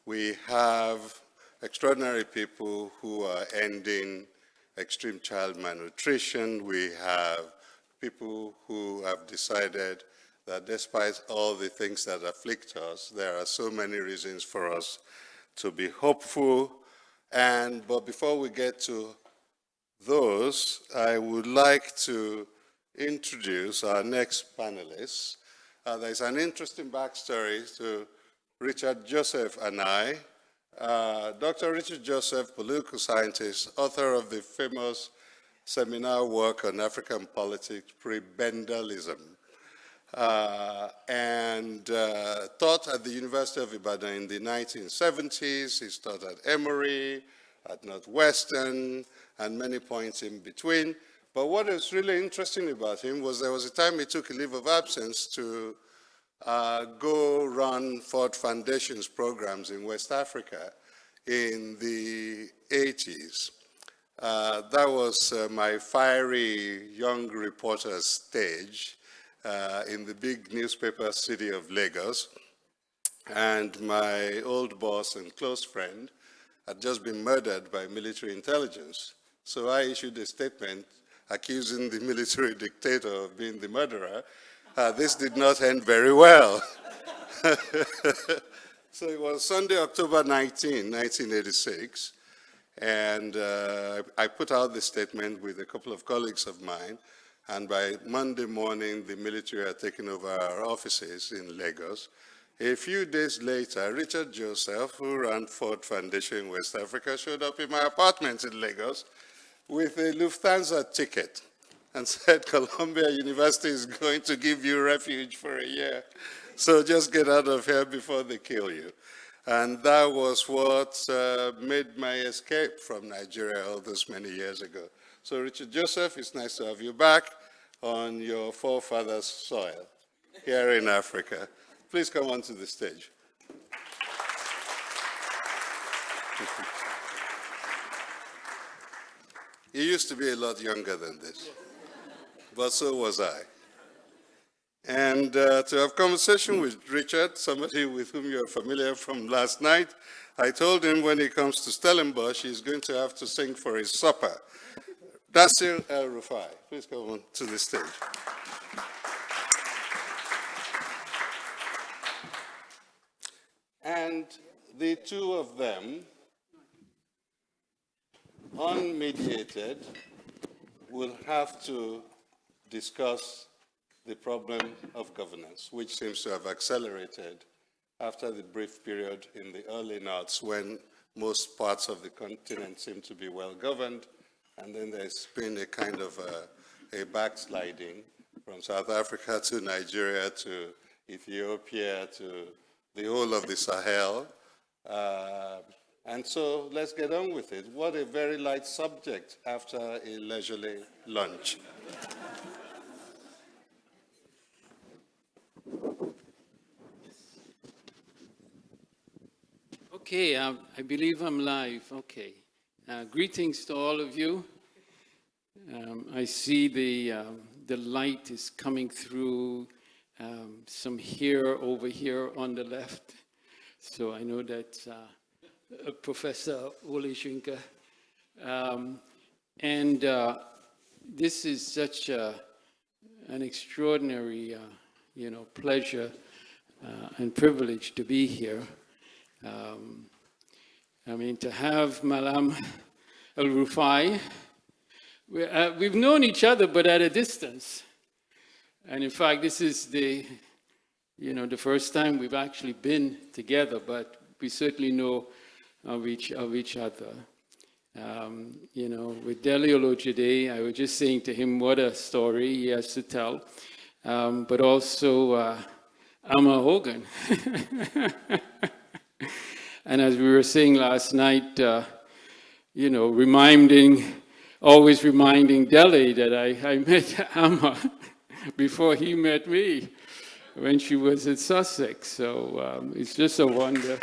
we have extraordinary people who are ending extreme child malnutrition. We have people who have decided that despite all the things that afflict us, there are so many reasons for us to be hopeful. But before we get to those, I would like to introduce our next panelists. There's an interesting backstory to Richard Joseph and I. Dr. Richard Joseph, political scientist, author of the famous seminal work on African politics, Prebendalism, and taught at the University of Ibadan in the 1970s. He's taught at Emory, at Northwestern, and many points in between. But what is really interesting about him was there was a time he took a leave of absence to go run Ford Foundation's programs in West Africa in the 80s. That was my fiery young reporter's stage in the big newspaper city of Lagos. And my old boss and close friend had just been murdered by military intelligence. So I issued a statement accusing the military dictator of being the murderer. This did not end very well. So it was Sunday, October 19, 1986, and I put out the statement with a couple of colleagues of mine, and by Monday morning, the military had taken over our offices in Lagos. A few days later, Richard Joseph, who ran Ford Foundation in West Africa, showed up in my apartment in Lagos with a Lufthansa ticket and said, Columbia University is going to give you refuge for a year. So just get out of here before they kill you. And that was what made my escape from Nigeria all those many years ago. So Richard Joseph, it's nice to have you back on your forefathers' soil here in Africa. Please come onto the stage. You used to be a lot younger than this, but so was I. And to have conversation with Richard, somebody with whom you're familiar from last night, I told him when he comes to Stellenbosch, he's going to have to sing for his supper. Nasir El-Rufai, please come on to the stage. And the two of them, unmediated, will have to discuss the problem of governance, which seems to have accelerated after the brief period in the early noughts when most parts of the continent seem to be well governed, and then there's been a kind of a backsliding from South Africa to Nigeria to Ethiopia to the whole of the Sahel. And so let's get on with it. What a very light subject after a leisurely lunch. Okay, I believe I'm live. Okay. Greetings to all of you. I see the light is coming through some here, over here on the left. So I know that's Professor Ole Schinker. And this is such an extraordinary, pleasure and privilege to be here. To have Malam El-Rufai, we've known each other, but at a distance. And in fact, this is the first time we've actually been together, but we certainly know of each other. With Dele Olojide, I was just saying to him what a story he has to tell, but also Amma Hogan. And as we were saying last night, always reminding Dele that I met Amma before he met me when she was at Sussex. So it's just a wonder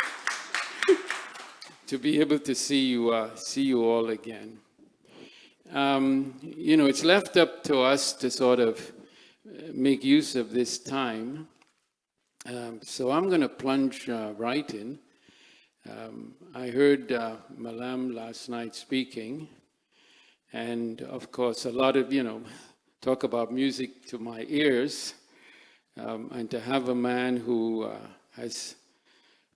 to be able to see you all again. It's left up to us to sort of make use of this time So I'm going to plunge right in. I heard Malam last night speaking, and of course a lot of, talk about music to my ears, and to have a man who has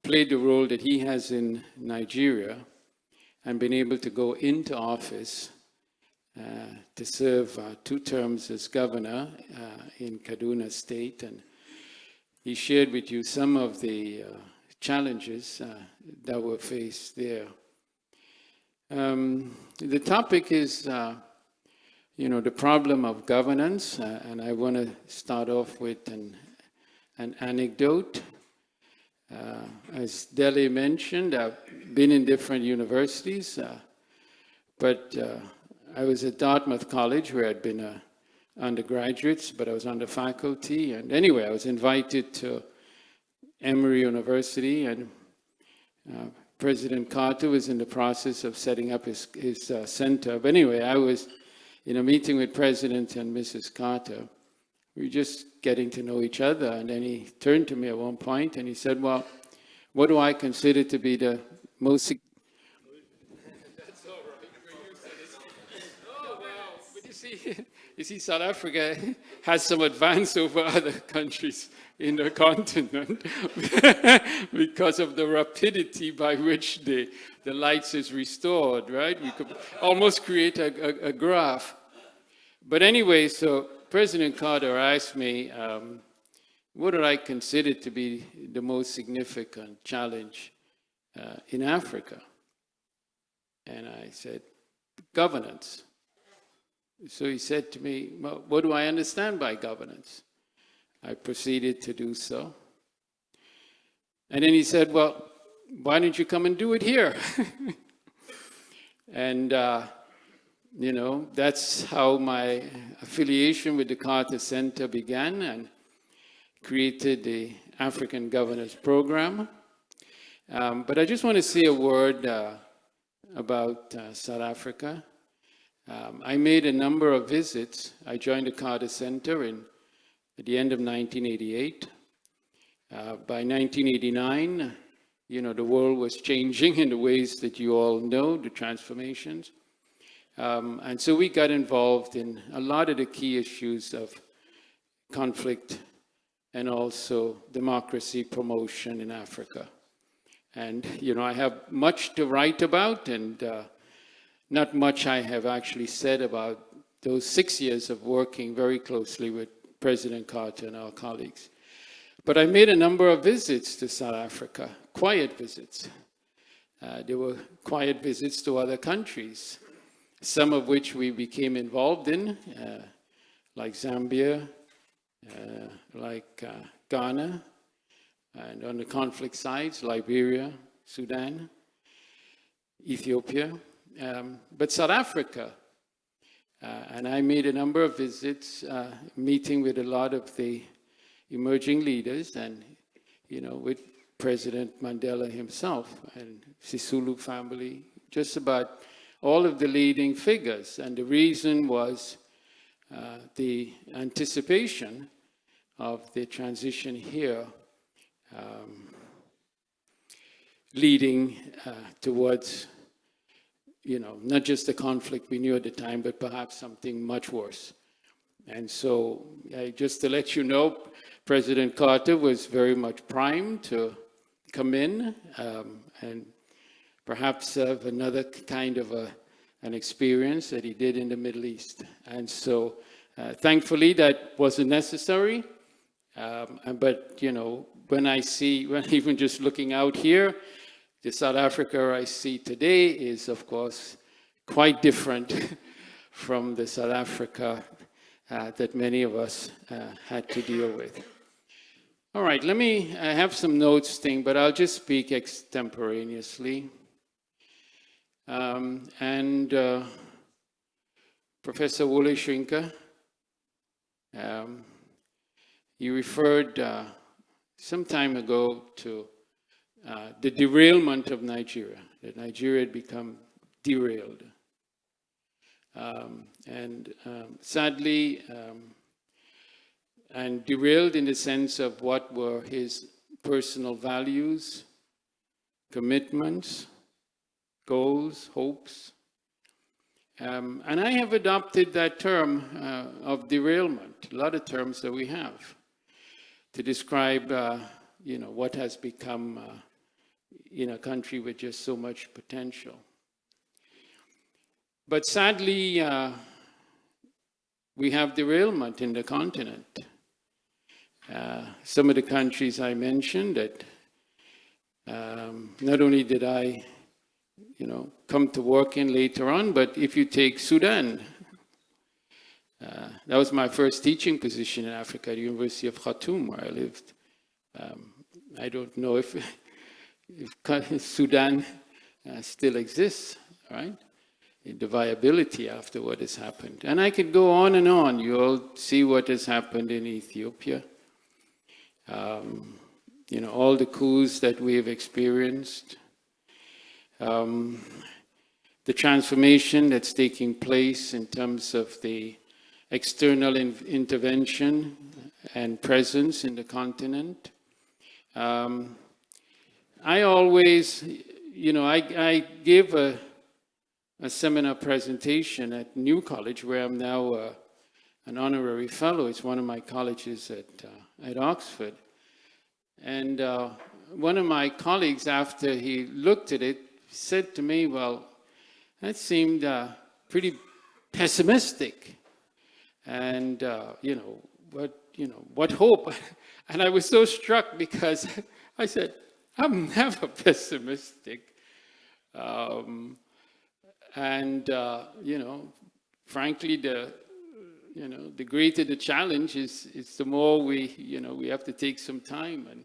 played the role that he has in Nigeria and been able to go into office to serve 2 terms as governor in Kaduna State. And he shared with you some of the challenges that were faced there. The topic is, the problem of governance, and I want to start off with an anecdote. As Dele mentioned, I've been in different universities, but I was at Dartmouth College where I'd been undergraduates, but I was on the faculty. And anyway, I was invited to Emory University, and President Carter was in the process of setting up his center. But anyway, I was in a meeting with President and Mrs. Carter. We were just getting to know each other, and then he turned to me at one point and he said, well, what do I consider to be the most... That's all right. Oh, wow. But you see, South Africa has some advance over other countries in the continent because of the rapidity by which the lights is restored, right? We could almost create a graph. But anyway, so President Carter asked me, what did I consider to be the most significant challenge in Africa? And I said, governance. So he said to me, well, what do I understand by governance? I proceeded to do so. And then he said, well, why don't you come and do it here? And, that's how my affiliation with the Carter Center began, and created the African Governors Program. But I just want to say a word about South Africa. I made a number of visits. I joined the Carter Center at the end of 1988. By 1989, the world was changing in the ways that you all know, the transformations. And so we got involved in a lot of the key issues of conflict and also democracy promotion in Africa. And, I have much to write about, and not much I have actually said about those 6 years of working very closely with President Carter and our colleagues. But I made a number of visits to South Africa, quiet visits. There were quiet visits to other countries, some of which we became involved in, like Zambia, like Ghana, and on the conflict sides, Liberia, Sudan, Ethiopia, but South Africa. And I made a number of visits, meeting with a lot of the emerging leaders, and, with President Mandela himself and Sisulu family, just about all of the leading figures. And the reason was the anticipation of the transition here leading towards, not just the conflict we knew at the time, but perhaps something much worse. And so, just to let you know, President Carter was very much primed to come in and perhaps have another kind of an experience that he did in the Middle East. And so, thankfully, that wasn't necessary. But, when even just looking out here, the South Africa I see today is, of course, quite different from the South Africa that many of us had to deal with. All right, I have some notes but I'll just speak extemporaneously. Professor Wole Soyinka, he referred some time ago to the derailment of Nigeria, that Nigeria had become derailed. Sadly, and derailed in the sense of what were his personal values, commitments, goals, hopes. And I have adopted that term of derailment, a lot of terms that we have, to describe what has become in a country with just so much potential. But sadly, we have derailment in the continent. Some of the countries I mentioned that not only did I come to work in later on, but if you take Sudan, that was my first teaching position in Africa at the University of Khartoum, where I lived. I don't know if Sudan still exists, right? The viability after what has happened. And I could go on and on. You all see what has happened in Ethiopia. All the coups that we have experienced. The transformation that's taking place in terms of the external intervention and presence in the continent. I always, I gave a seminar presentation at New College, where I'm now an honorary fellow. It's one of my colleges at Oxford. And one of my colleagues, after he looked at it, said to me, well, that seemed pretty pessimistic. And, what hope? And I was so struck because I said, I'm never pessimistic. Frankly, the greater the challenge is the more we have to take some time and,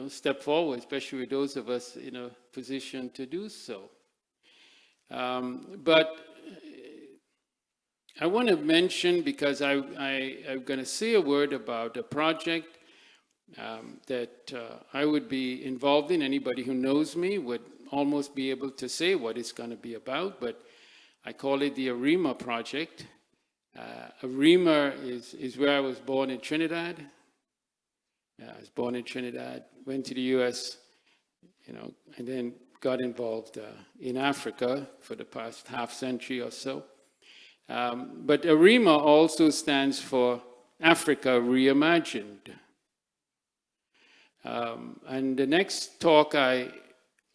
step forward, especially with those of us in a position to do so. But I want to mention, because I'm going to say a word about a project that I would be involved in. Anybody who knows me would almost be able to say what it's going to be about, but I call it the ARIMA project. ARIMA is where I was born in Trinidad. I was born in Trinidad, went to the US, and then got involved in Africa for the past half century or so. But ARIMA also stands for Africa Reimagined. And the next talk I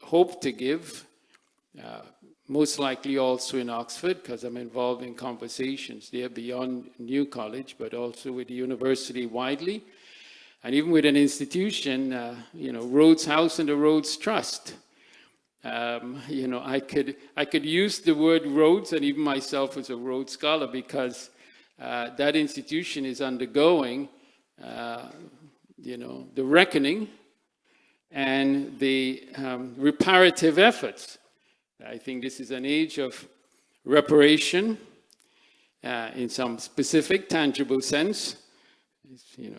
hope to give, most likely also in Oxford, because I'm involved in conversations there beyond New College, but also with the university widely, and even with an institution, Rhodes House and the Rhodes Trust. I could use the word Rhodes, and even myself as a Rhodes scholar, because that institution is undergoing, the reckoning and the reparative efforts. I think this is an age of reparation in some specific, tangible sense,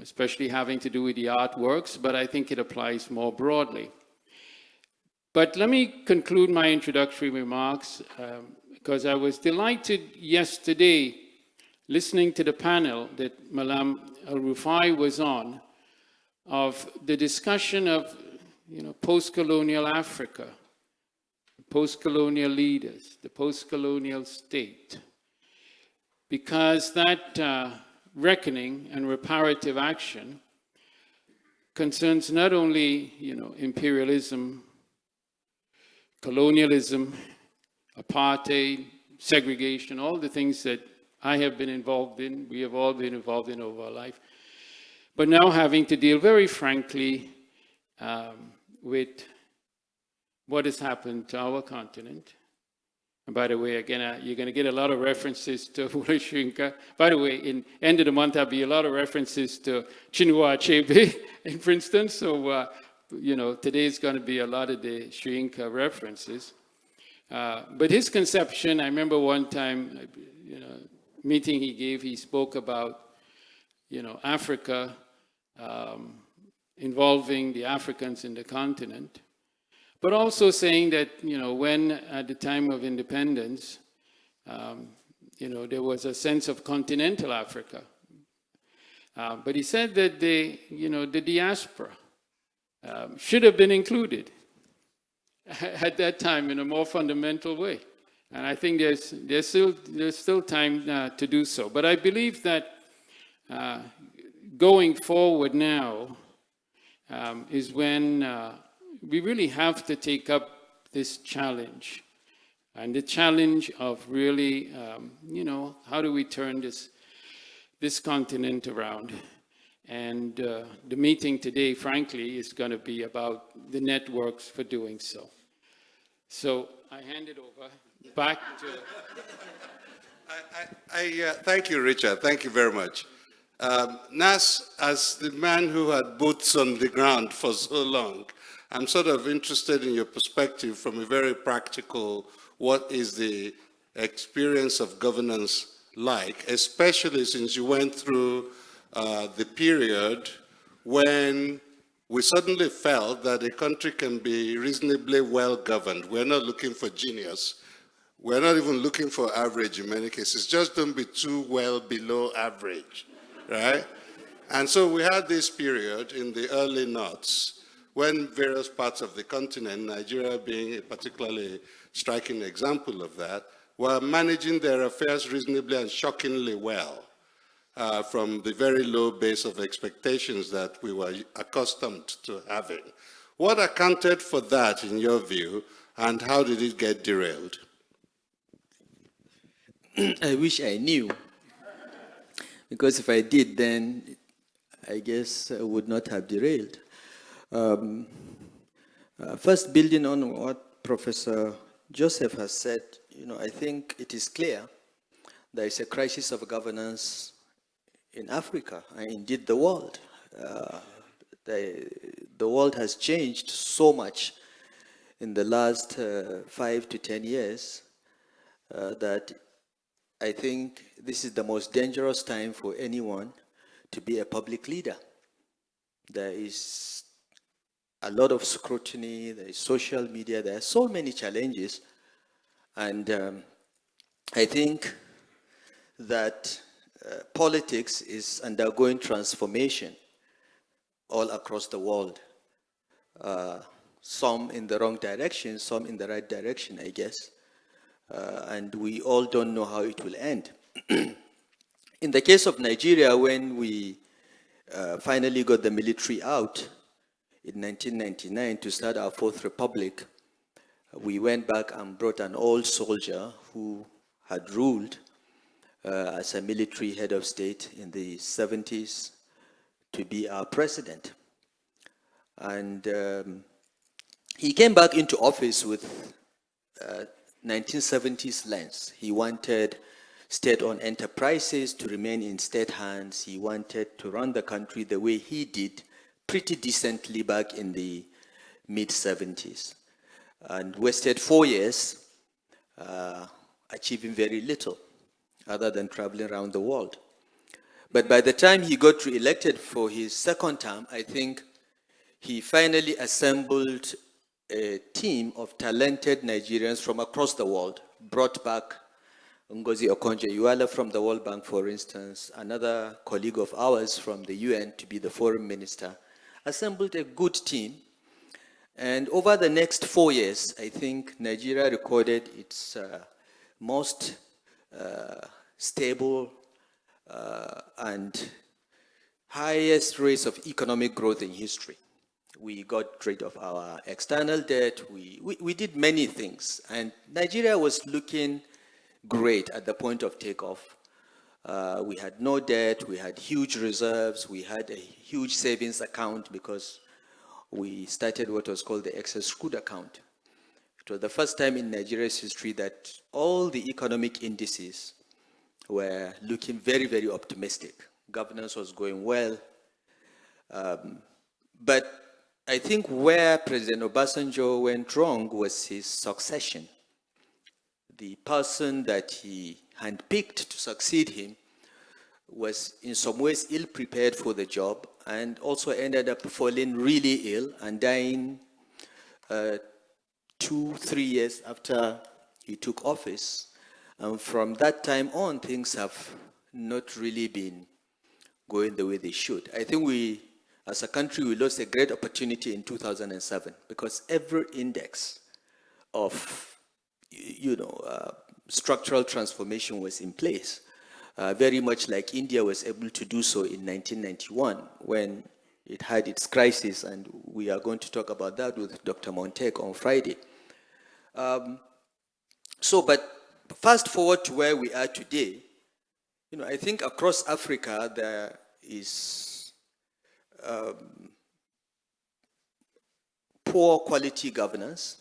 especially having to do with the artworks, but I think it applies more broadly. But let me conclude my introductory remarks, because I was delighted yesterday listening to the panel that Malam Al-Rufai was on, of the discussion of post-colonial Africa, post-colonial leaders, the post-colonial state, because that reckoning and reparative action concerns not only imperialism, colonialism, apartheid, segregation, all the things that I have been involved in, we have all been involved in over our life, but now having to deal very frankly with what has happened to our continent. And by the way, again, you're going to get a lot of references to Wole Soyinka. By the way, in end of the month, there'll be a lot of references to Chinua Achebe in Princeton. So, today is going to be a lot of the Soyinka references. But his conception, I remember one time, meeting he gave, he spoke about, Africa involving the Africans in the continent. But also saying that, when at the time of independence, there was a sense of continental Africa. But he said that the diaspora should have been included at that time in a more fundamental way. And I think there's still time to do so. But I believe that going forward now is when we really have to take up this challenge. And the challenge of really, how do we turn this continent around? And the meeting today, frankly, is going to be about the networks for doing so. So I hand it over back to... Thank you, Richard. Thank you very much. Nas, as the man who had boots on the ground for so long, I'm sort of interested in your perspective from a very practical, what is the experience of governance like, especially since you went through the period when we suddenly felt that a country can be reasonably well governed. We're not looking for genius. We're not even looking for average in many cases. Just don't be too well below average, right? And so we had this period in the early noughts when various parts of the continent, Nigeria being a particularly striking example of that, were managing their affairs reasonably and shockingly well from the very low base of expectations that we were accustomed to having. What accounted for that, in your view, and how did it get derailed? I wish I knew, because if I did, then I guess I would not have derailed. First, building on what Professor Joseph has said, I think it is clear there is a crisis of governance in Africa, and indeed the world. The world has changed so much in the last 5 to 10 years that I think this is the most dangerous time for anyone to be a public leader. There is a lot of scrutiny, there is social media, there are so many challenges. And I think that politics is undergoing transformation all across the world. Some in the wrong direction, some in the right direction, I guess. And we all don't know how it will end. In the case of Nigeria, when we finally got the military out in 1999 to start our fourth republic, we went back and brought an old soldier who had ruled as a military head of state in the 70s to be our president. And he came back into office with 1970s lens. He wanted state-owned enterprises to remain in state hands. He wanted to run the country the way he did pretty decently back in the mid-70s. And wasted 4 years achieving very little other than traveling around the world. But by the time he got re-elected for his second term, I think he finally assembled a team of talented Nigerians from across the world, brought back Ngozi Okonjo-Iweala from the World Bank, for instance, another colleague of ours from the UN to be the foreign minister, assembled a good team. And over the next 4 years, I think Nigeria recorded its most stable and highest rates of economic growth in history. We got rid of our external debt. We did many things. And Nigeria was looking great at the point of takeoff. We had no debt. We had huge reserves. We had a huge savings account because we started what was called the excess crude account. It was the first time in Nigeria's history that all the economic indices were looking very, very optimistic. Governance was going well. But I think where President Obasanjo went wrong was his succession. The person that he handpicked to succeed him was in some ways ill-prepared for the job and also ended up falling really ill and dying 2-3 years after he took office. And from that time on, things have not really been going the way they should. I think we, as a country, we lost a great opportunity in 2007 because every index of, structural transformation was in place, very much like India was able to do so in 1991 when it had its crisis, and we are going to talk about that with Dr. Montek on Friday. But fast forward to where we are today, I think across Africa there is poor quality governance,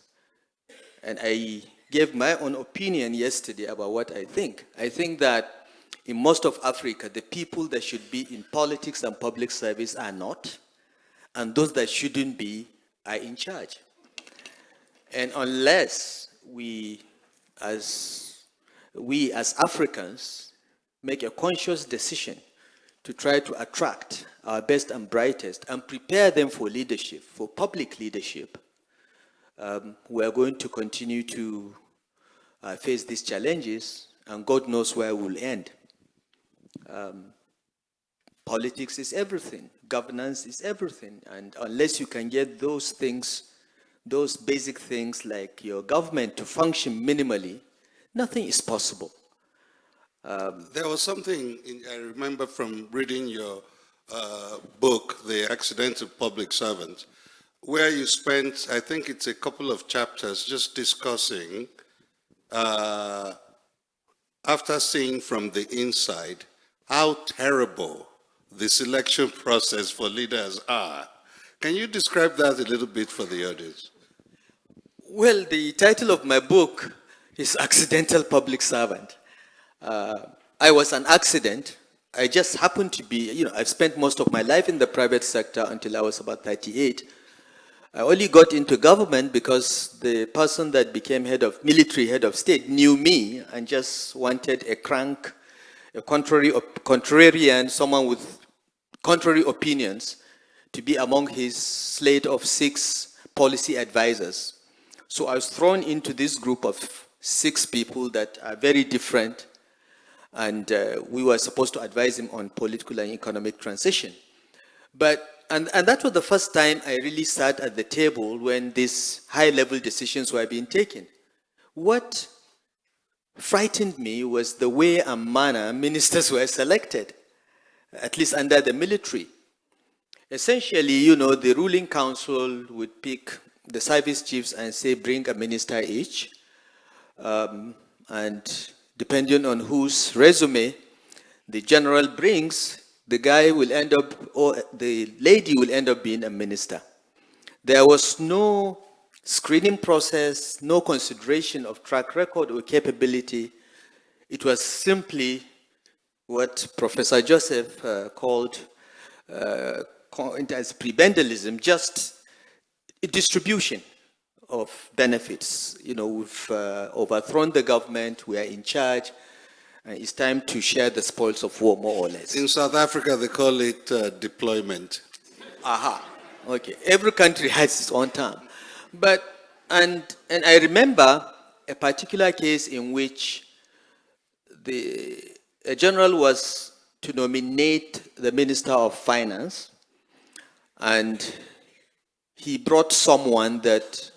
and I gave my own opinion yesterday about what I think. I think that in most of Africa, the people that should be in politics and public service are not, and those that shouldn't be are in charge. And unless we as Africans make a conscious decision to try to attract our best and brightest and prepare them for leadership, for public leadership, we are going to continue to face these challenges, and God knows where we'll end. Politics is everything. Governance is everything. And unless you can get those things, those basic things like your government to function minimally, nothing is possible. There was something I remember from reading your book, The Accidental Public Servant, where you spent, I think it's a couple of chapters, just discussing, after seeing from the inside, how terrible the selection process for leaders are. Can you describe that a little bit for the audience? Well, the title of my book is Accidental Public Servant. I was an accident. I just happened to be, I've spent most of my life in the private sector until I was about 38. I only got into government because the person that became military head of state knew me and just wanted a crank, a contrarian, someone with contrary opinions to be among his slate of 6 policy advisors. So I was thrown into this group of 6 people that are very different, and we were supposed to advise him on political and economic transition. And that was the first time I really sat at the table when these high-level decisions were being taken. What frightened me was the way and manner ministers were selected, at least under the military. Essentially, the ruling council would pick the service chiefs and say, bring a minister each. And depending on whose resume the general brings, the guy will end up, or the lady will end up being a minister. There was no screening process, no consideration of track record or capability. It was simply what Professor Joseph called as prebendalism, just a distribution of benefits. We've overthrown the government, we are in charge, and it's time to share the spoils of war, more or less. In South Africa, they call it deployment. Aha, okay. Every country has its own term. And I remember a particular case in which a general was to nominate the Minister of Finance, and he brought someone that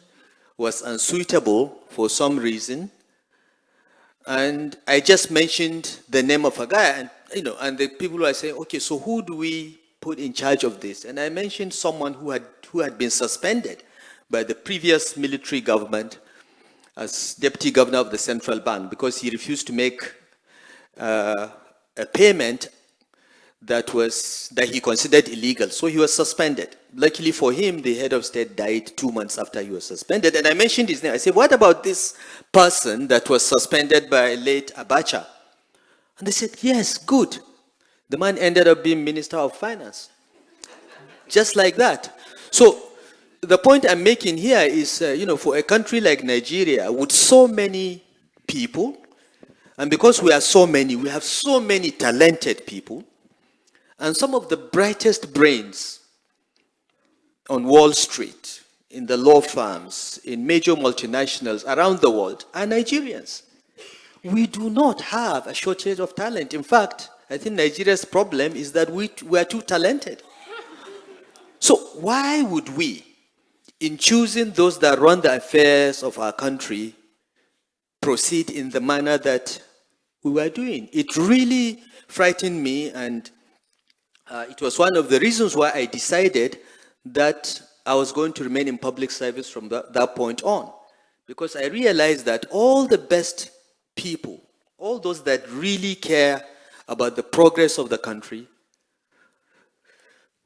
was unsuitable for some reason. And I just mentioned the name of a guy, and the people were saying, okay, so who do we put in charge of this? And I mentioned someone who had been suspended by the previous military government as deputy governor of the central bank because he refused to make a payment that he considered illegal. So he was suspended. Luckily for him, the head of state died 2 months after he was suspended. And I mentioned his name. I said, what about this person that was suspended by late Abacha? And they said, yes, good. The man ended up being Minister of Finance. Just like that. So the point I'm making here is, for a country like Nigeria with so many people, and because we are so many, we have so many talented people, and some of the brightest brains on Wall Street, in the law firms, in major multinationals around the world are Nigerians. We do not have a shortage of talent. In fact, I think Nigeria's problem is that we are too talented. So why would we, in choosing those that run the affairs of our country, proceed in the manner that we were doing? It really frightened me, and it was one of the reasons why I decided that I was going to remain in public service from that point on. Because I realized that all the best people, all those that really care about the progress of the country,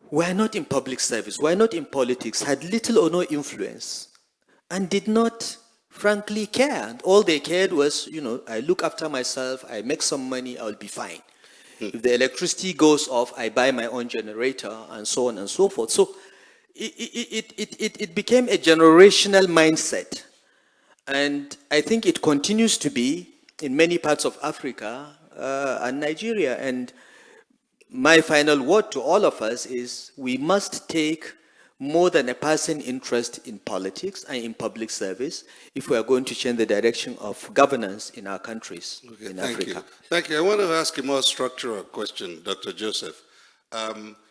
were not in public service, were not in politics, had little or no influence, and did not frankly care. And all they cared was, I look after myself, I make some money, I'll be fine. If the electricity goes off, I buy my own generator, and so on and so forth. So it became a generational mindset. And I think it continues to be in many parts of Africa and Nigeria. And my final word to all of us is we must take more than a passing interest in politics and in public service if we are going to change the direction of governance in our countries in Africa. Thank you. I want to ask a more structural question, Dr. Joseph.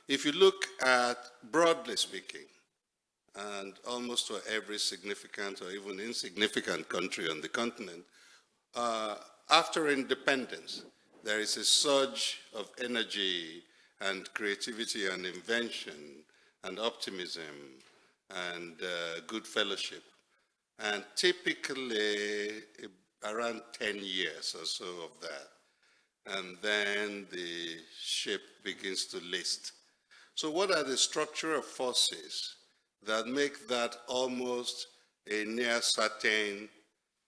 If you look at, broadly speaking, and almost for every significant or even insignificant country on the continent, after independence, there is a surge of energy and creativity and invention and optimism and good fellowship. And typically around 10 years or so of that. And then the ship begins to list. So what are the structural forces that make that almost a near certain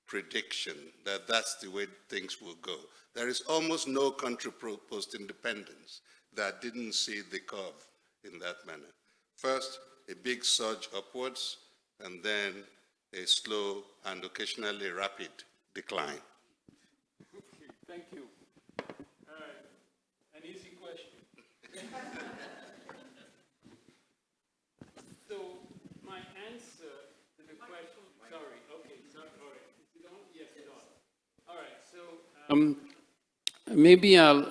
prediction that that's the way things will go? There is almost no country post-independence that didn't see the curve in that manner. First, a big surge upwards, and then a slow and occasionally rapid decline. Okay, thank you. All right, an easy question. So my answer to the question, sorry, all right. Is it on? Yes, it's on. All right, so maybe I'll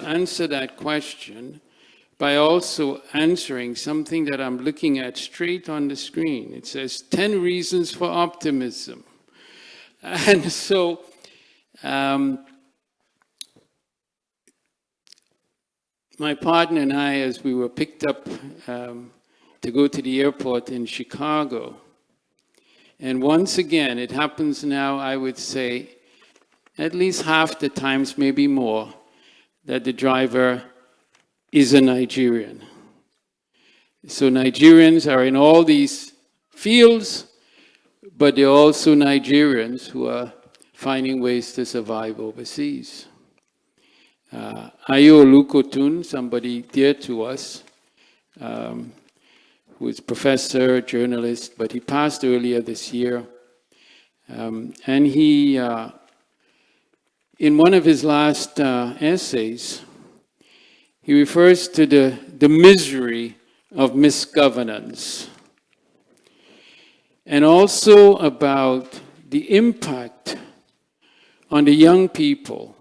answer that question by also answering something that I'm looking at straight on the screen. It says 10 reasons for optimism. And so my partner and I, as we were picked up to go to the airport in Chicago, and once again, it happens now, I would say, at least half the times, maybe more, that the driver is a Nigerian. So Nigerians are in all these fields, but they're also Nigerians who are finding ways to survive overseas. Ayo Olukotun, somebody dear to us, who is professor, journalist, but he passed earlier this year. And he, in one of his last essays, he refers to the misery of misgovernance, and also about the impact on the young people.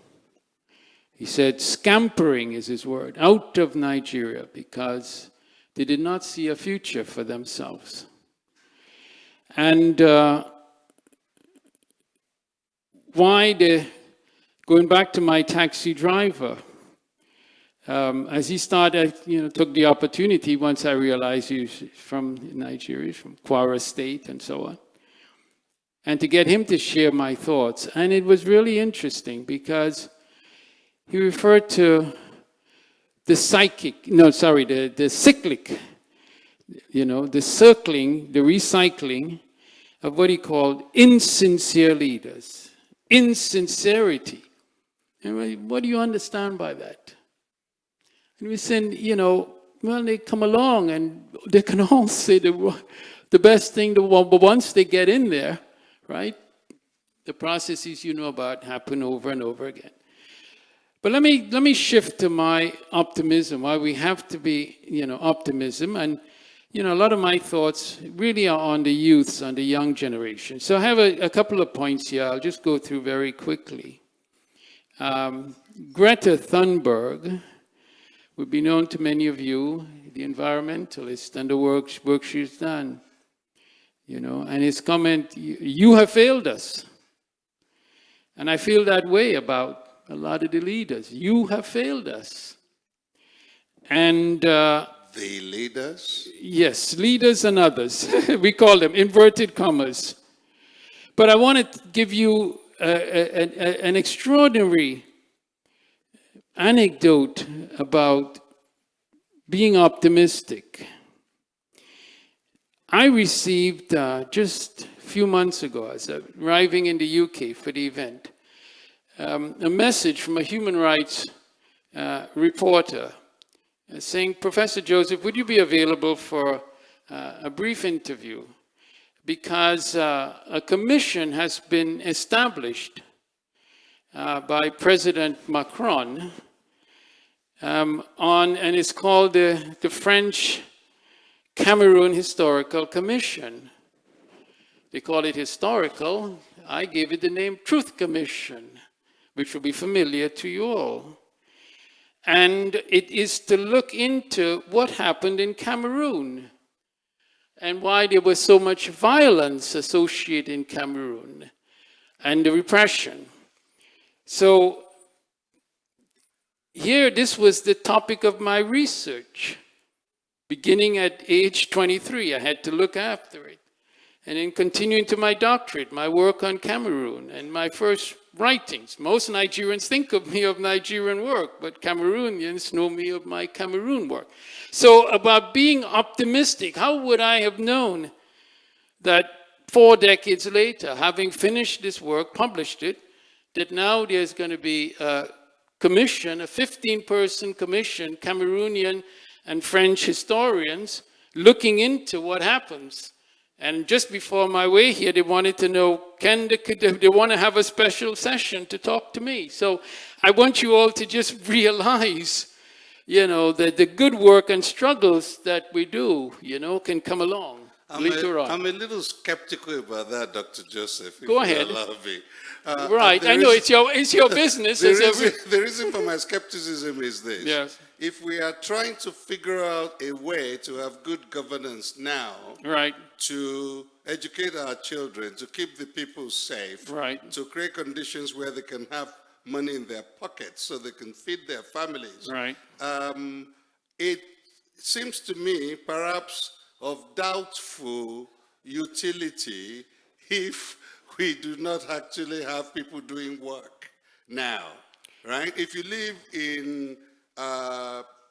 He said, scampering is his word, out of Nigeria because they did not see a future for themselves. And going back to my taxi driver, as he started, took the opportunity once I realized he was from Nigeria, from Kwara State and so on, and to get him to share my thoughts. And it was really interesting because he referred to the cyclic, the cyclic, the circling, the recycling of what he called insincere leaders, insincerity. And what do you understand by that? And we said, well, they come along and they can all say the best thing, but once they get in there, right, the processes you know about happen over and over again. But let me shift to my optimism, why we have to be, optimism. And, a lot of my thoughts really are on the youths, on the young generation. So I have a couple of points here I'll just go through very quickly. Greta Thunberg would be known to many of you, the environmentalist, and the work she's done. You know, and his comment, you have failed us. And I feel that way about a lot of the leaders. You have failed us. And The leaders? yes, leaders and others. We call them inverted commas. But I want to give you an extraordinary anecdote about being optimistic. I received just a few months ago, as I was arriving in the UK for the event, a message from a human rights reporter saying, Professor Joseph, would you be available for a brief interview? Because a commission has been established by President Macron and it's called the French Cameroon Historical Commission. They call it historical. I gave it the name Truth Commission, which will be familiar to you all. And it is to look into what happened in Cameroon and why there was so much violence associated in Cameroon and the repression. So here, this was the topic of my research. Beginning at age 23, I had to look after it. And then continuing to my doctorate, my work on Cameroon, and my first writings. Most Nigerians think of me of Nigerian work, but Cameroonians know me of my Cameroon work. So about being optimistic, how would I have known that 4 decades later, having finished this work, published it, that now there's going to be a commission, a 15-person commission, Cameroonian and French historians, looking into what happens. And just before my way here, they wanted to know, they want to have a special session to talk to me. So I want you all to just realize, you know, that the good work and struggles that we do, you know, can come along later on. I'm a little skeptical about that, Dr. Joseph. Go ahead. Allow me. Right, I know it's your business. The reason for my skepticism is this. Yes. If we are trying to figure out a way to have good governance now, Right. to educate our children, to keep the people safe, Right. to create conditions where they can have money in their pockets so they can feed their families. Right. It seems to me perhaps of doubtful utility if we do not actually have people doing work now, right? If you live in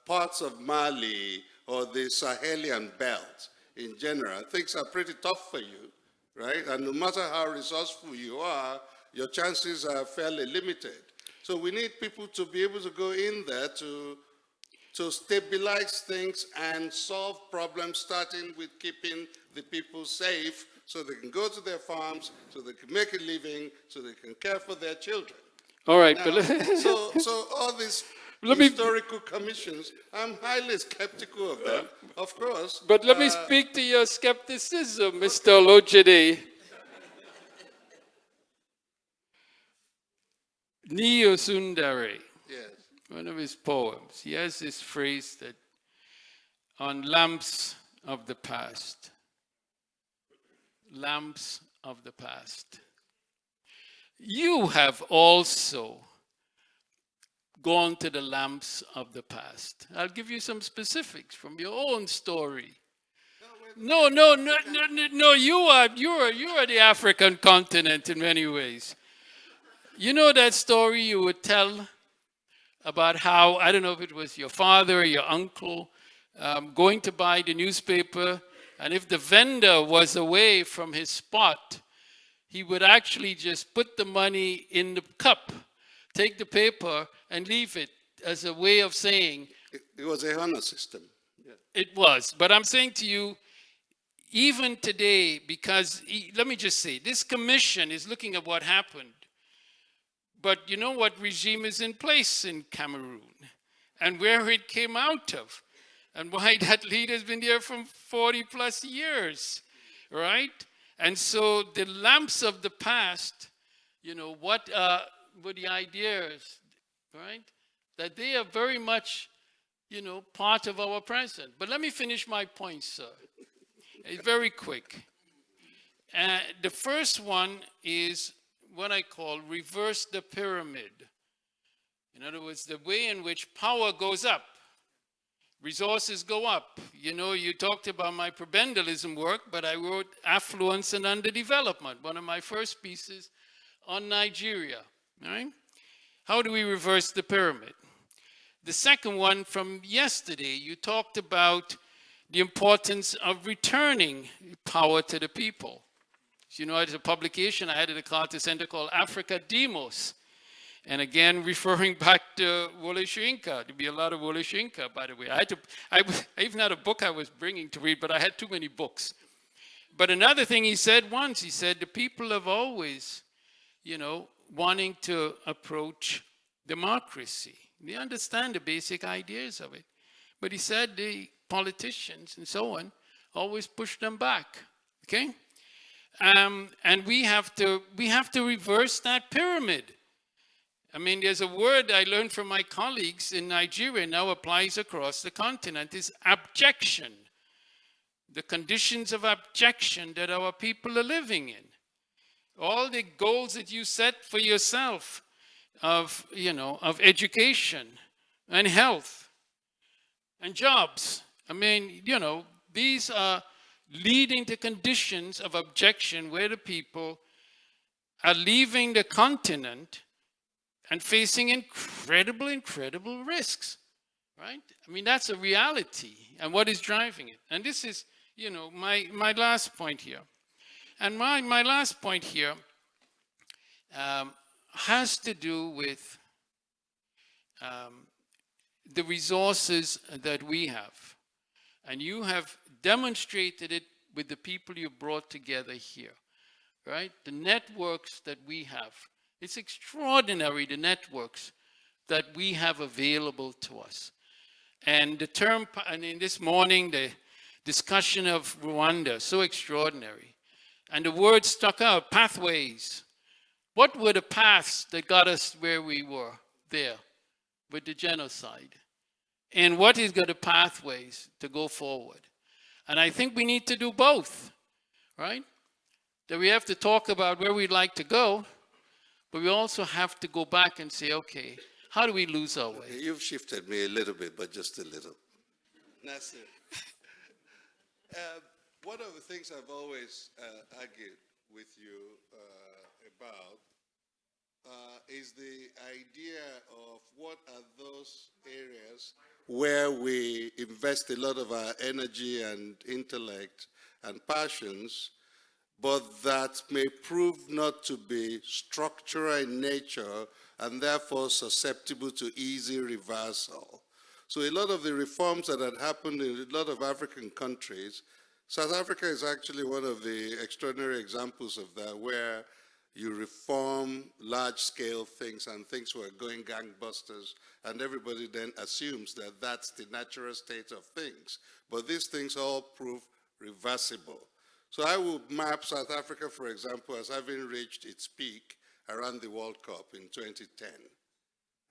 parts of Mali or the Sahelian belt in general, things are pretty tough for you, right? And no matter how resourceful you are, your chances are fairly limited. So we need people to be able to go in there to stabilize things and solve problems, starting with keeping the people safe so they can go to their farms, so they can make a living, so they can care for their children. All right. Now, so all these historical commissions, I'm highly skeptical of them, of course. But let me speak to your skepticism, Mr. Olojede. Neo Sundari, Yes. one of his poems, he has this phrase that on lamps of the past, lamps of the past. You have also gone to the lamps of the past. I'll give you some specifics from your own story. No, you are the African continent in many ways. You know that story you would tell about how, I don't know if it was your father or your uncle, going to buy the newspaper, and if the vendor was away from his spot, he would actually just put the money in the cup, take the paper, and leave it as a way of saying... It was a honor system. Yeah. It was. But I'm saying to you, even today, because, let me just say, this commission is looking at what happened. But you know what regime is in place in Cameroon and where it came out of and why that leader's been there for 40 plus years, right? And so the lamps of the past, you know, what with the ideas, right? That they are very much, part of our present. But let me finish my point, sir. It's very quick. The first one is what I call reverse the pyramid. In other words, the way in which power goes up, resources go up. You talked about my prebendalism work, but I wrote Affluence and Underdevelopment, one of my first pieces on Nigeria. Right? How do we reverse the pyramid? The second one from yesterday, you talked about the importance of returning power to the people. As a publication I had at the Carter Center called Africa Demos. And again, referring back to Wole Soyinka, there'd be a lot of Wole Soyinka, by the way. I even had a book I was bringing to read, but I had too many books. But another thing he said once, he said, the people have always, wanting to approach democracy. They understand the basic ideas of it. But he said the politicians and so on always push them back, okay? And we have to reverse that pyramid. I mean, there's a word I learned from my colleagues in Nigeria, now applies across the continent, is abjection. The conditions of abjection that our people are living in. All the goals that you set for yourself of education and health and jobs. I mean, these are leading to conditions of abjection where the people are leaving the continent and facing incredible risks, right? I mean, that's a reality, and what is driving it? And this is, my last point here. And my last point here has to do with the resources that we have. And you have demonstrated it with the people you brought together here, right? The networks that we have. It's extraordinary, the networks that we have available to us. And the term, and in this morning, the discussion of Rwanda, so extraordinary. And the word stuck out, pathways. What were the paths that got us where we were there with the genocide? And what is the pathways to go forward? And I think we need to do both, right? That we have to talk about where we'd like to go, but we also have to go back and say, okay, how do we lose our way? You've shifted me a little bit, but just a little. Nasir, one of the things I've always argued with you about is the idea of what are those areas where we invest a lot of our energy and intellect and passions, but that may prove not to be structural in nature and therefore susceptible to easy reversal. So a lot of the reforms that had happened in a lot of African countries, South Africa is actually one of the extraordinary examples of that, where you reform large-scale things and things were going gangbusters, and everybody then assumes that that's the natural state of things. But these things all prove reversible. So I would map South Africa, for example, as having reached its peak around the World Cup in 2010.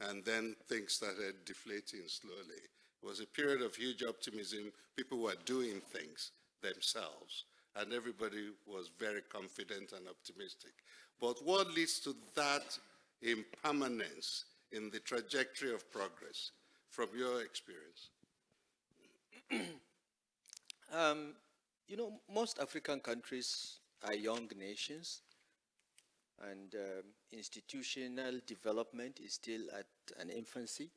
And then things started deflating slowly. It was a period of huge optimism. People were doing things themselves, and everybody was very confident and optimistic. But what leads to that impermanence in the trajectory of progress, from your experience? Most African countries are young nations, and institutional development is still at an infancy.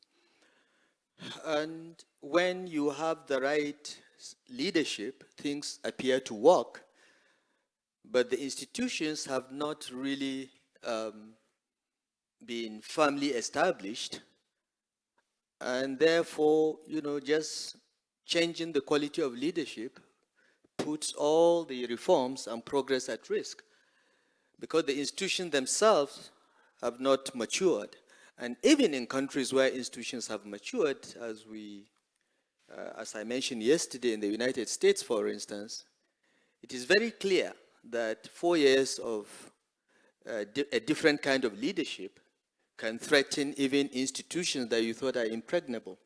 And when you have the right leadership, things appear to work, but the institutions have not really been firmly established, and therefore, just changing the quality of leadership puts all the reforms and progress at risk, because the institutions themselves have not matured. And even in countries where institutions have matured, as I mentioned yesterday in the United States, for instance, it is very clear that 4 years of a different kind of leadership can threaten even institutions that you thought are impregnable.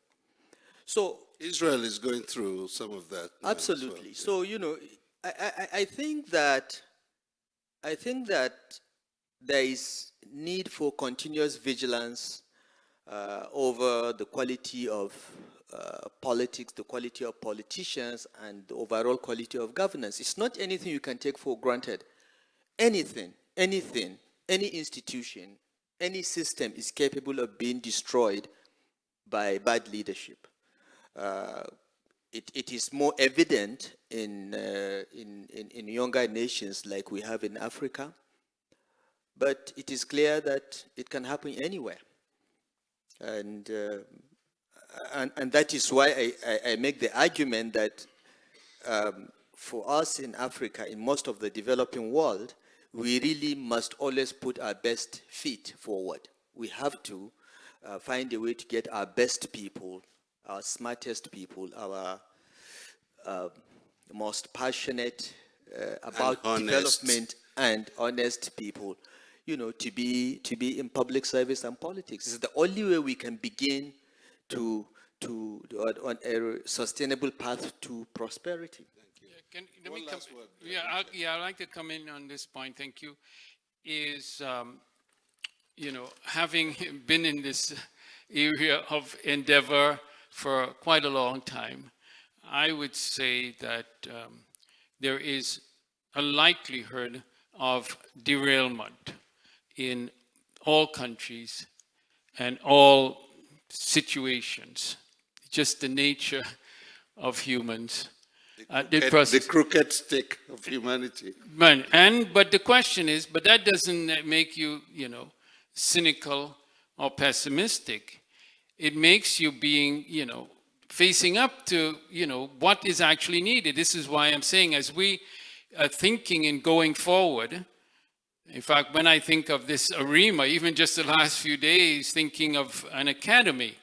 So Israel is going through some of that now as well. absolutely. So, you know, I think that there is need for continuous vigilance over the quality of politics, the quality of politicians, and the overall quality of governance. It's not anything you can take for granted. Anything, any institution, any system is capable of being destroyed by bad leadership. It is more evident in younger nations like we have in Africa, but it is clear that it can happen anywhere. And that is why I make the argument that for us in Africa, in most of the developing world, we really must always put our best feet forward. We have to find a way to get our best people, our smartest people, our most passionate about development and honest people, you know, to be in public service and politics. It's the only way we can begin to on a sustainable path to prosperity. I'd like to come in on this point. Thank you. Is you know, having been in this area of endeavor for quite a long time, I would say that there is a likelihood of derailment in all countries and all situations. Just the nature of humans. The crooked stick of humanity. But the question is, but that doesn't make you, you know, cynical or pessimistic. It makes you being, you know, facing up to, you know, what is actually needed. This is why I'm saying, as we are thinking in going forward, in fact, when I think of this ARIMA, even just the last few days, thinking of an academy,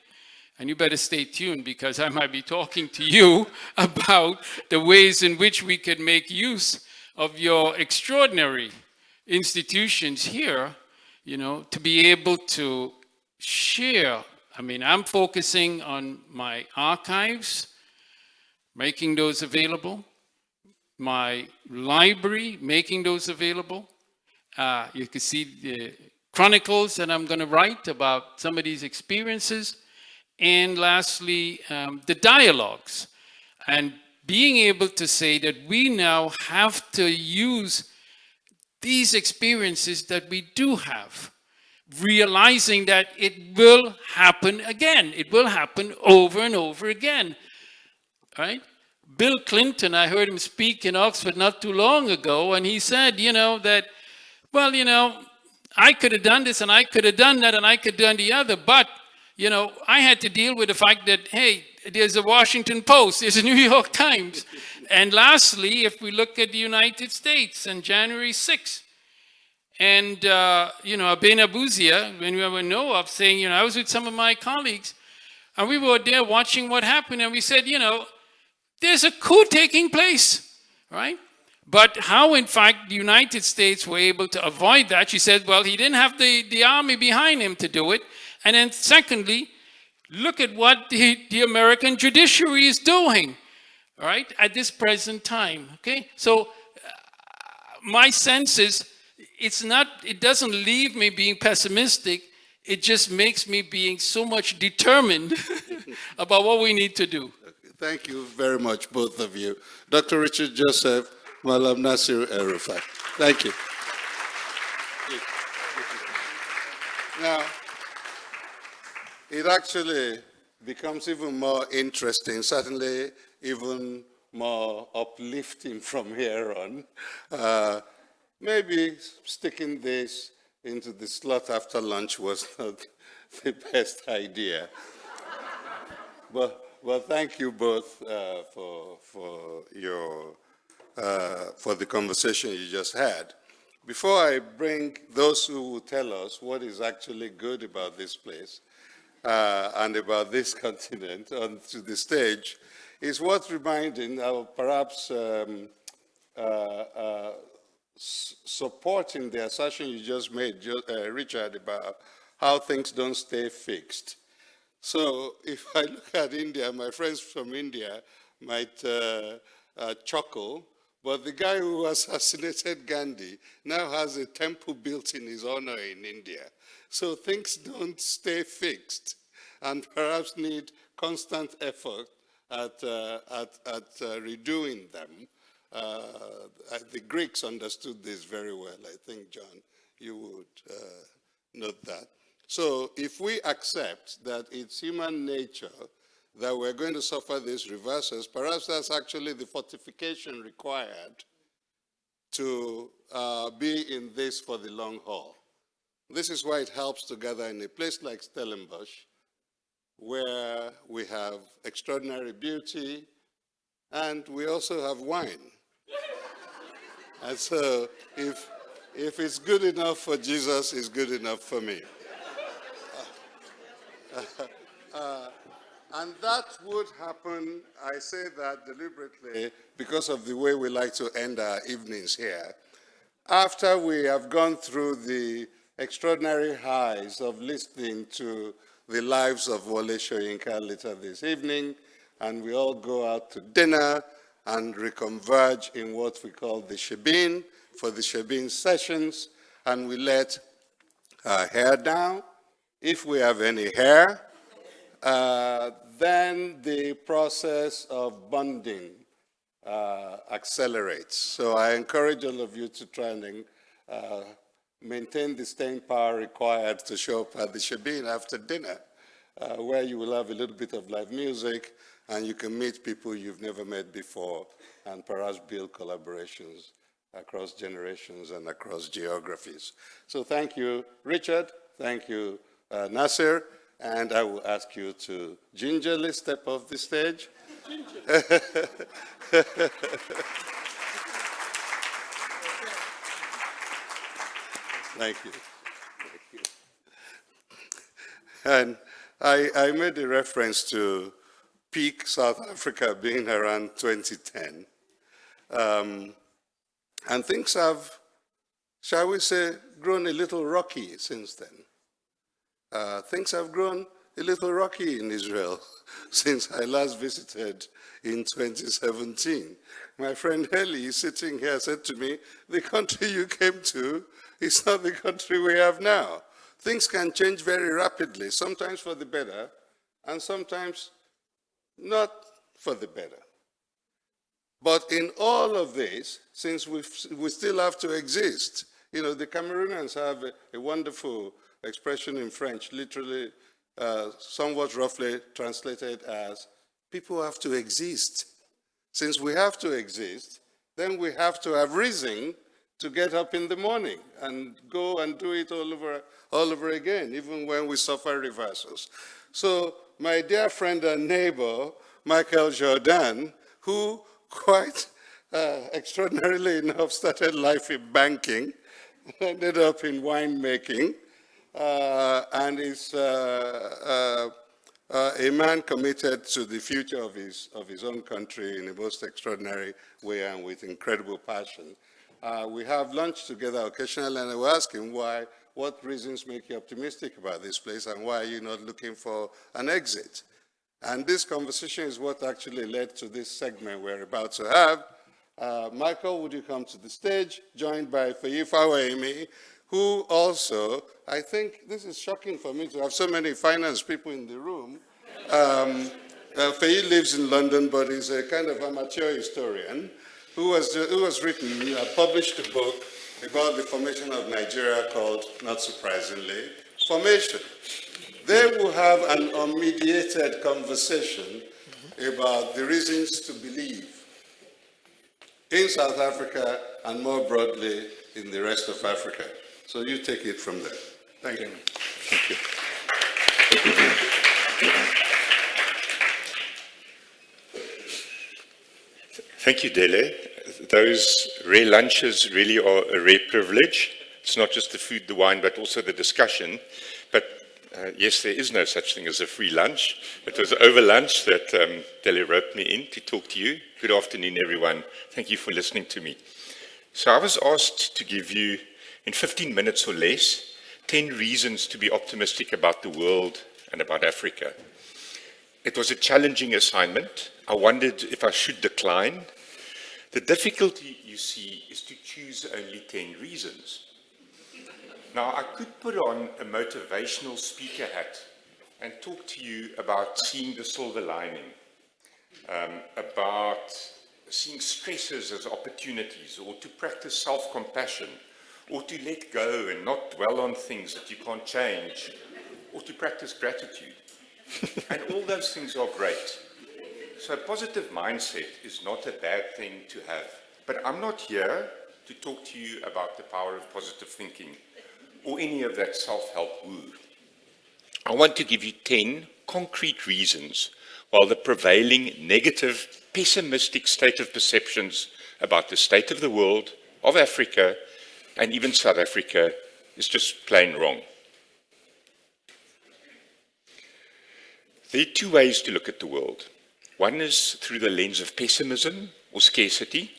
and you better stay tuned because I might be talking to you about the ways in which we could make use of your extraordinary institutions here, you know, to be able to share. I mean, I'm focusing on my archives, making those available, my library, making those available. You can see the chronicles that I'm going to write about some of these experiences. And lastly, the dialogues. And being able to say that we now have to use these experiences that we do have, realizing that it will happen again. It will happen over and over again, right? Bill Clinton, I heard him speak in Oxford not too long ago, and he said, you know, that, well, you know, I could have done this and I could have done that and I could have done the other, but, you know, I had to deal with the fact that, hey, there's a Washington Post, there's a New York Times. And lastly, if we look at the United States on January 6th, and, you know, Abena Buzia, when we were know of, saying, you know, I was with some of my colleagues, and we were there watching what happened, and we said, you know, there's a coup taking place, right? But how, in fact, the United States were able to avoid that? She said, well, he didn't have the army behind him to do it. And then secondly, look at what the American judiciary is doing, right, at this present time, okay? So my sense is, it doesn't leave me being pessimistic, it just makes me being so much determined about what we need to do. Thank you very much, both of you. Dr. Richard Joseph, Malam Nasir El-Rufai. Thank you. Now, it actually becomes even more interesting, certainly even more uplifting from here on. Maybe sticking this into the slot after lunch was not the best idea. But thank you both for the conversation you just had. Before I bring those who will tell us what is actually good about this place and about this continent onto the stage, it's worth reminding, perhaps supporting the assertion you just made, Richard, about how things don't stay fixed. So if I look at India, my friends from India might chuckle, but the guy who assassinated Gandhi now has a temple built in his honor in India. So things don't stay fixed and perhaps need constant effort at redoing them. The Greeks understood this very well. I think, John, you would note that. So if we accept that it's human nature that we're going to suffer these reverses, perhaps that's actually the fortification required to be in this for the long haul. This is why it helps to gather in a place like Stellenbosch, where we have extraordinary beauty, and we also have wine. And so if it's good enough for Jesus, it's good enough for me. And that would happen, I say that deliberately, because of the way we like to end our evenings here. After we have gone through the extraordinary highs of listening to the lives of Wole Soyinka later this evening, and we all go out to dinner and reconverge in what we call the Shebeen, for the Shebeen sessions, and we let our hair down, if we have any hair, then the process of bonding accelerates. So I encourage all of you to try and maintain the staying power required to show up at the Shebeen after dinner, where you will have a little bit of live music and you can meet people you've never met before and perhaps build collaborations across generations and across geographies. So thank you, Richard. Thank you, Nasser. And I will ask you to gingerly step off the stage. Thank you. Thank you. And I made a reference to peak South Africa being around 2010. And things have, shall we say, grown a little rocky since then. Things have grown a little rocky in Israel since I last visited in 2017. My friend Heli, sitting here, said to me, the country you came to is not the country we have now. Things can change very rapidly, sometimes for the better, and sometimes not for the better. But in all of this, since we still have to exist, you know, the Cameroonians have a wonderful expression in French, literally, somewhat roughly translated as, people have to exist. Since we have to exist, then we have to have reason to get up in the morning and go and do it all over again, even when we suffer reversals. So my dear friend and neighbor, Michael Jordan, who quite extraordinarily enough started life in banking, ended up in winemaking, and is a man committed to the future of his own country in the most extraordinary way and with incredible passion. We have lunch together occasionally, and I will ask him what reasons make you optimistic about this place, and why are you not looking for an exit? And this conversation is what actually led to this segment we're about to have. Michael, would you come to the stage, joined by Feyi Fawemi, who also, I think this is shocking for me to have so many finance people in the room. Feyi lives in London, but is a kind of amateur historian who has published a book about the formation of Nigeria called, not surprisingly, Formation. They will have an unmediated conversation about the reasons to believe in South Africa and more broadly in the rest of Africa. So you take it from there. Thank you. Thank you. Thank you, Dele. Those rare lunches really are a rare privilege. It's not just the food, the wine, but also the discussion. But yes, there is no such thing as a free lunch. It was over lunch that Dele roped me in to talk to you. Good afternoon, everyone. Thank you for listening to me. So I was asked to give you, in 15 minutes or less, 10 reasons to be optimistic about the world and about Africa. It was a challenging assignment. I wondered if I should decline. The difficulty, you see, is to choose only 10 reasons. Now, I could put on a motivational speaker hat and talk to you about seeing the silver lining, about seeing stresses as opportunities, or to practice self-compassion, or to let go and not dwell on things that you can't change, or to practice gratitude. And all those things are great. So a positive mindset is not a bad thing to have. But I'm not here to talk to you about the power of positive thinking or any of that self-help woo. I want to give you 10 concrete reasons why the prevailing negative, pessimistic state of perceptions about the state of the world, of Africa, and even South Africa is just plain wrong. There are two ways to look at the world. One is through the lens of pessimism or scarcity.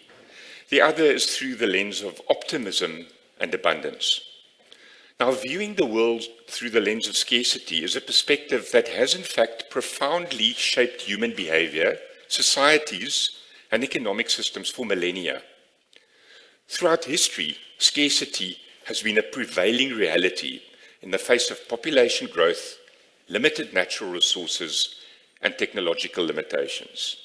The other is through the lens of optimism and abundance. Now, viewing the world through the lens of scarcity is a perspective that has in fact profoundly shaped human behavior, societies, and economic systems for millennia. Throughout history, scarcity has been a prevailing reality in the face of population growth, limited natural resources, and technological limitations.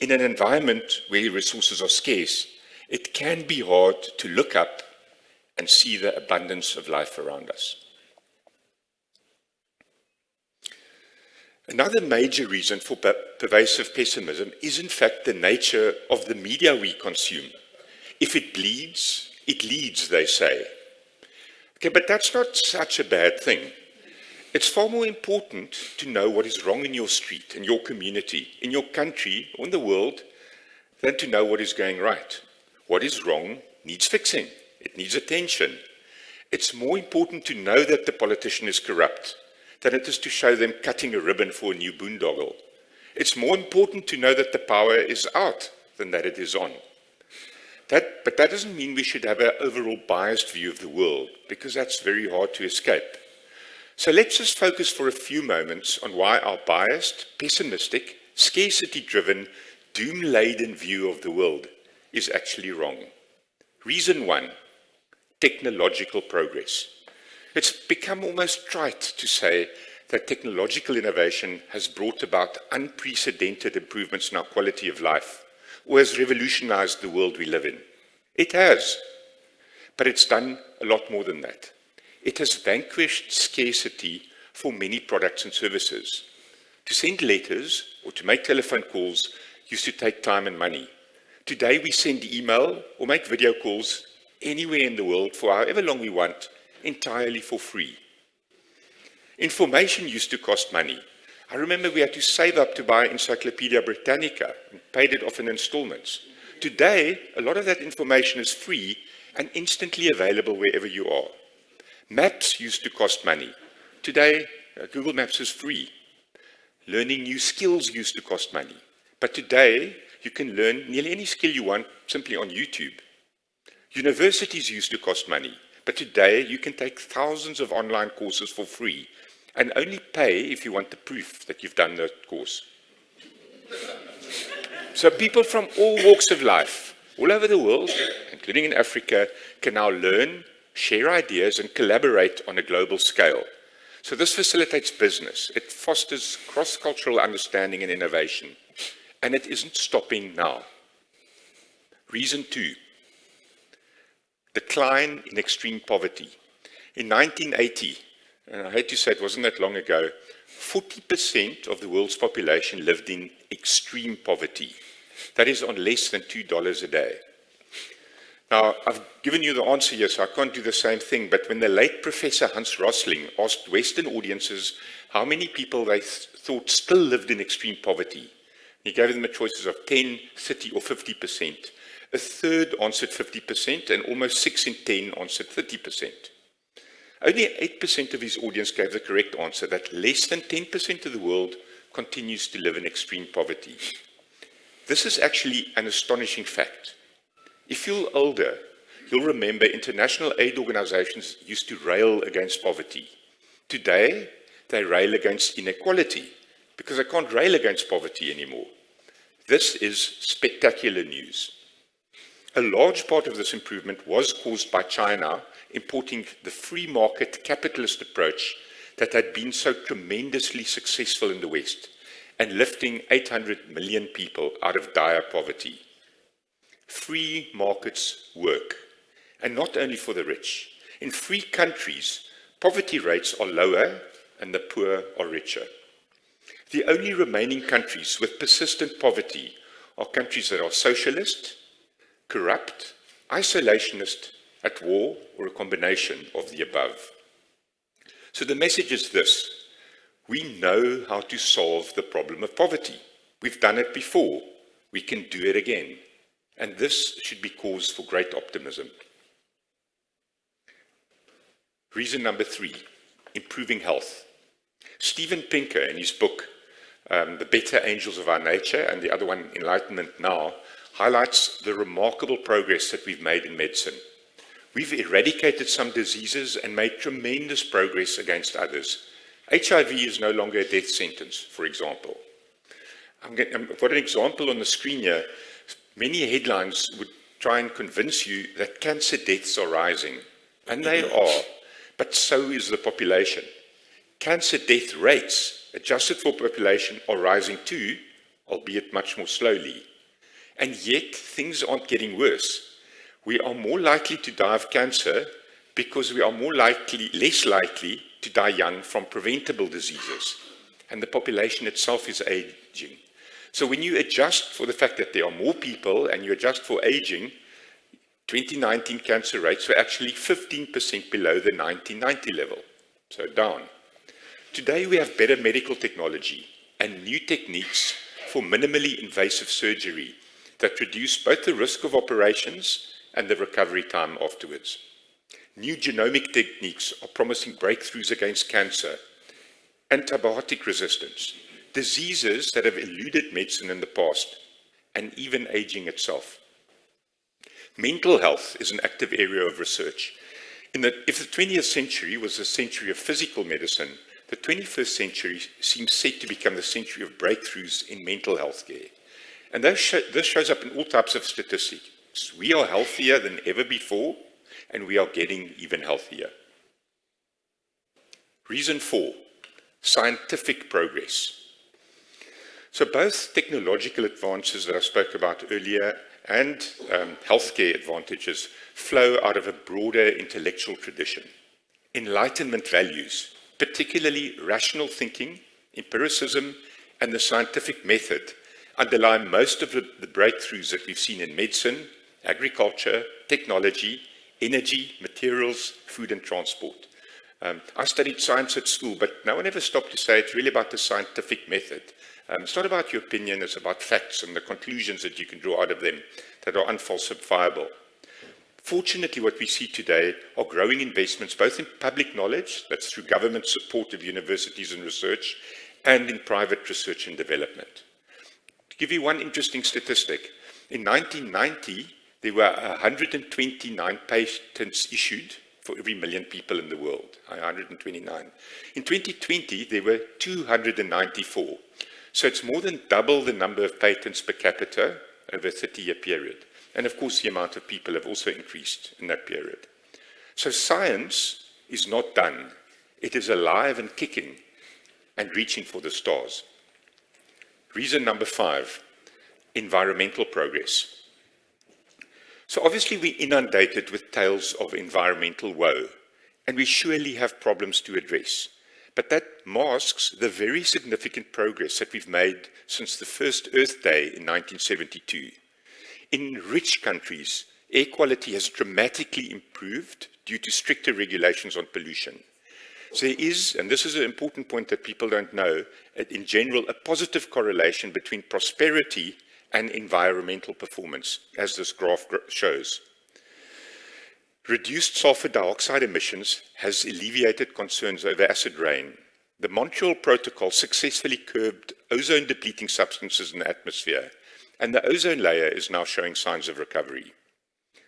In an environment where resources are scarce, it can be hard to look up and see the abundance of life around us. Another major reason for pervasive pessimism is in fact the nature of the media we consume. If it bleeds, it leads, they say. Okay, but that's not such a bad thing. It's far more important to know what is wrong in your street, in your community, in your country, or in the world, than to know what is going right. What is wrong needs fixing. It needs attention. It's more important to know that the politician is corrupt than it is to show them cutting a ribbon for a new boondoggle. It's more important to know that the power is out than that it is on. But that doesn't mean we should have an overall biased view of the world, because that's very hard to escape. So let's just focus for a few moments on why our biased, pessimistic, scarcity-driven, doom-laden view of the world is actually wrong. Reason one, technological progress. It's become almost trite to say that technological innovation has brought about unprecedented improvements in our quality of life, or has revolutionized the world we live in. It has, but it's done a lot more than that. It has vanquished scarcity for many products and services. To send letters or to make telephone calls used to take time and money. Today we send email or make video calls anywhere in the world for however long we want, entirely for free. Information used to cost money. I remember we had to save up to buy Encyclopedia Britannica and paid it off in installments. Today, a lot of that information is free and instantly available wherever you are. Maps used to cost money. Today, Google Maps is free. Learning new skills used to cost money. But today, you can learn nearly any skill you want simply on YouTube. Universities used to cost money. But today, you can take thousands of online courses for free and only pay if you want the proof that you've done the course. So people from all walks of life, all over the world, including in Africa, can now learn, share ideas, and collaborate on a global scale. So this facilitates business. It fosters cross-cultural understanding and innovation. And it isn't stopping now. Reason two, decline in extreme poverty. In 1980, and I hate to say it wasn't that long ago, 40% of the world's population lived in extreme poverty. That is on less than $2 a day. Now, I've given you the answer here, so I can't do the same thing, but when the late Professor Hans Rosling asked Western audiences how many people they thought still lived in extreme poverty, he gave them the choices of 10, 30, or 50%. A third answered 50%, and almost 6 in 10 answered 30%. Only 8% of his audience gave the correct answer, that less than 10% of the world continues to live in extreme poverty. This is actually an astonishing fact. If you're older, you'll remember international aid organizations used to rail against poverty. Today, they rail against inequality because they can't rail against poverty anymore. This is spectacular news. A large part of this improvement was caused by China importing the free market capitalist approach that had been so tremendously successful in the West and lifting 800 million people out of dire poverty. Free markets work, and not only for the rich. In free countries, poverty rates are lower and the poor are richer. The only remaining countries with persistent poverty are countries that are socialist, corrupt, isolationist, at war, or a combination of the above. So the message is this: we know how to solve the problem of poverty. We've done it before. We can do it again. And this should be cause for great optimism. Reason number 3, improving health. Steven Pinker, in his book, The Better Angels of Our Nature, and the other one, Enlightenment Now, highlights the remarkable progress that we've made in medicine. We've eradicated some diseases and made tremendous progress against others. HIV is no longer a death sentence, for example. I've got an example on the screen here. Many headlines would try and convince you that cancer deaths are rising, and they are, but so is the population. Cancer death rates, adjusted for population, are rising too, albeit much more slowly. And yet, things aren't getting worse. We are more likely to die of cancer because we are less likely to die young from preventable diseases. And the population itself is aging. So when you adjust for the fact that there are more people and you adjust for aging, 2019 cancer rates were actually 15% below the 1990 level, so down. Today we have better medical technology and new techniques for minimally invasive surgery that reduce both the risk of operations and the recovery time afterwards. New genomic techniques are promising breakthroughs against cancer, antibiotic resistance, diseases that have eluded medicine in the past, and even aging itself. Mental health is an active area of research. If the 20th century was the century of physical medicine, the 21st century seems set to become the century of breakthroughs in mental health care. And this shows up in all types of statistics. We are healthier than ever before, and we are getting even healthier. Reason 4, scientific progress. So both technological advances that I spoke about earlier and healthcare advantages flow out of a broader intellectual tradition. Enlightenment values, particularly rational thinking, empiricism, and the scientific method, underlie most of the breakthroughs that we've seen in medicine, agriculture, technology, energy, materials, food and transport. I studied science at school, but no one ever stopped to say it's really about the scientific method. It's not about your opinion, it's about facts and the conclusions that you can draw out of them that are unfalsifiable. Fortunately, what we see today are growing investments both in public knowledge, that's through government support of universities and research, and in private research and development. To give you one interesting statistic, in 1990, there were 129 patents issued for every million people in the world, 129. In 2020, there were 294. So it's more than double the number of patents per capita over a 30-year period. And of course, the amount of people have also increased in that period. So science is not done. It is alive and kicking and reaching for the stars. Reason number 5, environmental progress. So obviously we're inundated with tales of environmental woe, and we surely have problems to address. But that masks the very significant progress that we've made since the first Earth Day in 1972. In rich countries, air quality has dramatically improved due to stricter regulations on pollution. So there is, and this is an important point that people don't know, in general, a positive correlation between prosperity and environmental performance, as this graph shows. Reduced sulfur dioxide emissions has alleviated concerns over acid rain. The Montreal Protocol successfully curbed ozone-depleting substances in the atmosphere, and the ozone layer is now showing signs of recovery.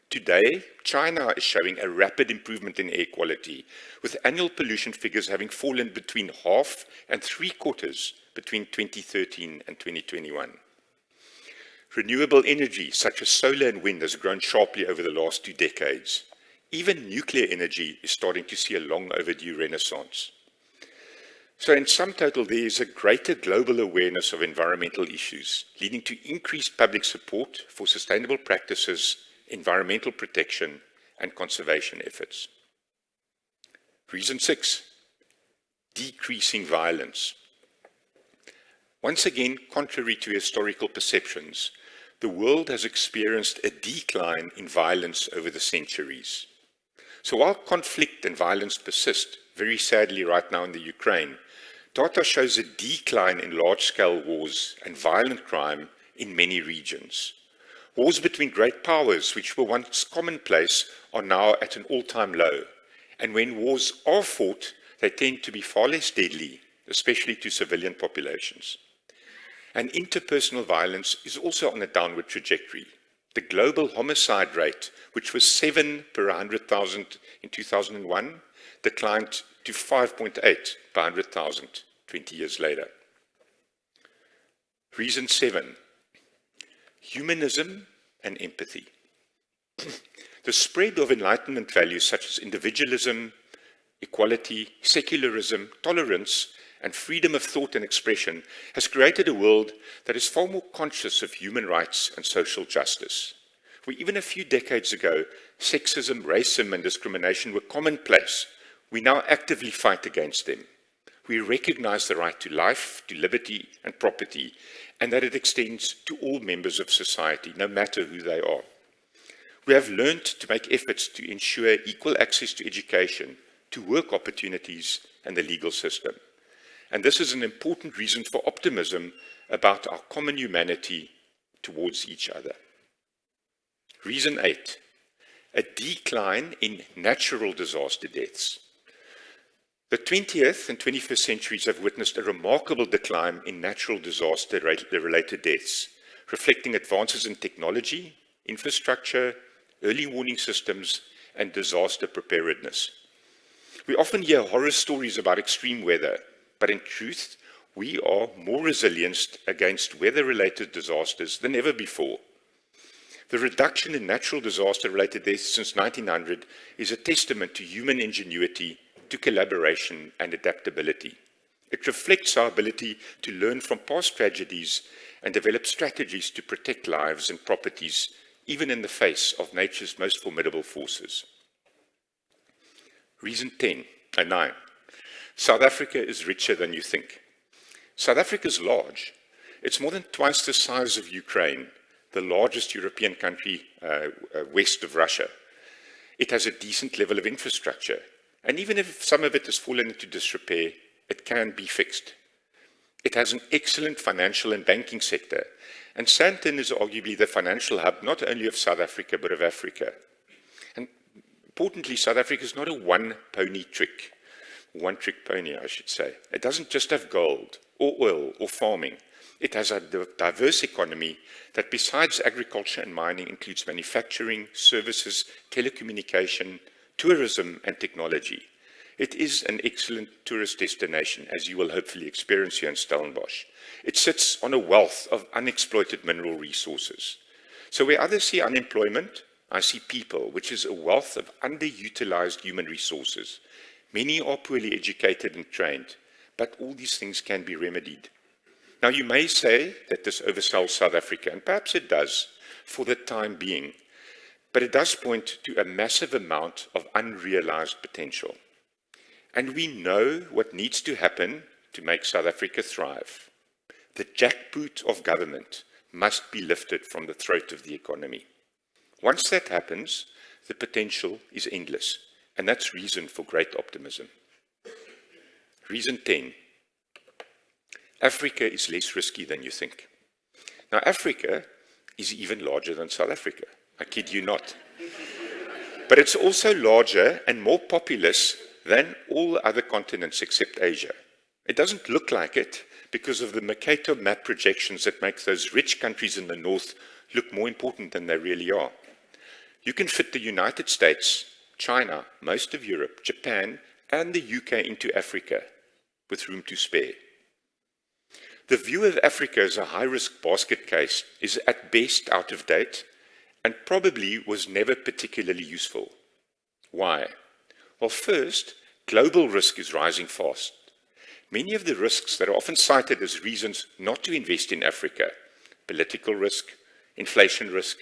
Today, China is showing a rapid improvement in air quality, with annual pollution figures having fallen between half and three-quarters between 2013 and 2021. Renewable energy, such as solar and wind, has grown sharply over the last 2 decades. Even nuclear energy is starting to see a long overdue renaissance. So in sum total, there is a greater global awareness of environmental issues, leading to increased public support for sustainable practices, environmental protection, and conservation efforts. Reason 6, decreasing violence. Once again, contrary to historical perceptions, the world has experienced a decline in violence over the centuries. So while conflict and violence persist, very sadly right now in the Ukraine, data shows a decline in large-scale wars and violent crime in many regions. Wars between great powers, which were once commonplace, are now at an all-time low. And when wars are fought, they tend to be far less deadly, especially to civilian populations. And interpersonal violence is also on a downward trajectory. The global homicide rate, which was 7 per 100,000 in 2001, declined to 5.8 per 100,000 20 years later. Reason 7, humanism and empathy. The spread of Enlightenment values such as individualism, equality, secularism, tolerance, and freedom of thought and expression has created a world that is far more conscious of human rights and social justice. Where even a few decades ago, sexism, racism, and discrimination were commonplace, we now actively fight against them. We recognize the right to life, to liberty, and property, and that it extends to all members of society, no matter who they are. We have learned to make efforts to ensure equal access to education, to work opportunities, and the legal system. And this is an important reason for optimism about our common humanity towards each other. Reason 8, a decline in natural disaster deaths. The 20th and 21st centuries have witnessed a remarkable decline in natural disaster-related deaths, reflecting advances in technology, infrastructure, early warning systems, and disaster preparedness. We often hear horror stories about extreme weather, but in truth, we are more resilient against weather-related disasters than ever before. The reduction in natural disaster-related deaths since 1900 is a testament to human ingenuity, to collaboration and adaptability. It reflects our ability to learn from past tragedies and develop strategies to protect lives and properties, even in the face of nature's most formidable forces. Reason 9. South Africa is richer than you think. South Africa is large. It's more than twice the size of Ukraine, the largest European country west of Russia. It has a decent level of infrastructure, and even if some of it has fallen into disrepair, it can be fixed. It has an excellent financial and banking sector, and Sandton is arguably the financial hub not only of South Africa but of Africa. And importantly, South Africa is not a one-trick pony, I should say. It doesn't just have gold or oil or farming. It has a diverse economy that, besides agriculture and mining, includes manufacturing, services, telecommunication, tourism, and technology. It is an excellent tourist destination, as you will hopefully experience here in Stellenbosch. It sits on a wealth of unexploited mineral resources. So where others see unemployment, I see people, which is a wealth of underutilized human resources. Many are poorly educated and trained, but all these things can be remedied. Now, you may say that this oversells South Africa, and perhaps it does for the time being, but it does point to a massive amount of unrealized potential. And we know what needs to happen to make South Africa thrive. The jackboot of government must be lifted from the throat of the economy. Once that happens, the potential is endless, and that's reason for great optimism. Reason 10. Africa is less risky than you think. Now, Africa is even larger than South Africa. I kid you not. But it's also larger and more populous than all other continents except Asia. It doesn't look like it because of the Mercator map projections that make those rich countries in the north look more important than they really are. You can fit the United States, China, most of Europe, Japan, and the UK into Africa with room to spare. The view of Africa as a high-risk basket case is at best out of date and probably was never particularly useful. Why? Well, first, global risk is rising fast. Many of the risks that are often cited as reasons not to invest in Africa, political risk, inflation risk,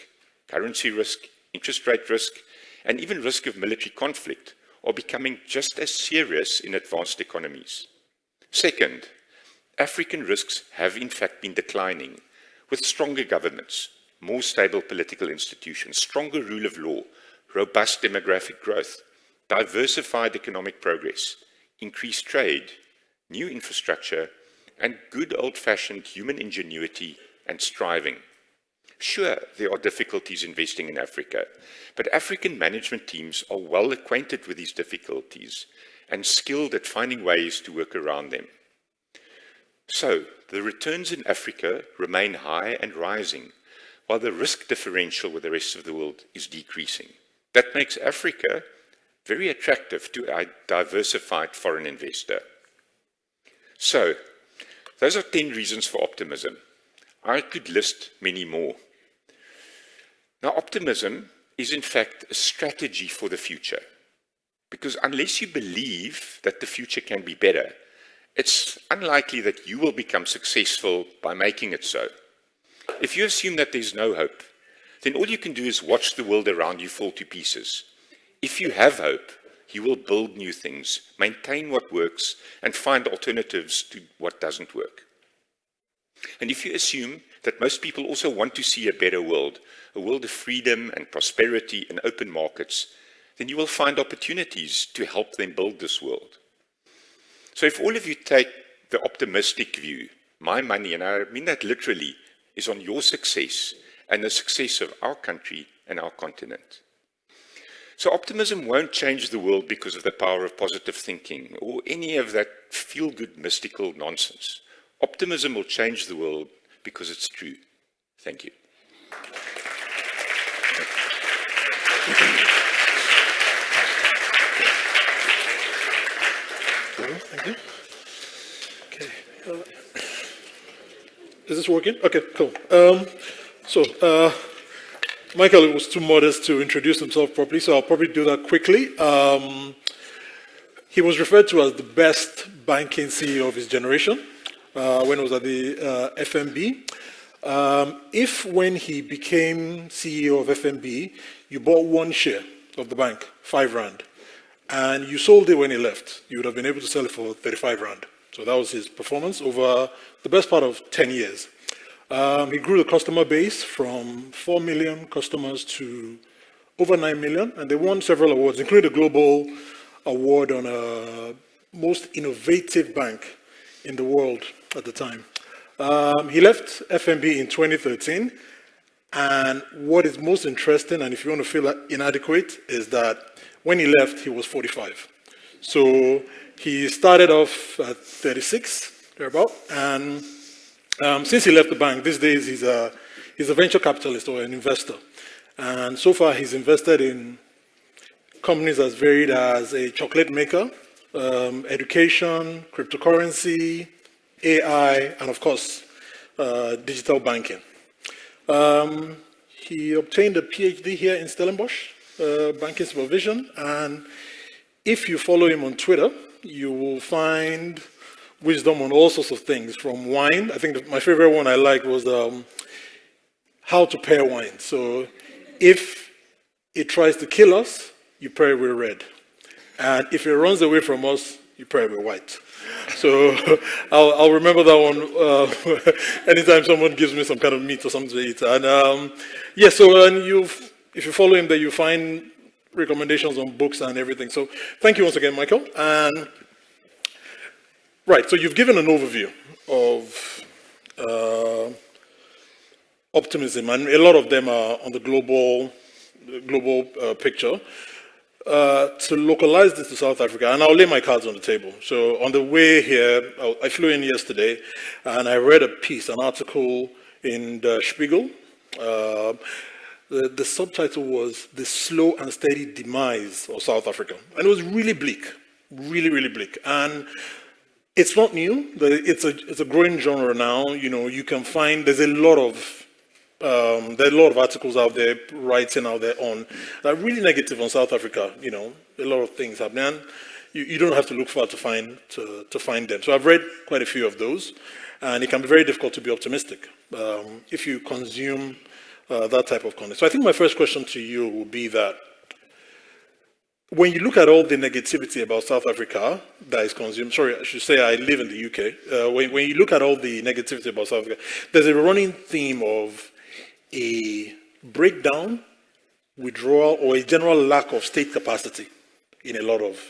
currency risk, interest rate risk, and even risk of military conflict, are becoming just as serious in advanced economies. Second, African risks have in fact been declining, with stronger governments, more stable political institutions, stronger rule of law, robust demographic growth, diversified economic progress, increased trade, new infrastructure, and good old-fashioned human ingenuity and striving. Sure, there are difficulties investing in Africa, but African management teams are well acquainted with these difficulties and skilled at finding ways to work around them. So, the returns in Africa remain high and rising, while the risk differential with the rest of the world is decreasing. That makes Africa very attractive to a diversified foreign investor. So, those are 10 reasons for optimism. I could list many more. Now, optimism is in fact a strategy for the future, because unless you believe that the future can be better, it's unlikely that you will become successful by making it so. If you assume that there's no hope, then all you can do is watch the world around you fall to pieces. If you have hope, you will build new things, maintain what works, and find alternatives to what doesn't work. And if you assume that most people also want to see a better world, a world of freedom and prosperity and open markets, then you will find opportunities to help them build this world. So if all of you take the optimistic view, my money, and I mean that literally, is on your success and the success of our country and our continent. So optimism won't change the world because of the power of positive thinking or any of that feel-good mystical nonsense. Optimism will change the world because it's true. Thank you. Thank you. Okay. Is this working? Okay, cool. Michael was too modest to introduce himself properly, so I'll probably do that quickly. He was referred to as the best banking CEO of his generation when he was at the FNB. If when he became CEO of FNB, you bought one share of the bank, 5 Rand, and you sold it when he left, you would have been able to sell it for 35 Rand. So that was his performance over the best part of 10 years. He grew the customer base from 4 million customers to over 9 million, and they won several awards, including the Global Award on most innovative bank in the world at the time. He left FNB in 2013, and what is most interesting, and if you want to feel inadequate, is that when he left, he was 45. So he started off at 36, thereabout, and since he left the bank, these days he's a venture capitalist or an investor. And so far he's invested in companies as varied as a chocolate maker, education, cryptocurrency, AI, and of course, digital banking. He obtained a PhD here in Stellenbosch, banking supervision, and if you follow him on Twitter, you will find wisdom on all sorts of things, from wine. I think my favorite one I liked was how to pair wine. So if it tries to kill us, you pair it with red. And if it runs away from us, you pair it with white. So I'll remember that one anytime someone gives me some kind of meat or something to eat. And if you follow him there, you find recommendations on books and everything. So thank you once again, Michael. And right, so you've given an overview of optimism, and a lot of them are on the global picture. To localize this to South Africa, and I'll lay my cards on the table. So on the way here, I flew in yesterday, and I read an article in the Spiegel, The subtitle was The Slow and Steady Demise of South Africa. And it was really bleak, really, really bleak. And it's not new. It's a growing genre now. You know, you can find, there are a lot of articles out there, writing out there on, that are really negative on South Africa. You know, a lot of things happening. And you don't have to look far to find them. So I've read quite a few of those, and it can be very difficult to be optimistic if you consume that type of content. So I think my first question to you would be that when you look at all the negativity about South Africa that is consumed, sorry, I should say I live in the UK. When you look at all the negativity about South Africa, there's a running theme of a breakdown, withdrawal, or a general lack of state capacity in a lot of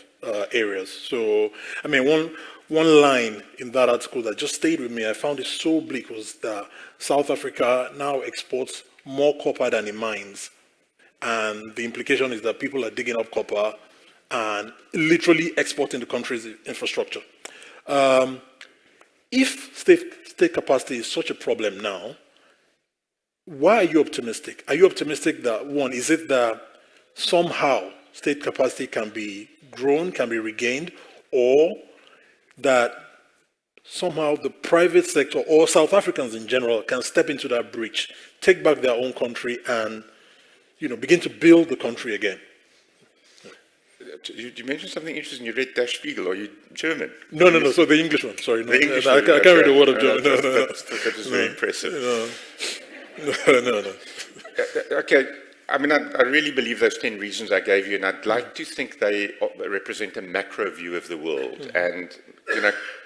areas. So, I mean, one line in that article that just stayed with me, I found it so bleak, was that South Africa now exports more copper than it mines. And the implication is that people are digging up copper and literally exporting the country's infrastructure. If state capacity is such a problem now, why are you optimistic? Are you optimistic that, one, is it that somehow state capacity can be grown, can be regained, or that somehow the private sector or South Africans in general can step into that breach, take back their own country, and begin to build the country again? You mentioned something interesting. You read Der Spiegel. Are you German? No. So the English one. Sorry, no. The English I one. can't read a word of German. That was very impressive. No. Okay. I mean, I really believe those 10 reasons I gave you, and I'd like to think they represent a macro view of the world. And,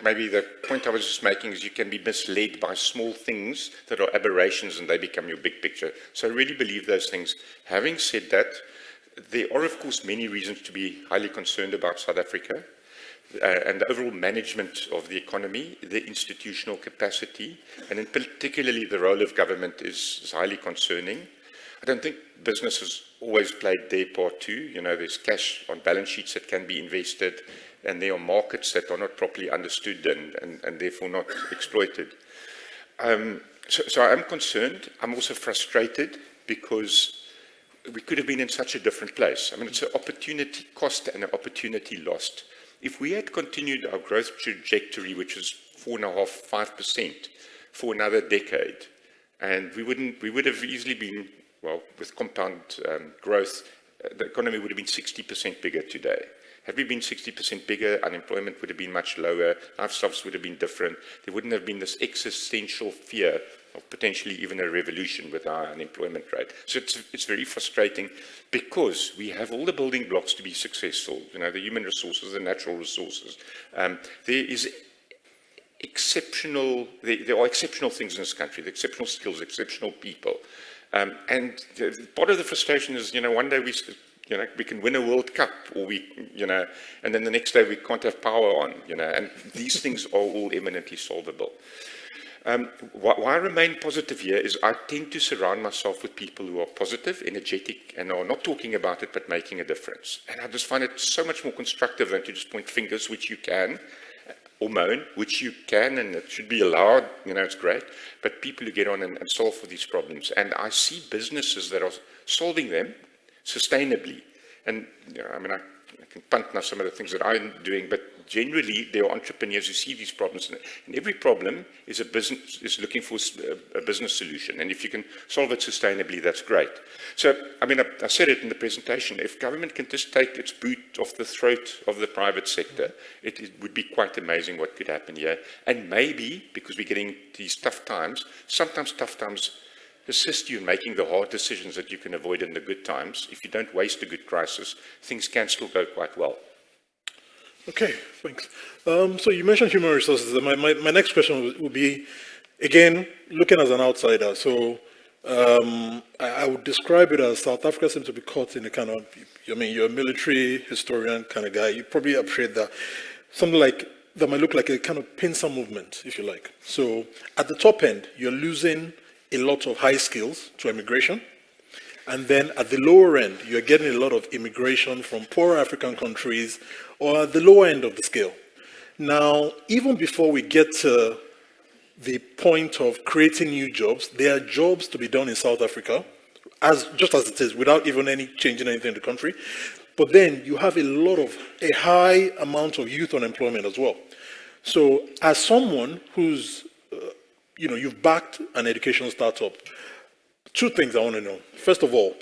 maybe the point I was just making is you can be misled by small things that are aberrations and they become your big picture. So I really believe those things. Having said that, there are, of course, many reasons to be highly concerned about South Africa and the overall management of the economy, the institutional capacity, and in particularly the role of government is highly concerning. I don't think business has always played their part too. There's cash on balance sheets that can be invested, and there are markets that are not properly understood and therefore not exploited. So I am concerned. I'm also frustrated because we could have been in such a different place. I mean, it's an opportunity cost and an opportunity lost. If we had continued our growth trajectory, which was 4.5%, for another decade, and we would have easily been, well, with compound growth, the economy would have been 60% bigger today. Had we been 60% bigger, unemployment would have been much lower, lifestyles would have been different. There wouldn't have been this existential fear of potentially even a revolution with our unemployment rate. So it's very frustrating because we have all the building blocks to be successful, the human resources, the natural resources. There are exceptional things in this country, the exceptional skills, exceptional people. And part of the frustration is, one day we can win a World Cup, or and then the next day we can't have power on, and these things are all eminently solvable. Why I remain positive here is I tend to surround myself with people who are positive, energetic, and are not talking about it but making a difference. And I just find it so much more constructive than to just point fingers, which you can, or moan, which you can, and it should be allowed, it's great, but people who get on and solve for these problems. And I see businesses that are solving them sustainably. And, I mean, I can punt now some of the things that I'm doing, but generally there are entrepreneurs who see these problems, and every problem is looking for a business solution. And if you can solve it sustainably, that's great. So, I mean, I said it in the presentation, if government can just take its boot off the throat of the private sector, it would be quite amazing what could happen here. And maybe, because we're getting these tough times, sometimes tough times assist you in making the hard decisions that you can avoid in the good times. If you don't waste a good crisis, things can still go quite well. Okay, thanks. So you mentioned human resources. My next question would be, again, looking as an outsider. So I would describe it as South Africa seems to be caught in a kind of, you're a military historian kind of guy. You probably appreciate that. Something like, that might look like a kind of pincer movement, if you like. So at the top end, you're losing a lot of high skills to immigration. And then at the lower end, you're getting a lot of immigration from poorer African countries or at the lower end of the scale. Now, even before we get to the point of creating new jobs, there are jobs to be done in South Africa just as it is, without even any changing anything in the country. But then you have a high amount of youth unemployment as well. So as someone who's, you've backed an educational startup, two things I want to know. First of all,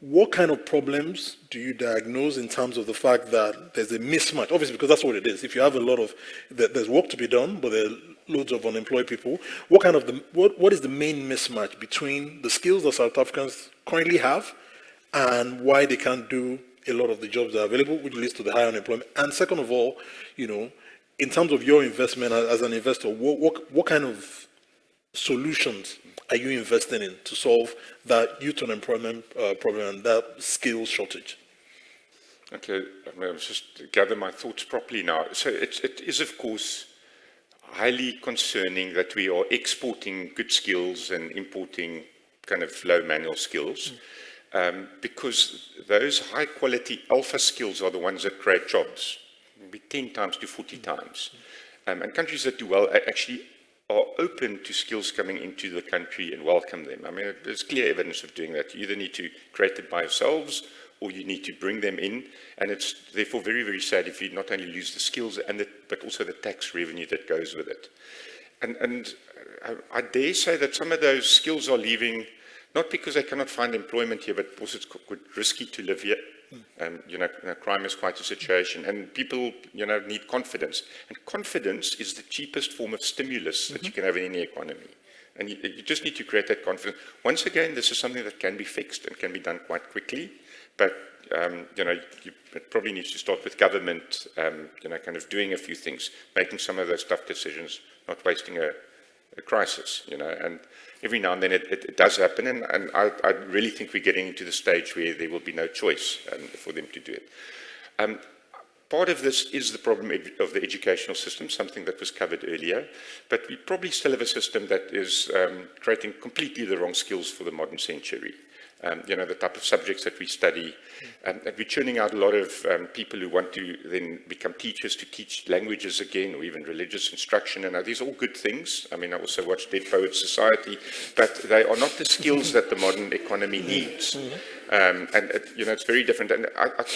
what kind of problems do you diagnose in terms of the fact that there's a mismatch? Obviously, because that's what it is. If you have there's work to be done, but there are loads of unemployed people, what is the main mismatch between the skills that South Africans currently have and why they can't do a lot of the jobs that are available, which leads to the high unemployment? And second of all, in terms of your investment as an investor, what kind of solutions are you investing in to solve that youth unemployment problem and that skills shortage? Okay, I'll just gather my thoughts properly now. So it is, of course, highly concerning that we are exporting good skills and importing kind of low manual skills, because those high-quality alpha skills are the ones that create jobs, maybe 10 times to 40 times. And countries that do well actually are open to skills coming into the country and welcome them. I mean, there's clear evidence of doing that. You either need to create it by yourselves or you need to bring them in. And it's therefore very, very sad if you not only lose the skills, but also the tax revenue that goes with it. And I dare say that some of those skills are leaving, not because they cannot find employment here, but also it's quite risky to live here. Crime is quite a situation, and people, need confidence. And confidence is the cheapest form of stimulus that you can have in any economy. And you just need to create that confidence. Once again, this is something that can be fixed and can be done quite quickly. But, it probably needs to start with government, kind of doing a few things, making some of those tough decisions, not wasting a crisis, and every now and then it does happen, and I really think we're getting into the stage where there will be no choice for them to do it. Part of this is the problem of the educational system, something that was covered earlier, but we probably still have a system that is creating completely the wrong skills for the modern century. The type of subjects that we study. And we're churning out a lot of people who want to then become teachers to teach languages again, or even religious instruction. And these are all good things. I mean, I also watch Dead Poets Society, but they are not the skills that the modern economy needs. It's very different. And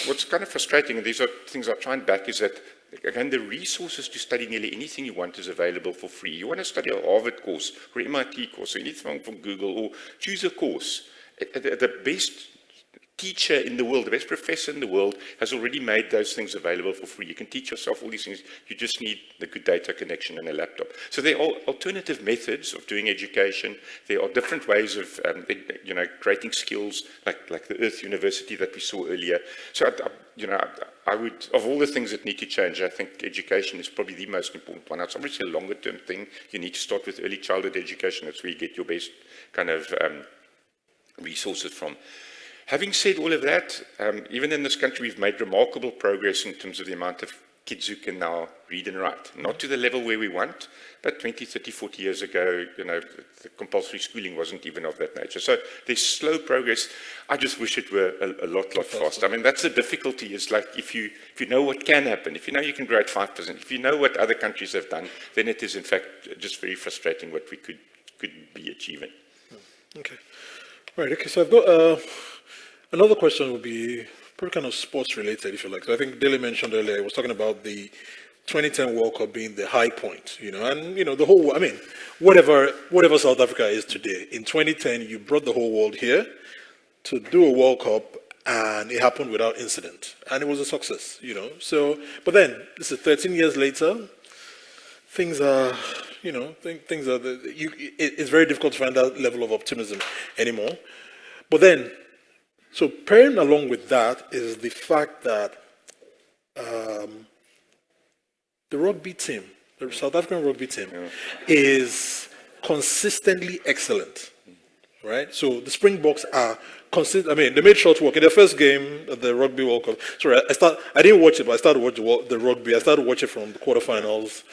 what's kind of frustrating, and these are things I try and back, is that, again, the resources to study nearly anything you want is available for free. You want to study a Harvard course, or MIT course, or anything from Google, or choose a course. The best teacher in the world, the best professor in the world, has already made those things available for free. You can teach yourself all these things. You just need the good data connection and a laptop. So there are alternative methods of doing education. There are different ways of, creating skills, like the Earth University that we saw earlier. So, I would, of all the things that need to change, I think education is probably the most important one. It's obviously a longer-term thing. You need to start with early childhood education. That's where you get your best kind of resources from. Having said all of that, even in this country, we've made remarkable progress in terms of the amount of kids who can now read and write. Not to the level where we want, but 20, 30, 40 years ago, the compulsory schooling wasn't even of that nature. So there's slow progress. I just wish it were a lot faster. I mean, that's the difficulty, is like if you know what can happen, if you know you can grow at 5%, if you know what other countries have done, then it is in fact just very frustrating what we could be achieving. Okay. Right, okay, so I've got another question would be probably kind of sports related, if you like. So I think Dele mentioned earlier, he was talking about the 2010 World Cup being the high point, and, the whole, I mean, whatever South Africa is today, in 2010, you brought the whole world here to do a World Cup, and it happened without incident, and it was a success, So, but then, this is 13 years later, things are, it's very difficult to find that level of optimism anymore. But then, so pairing along with that is the fact that the rugby team, the South African rugby team, is consistently excellent, right? So the Springboks are consistent. I mean, they made short work in their first game at the Rugby World Cup. Sorry, I didn't watch it, but I started watching the rugby. I started watching from the quarterfinals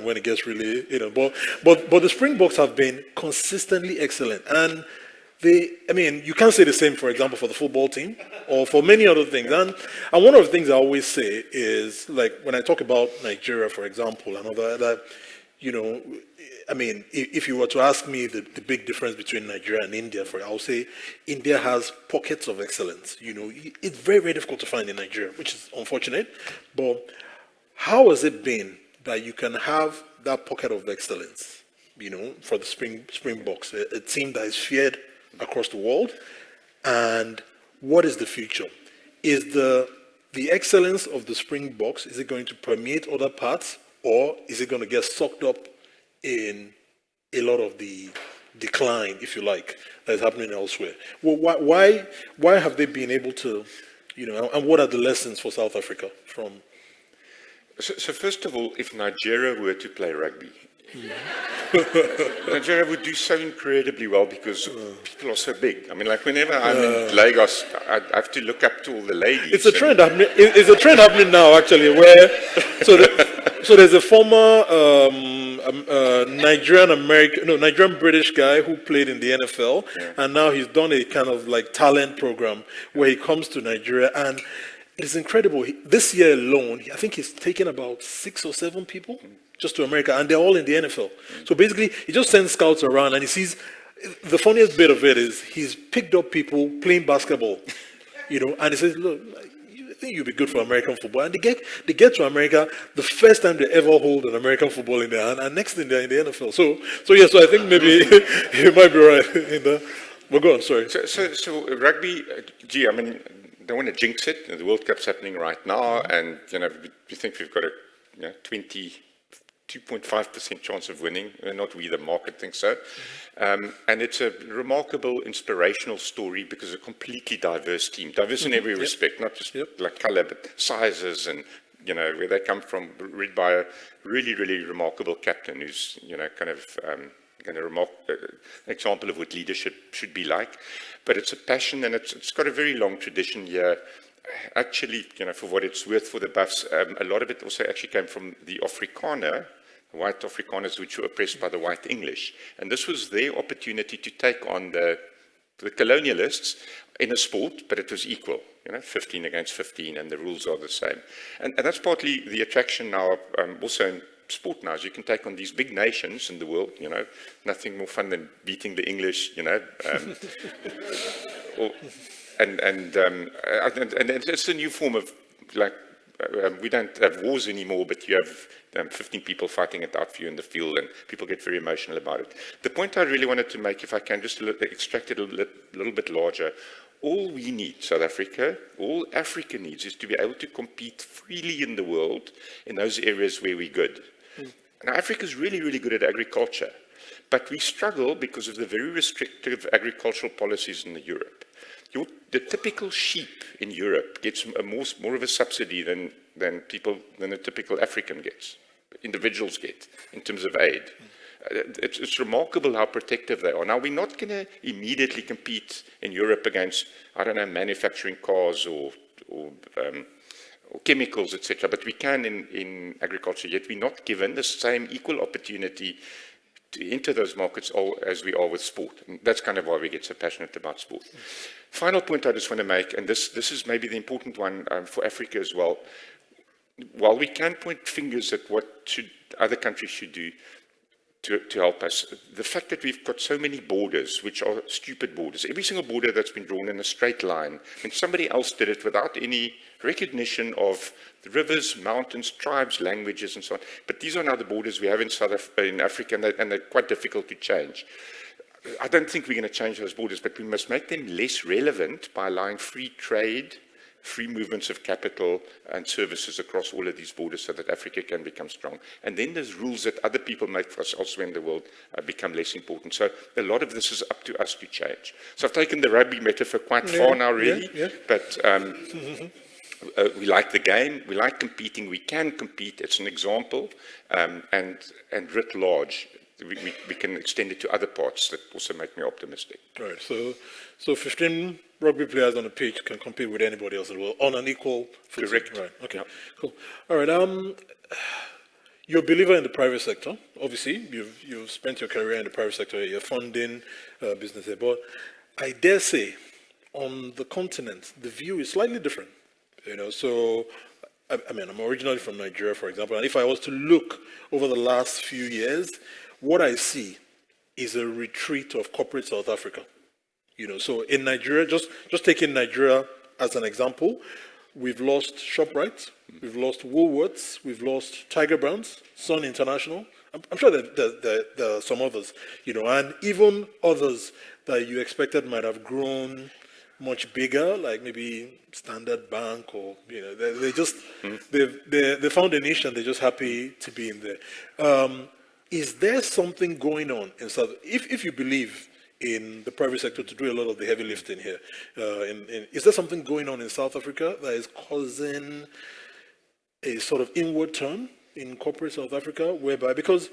when it gets really, But the Springboks have been consistently excellent, and you can't say the same, for example, for the football team or for many other things. And one of the things I always say is, like, when I talk about Nigeria, for example, and all that, you know, I mean, if you were to ask me the big difference between Nigeria and India, I'll say India has pockets of excellence. You know, it's very, very difficult to find in Nigeria, which is unfortunate. But how has it been that you can have that pocket of excellence, you know, for the Springboks, a team that is feared across the world? And what is the future? Is the excellence of the Springboks, is it going to permeate other parts, or is it going to get sucked up in a lot of the decline, if you like, that is happening elsewhere? Well, why have they been able to, you know, and what are the lessons for South Africa from? So first of all, if Nigeria were to play rugby, Nigeria would do so incredibly well because people are so big. I mean, like whenever I'm in Lagos, I have to look up to all the ladies. It's a trend happening. It's a trend happening now, actually, where so there's a former Nigerian British guy who played in the NFL, and now he's done a kind of like talent program where he comes to Nigeria, and it's incredible. This year alone, I think he's taken about 6 or 7 people just to America, and they're all in the NFL. So basically, he just sends scouts around, and he sees. The funniest bit of it is he's picked up people playing basketball, you know, and he says, "Look, I think you'll be good for American football." And they get to America the first time they ever hold an American football in their hand, and next thing they're in the NFL. So I think maybe you might be right. Well, go on. Sorry. So rugby, I mean, don't want to jinx it. The World Cup's happening right now, and you know, we think we've got a 2.5% chance of winning. Not we, the market thinks so. And it's a remarkable, inspirational story because a completely diverse team, diverse in every respect, not just like color, but sizes and, you know, where they come from, read by a really, really remarkable captain who's, you know, kind of an example of what leadership should be like. But it's a passion, and it's got a very long tradition here. Actually, you know, for what it's worth for the Buffs, a lot of it also actually came from the Afrikaner, white Afrikaners, which were oppressed by the white English. And this was their opportunity to take on the colonialists in a sport, but it was equal, you know, 15 against 15, and the rules are the same. And that's partly the attraction now, also in sport now, is you can take on these big nations in the world, you know, nothing more fun than beating the English, you know, and it's a new form of, like, we don't have wars anymore, but you have 15 people fighting it out for you in the field, and people get very emotional about it. The point I really wanted to make, if I can just extract it a little bit larger, all we need, South Africa, all Africa needs, is to be able to compete freely in the world in those areas where we're good. Now, Africa is really, really good at agriculture, but we struggle because of the very restrictive agricultural policies in Europe. The typical sheep in Europe gets more of a subsidy than a typical African gets, individuals get, in terms of aid. It's remarkable how protective they are. Now, we're not going to immediately compete in Europe against, I don't know, manufacturing cars or chemicals, etc., but we can in agriculture, yet we're not given the same equal opportunity to enter those markets as we are with sport. And that's kind of why we get so passionate about sport. Final point I just want to make, and this is maybe the important one for Africa as well. While we can point fingers at what other countries should do to help us, the fact that we've got so many borders, which are stupid borders, every single border that's been drawn in a straight line, and somebody else did it without any recognition of the rivers, mountains, tribes, languages, and so on. But these are now the borders we have in Africa, and they're quite difficult to change. I don't think we're going to change those borders, but we must make them less relevant by allowing free trade, free movements of capital and services across all of these borders so that Africa can become strong. And then there's rules that other people make for us elsewhere in the world become less important. So a lot of this is up to us to change. So I've taken the rugby metaphor quite far now, really, but we like the game, we like competing, we can compete, it's an example, and writ large, we can extend it to other parts that also make me optimistic. Right, so 15 rugby players on the pitch can compete with anybody else in the world on an equal footing. Correct. Right, okay, cool. All right, you're a believer in the private sector. Obviously, you've spent your career in the private sector, you're funding business there, but I dare say, on the continent, the view is slightly different. You know, so I mean, I'm originally from Nigeria, for example, and if I was to look over the last few years, what I see is a retreat of corporate South Africa. So in Nigeria, just taking Nigeria as an example, we've lost ShopRite, we've lost Woolworths, we've lost Tiger Brands, Sun International. I'm sure that there are some others, and even others that you expected might have grown much bigger, like maybe Standard Bank, or they just they found a niche and they're just happy to be in there. Is there something going on in South? If you believe in the private sector to do a lot of the heavy lifting here, is there something going on in South Africa that is causing a sort of inward turn in corporate South Africa, whereby, because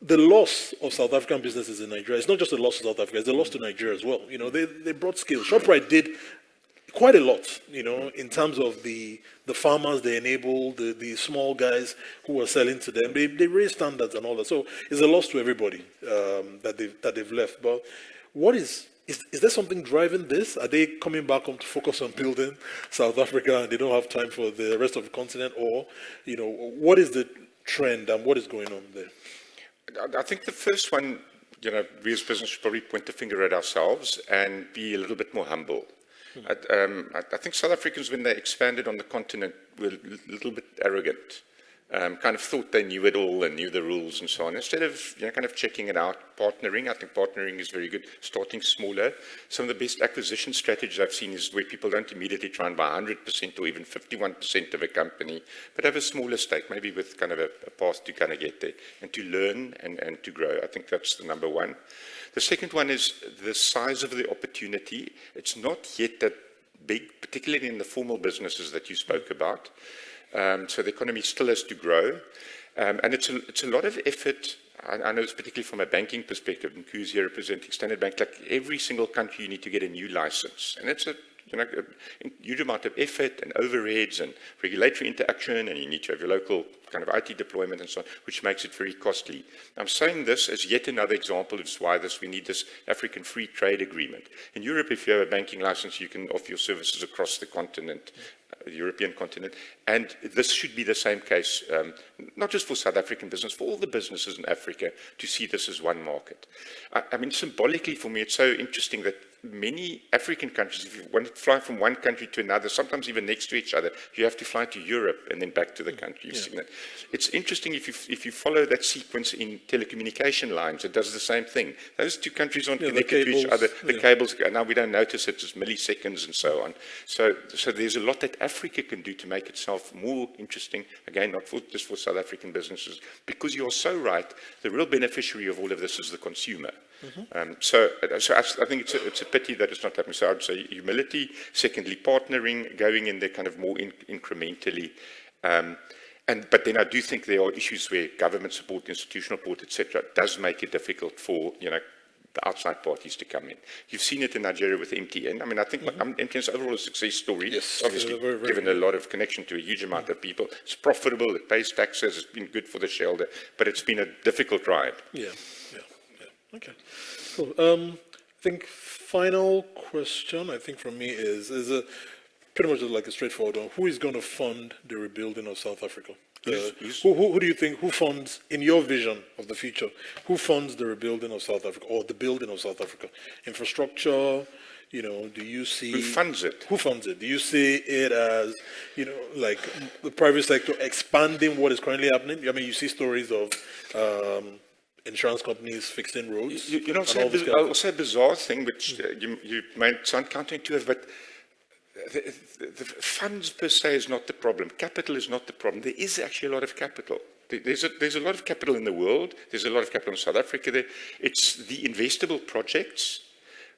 the loss of South African businesses in Nigeria is not just a loss to South Africa, it's a loss to Nigeria as well. They brought skills. ShopRite did quite a lot, in terms of the farmers they enabled, the small guys who were selling to them. They raised standards and all that. So it's a loss to everybody that they've left. But what is there something driving this? Are they coming back home to focus on building South Africa and they don't have time for the rest of the continent? Or, what is the trend and what is going on there? I think the first one, we as business should probably point the finger at ourselves and be a little bit more humble. I think South Africans, when they expanded on the continent, were a little bit arrogant. Kind of thought they knew it all and knew the rules and so on. Instead of kind of checking it out, partnering, I think partnering is very good. Starting smaller. Some of the best acquisition strategies I've seen is where people don't immediately try and buy 100% or even 51% of a company, but have a smaller stake, maybe with kind of a path to kind of get there and to learn and to grow. I think that's the number one. The second one is the size of the opportunity. It's not yet that big, particularly in the formal businesses that you spoke about. So the economy still has to grow. And it's a lot of effort. I know it's particularly from a banking perspective, and Ku's here representing Standard Bank. Like every single country, you need to get a new license. And it's a huge amount of effort and overheads and regulatory interaction, and you need to have your local kind of IT deployment and so on, which makes it very costly. I'm saying this as yet another example of why we need this African free trade agreement. In Europe, if you have a banking license, you can offer your services across the continent, the European continent, and this should be the same case, not just for South African business, for all the businesses in Africa, to see this as one market. I mean, symbolically for me, it's so interesting that many African countries, if you want to fly from one country to another, sometimes even next to each other, you have to fly to Europe and then back to the country. You've seen that. It's interesting if you follow that sequence in telecommunication lines, it does the same thing. Those two countries aren't connected to each other. The cables, now we don't notice it, it's milliseconds and so on. So there's a lot that Africa can do to make itself more interesting, again, not just for South African businesses, because you're so right, the real beneficiary of all of this is the consumer. So I think it's a pity that it's not happening. So I'd say humility. Secondly, partnering, going in there kind of more incrementally. But then I do think there are issues where government support, institutional support, etc., does make it difficult for the outside parties to come in. You've seen it in Nigeria with MTN. I mean, I think MTN's overall a success story. Yes, obviously, very given a lot of connection to a huge amount of people. It's profitable. It pays taxes. It's been good for the shareholder, but it's been a difficult ride. Yeah. Okay, cool. I think final question, I think from me is pretty much like a straightforward one. Who is going to fund the rebuilding of South Africa? Who do you think, who funds, in your vision of the future, who funds the rebuilding of South Africa, or the building of South Africa? Infrastructure, do you see... Who funds it? Who funds it? Do you see it as, like the private sector expanding what is currently happening? I mean, you see stories of... insurance companies fixing roads. I'll say a bizarre thing, which you might sound counterintuitive, but the funds per se is not the problem. Capital is not the problem. There is actually a lot of capital. There's a lot of capital in the world. There's a lot of capital in South Africa. It's the investable projects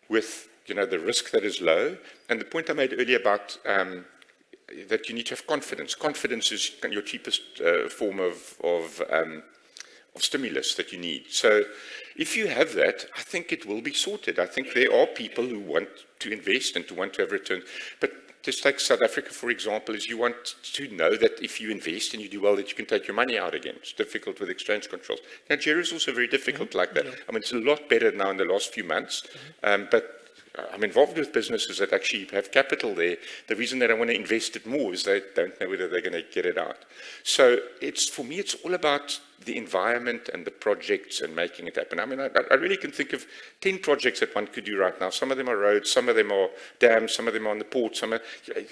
with the risk that is low. And the point I made earlier about that you need to have confidence. Confidence is your cheapest form of stimulus that you need. So if you have that, I think it will be sorted. I think there are people who want to invest and to want to have returns. But just take South Africa, for example, is you want to know that if you invest and you do well, that you can take your money out again. It's difficult with exchange controls. Nigeria is also very difficult like that. I mean, it's a lot better now in the last few months. But I'm involved with businesses that actually have capital there. The reason they don't want to invest it more is they don't know whether they're going to get it out. So for me, it's all about the environment and the projects and making it happen. I mean, I really can think of 10 projects that one could do right now. Some of them are roads, some of them are dams, some of them are on the port, some are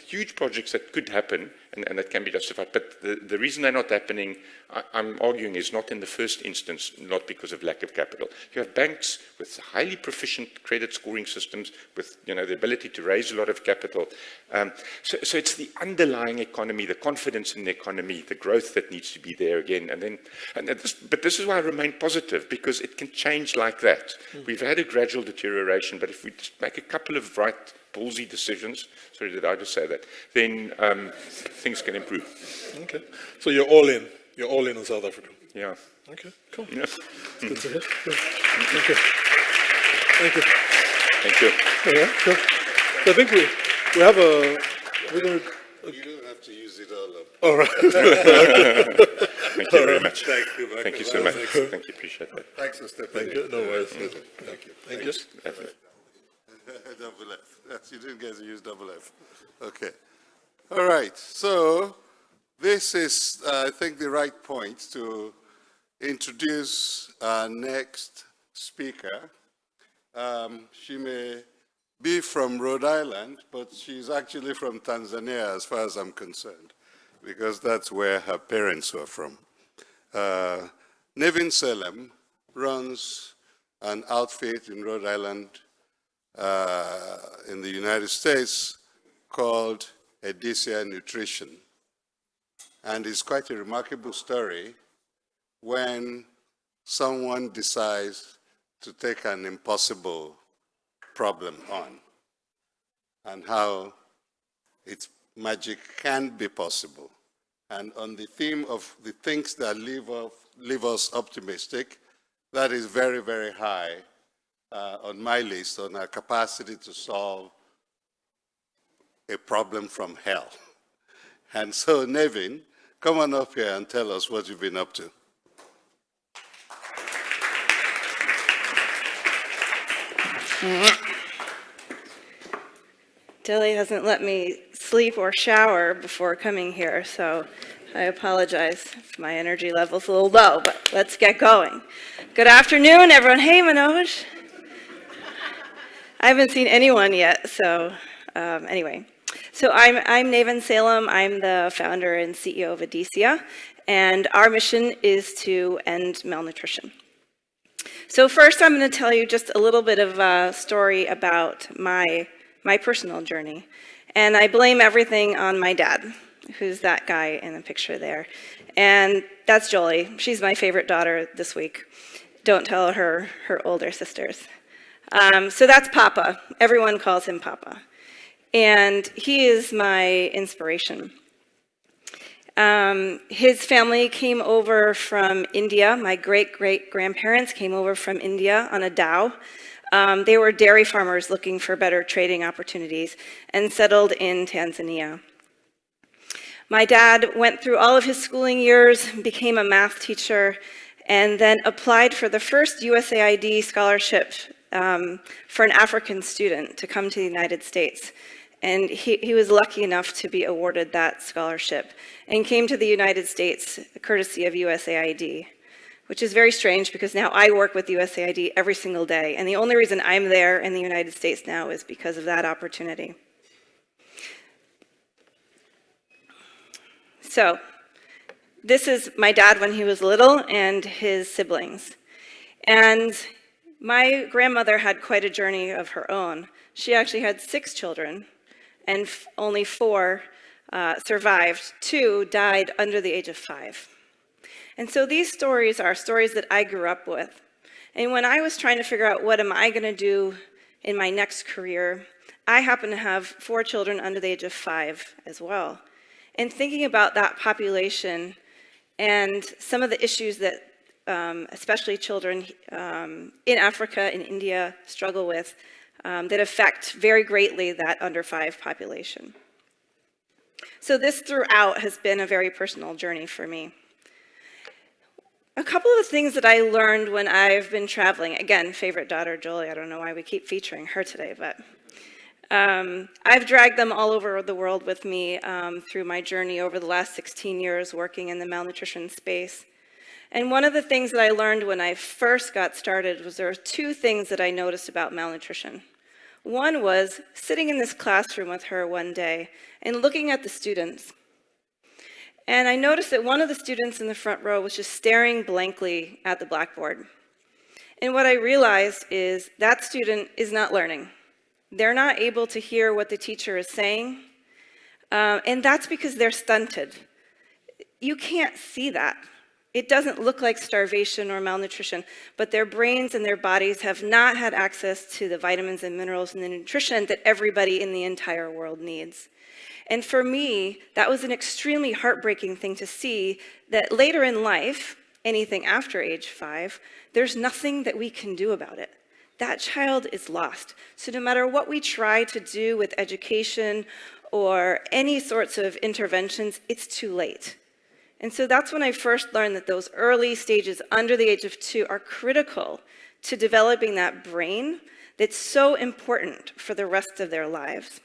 huge projects that could happen and that can be justified. But the reason they're not happening, I'm arguing, is not in the first instance, not because of lack of capital. You have banks with highly proficient credit scoring systems with the ability to raise a lot of capital. So it's the underlying economy, the confidence in the economy, the growth that needs to be there again. But this is why I remain positive, because it can change like that. We've had a gradual deterioration, but if we just make a couple of right, ballsy decisions, sorry, did I just say that, then things can improve. Okay. So you're all in. You're all in South Africa. Yeah. Okay, cool. Yeah. Good to hear. Good. Thank you. Thank you. Thank you. Yeah, cool. So I think we have we're going to... You don't have to use it all up. All right. Thank you very much. Thank you, Michael. Thank you so much. Thank you, appreciate that. Thanks for stepping Thank you. No worries. Thank you. Thank you. Double F. Yes, you didn't get to use double F. Okay. All right. So this is, I think, the right point to introduce our next speaker. She may be from Rhode Island, but she's actually from Tanzania as far as I'm concerned, because that's where her parents were from. Nevin Salem runs an outfit in Rhode Island in the United States called Edisia Nutrition. And it's quite a remarkable story when someone decides to take an impossible problem on, and how its magic can be possible. And on the theme of the things that leave us optimistic, that is very, very high on my list on our capacity to solve a problem from hell. And so, Nevin, come on up here and tell us what you've been up to. Dilly hasn't let me sleep or shower before coming here, so I apologize if my energy level's a little low, but let's get going. Good afternoon, everyone. Hey, Manoj. I haven't seen anyone yet, so anyway. So I'm Nevin Salem. I'm the founder and CEO of Edisia, and our mission is to end malnutrition. So first, I'm going to tell you just a little bit of a story about my personal journey. And I blame everything on my dad, who's that guy in the picture there. And that's Jolie. She's my favorite daughter this week. Don't tell her older sisters. So that's Papa. Everyone calls him Papa. And he is my inspiration. His family came over from India. My great-great-grandparents came over from India on a dhow. They were dairy farmers looking for better trading opportunities and settled in Tanzania. My dad went through all of his schooling years, became a math teacher, and then applied for the first USAID scholarship for an African student to come to the United States. And he was lucky enough to be awarded that scholarship and came to the United States courtesy of USAID, which is very strange because now I work with USAID every single day. And the only reason I'm there in the United States now is because of that opportunity. So this is my dad when he was little and his siblings. And my grandmother had quite a journey of her own. She actually had 6 children, and only 4 survived. 2 died under the age of 5. And so these stories are stories that I grew up with. And when I was trying to figure out what am I going to do in my next career, I happen to have 4 children under the age of 5 as well. And thinking about that population and some of the issues that especially children in Africa, in India, struggle with, that affect very greatly that under 5 population. So this throughout has been a very personal journey for me. A couple of things that I learned when I've been traveling, again, favorite daughter, Jolie, I don't know why we keep featuring her today, but I've dragged them all over the world with me through my journey over the last 16 years working in the malnutrition space. And one of the things that I learned when I first got started was there were two things that I noticed about malnutrition. One was sitting in this classroom with her one day and looking at the students. And I noticed that one of the students in the front row was just staring blankly at the blackboard. And what I realized is that student is not learning. They're not able to hear what the teacher is saying. And that's because they're stunted. You can't see that. It doesn't look like starvation or malnutrition, but their brains and their bodies have not had access to the vitamins and minerals and the nutrition that everybody in the entire world needs. And for me, that was an extremely heartbreaking thing to see, that later in life, anything after age 5, there's nothing that we can do about it. That child is lost. So no matter what we try to do with education or any sorts of interventions, it's too late. And so that's when I first learned that those early stages under the age of 2 are critical to developing that brain that's so important for the rest of their lives.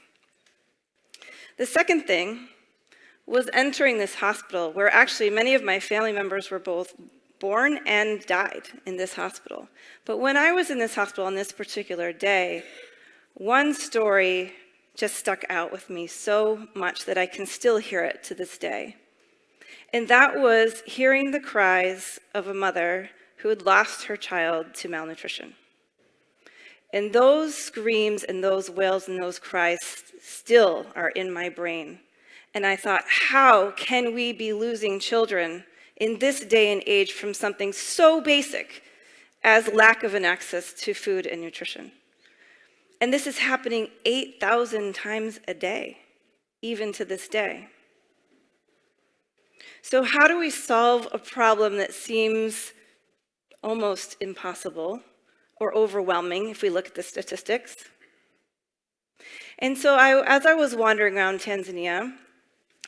The second thing was entering this hospital where actually many of my family members were both born and died in this hospital. But when I was in this hospital on this particular day, one story just stuck out with me so much that I can still hear it to this day. And that was hearing the cries of a mother who had lost her child to malnutrition. And those screams and those wails and those cries still are in my brain. And I thought, how can we be losing children in this day and age from something so basic as lack of an access to food and nutrition? And this is happening 8,000 times a day, even to this day. So how do we solve a problem that seems almost impossible or overwhelming if we look at the statistics? And so as I was wandering around Tanzania,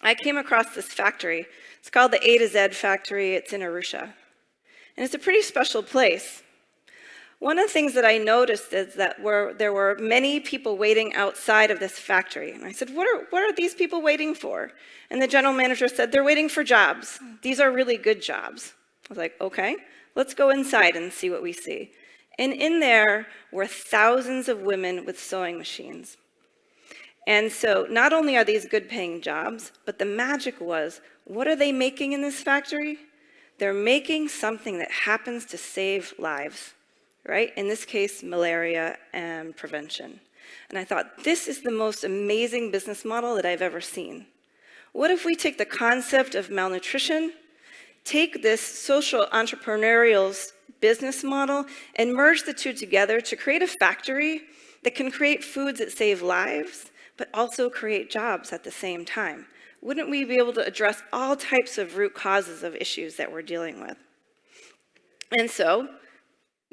I came across this factory. It's called the A to Z factory. It's in Arusha. And it's a pretty special place. One of the things that I noticed is that there were many people waiting outside of this factory. And I said, what are these people waiting for? And the general manager said, they're waiting for jobs. These are really good jobs. I was like, okay, let's go inside and see what we see. And in there were thousands of women with sewing machines. And so not only are these good paying jobs, but the magic was, what are they making in this factory? They're making something that happens to save lives, right? In this case, malaria and prevention. And I thought, this is the most amazing business model that I've ever seen. What if we take the concept of malnutrition, take this social entrepreneurial business model, and merge the two together to create a factory that can create foods that save lives, but also create jobs at the same time? Wouldn't we be able to address all types of root causes of issues that we're dealing with? And so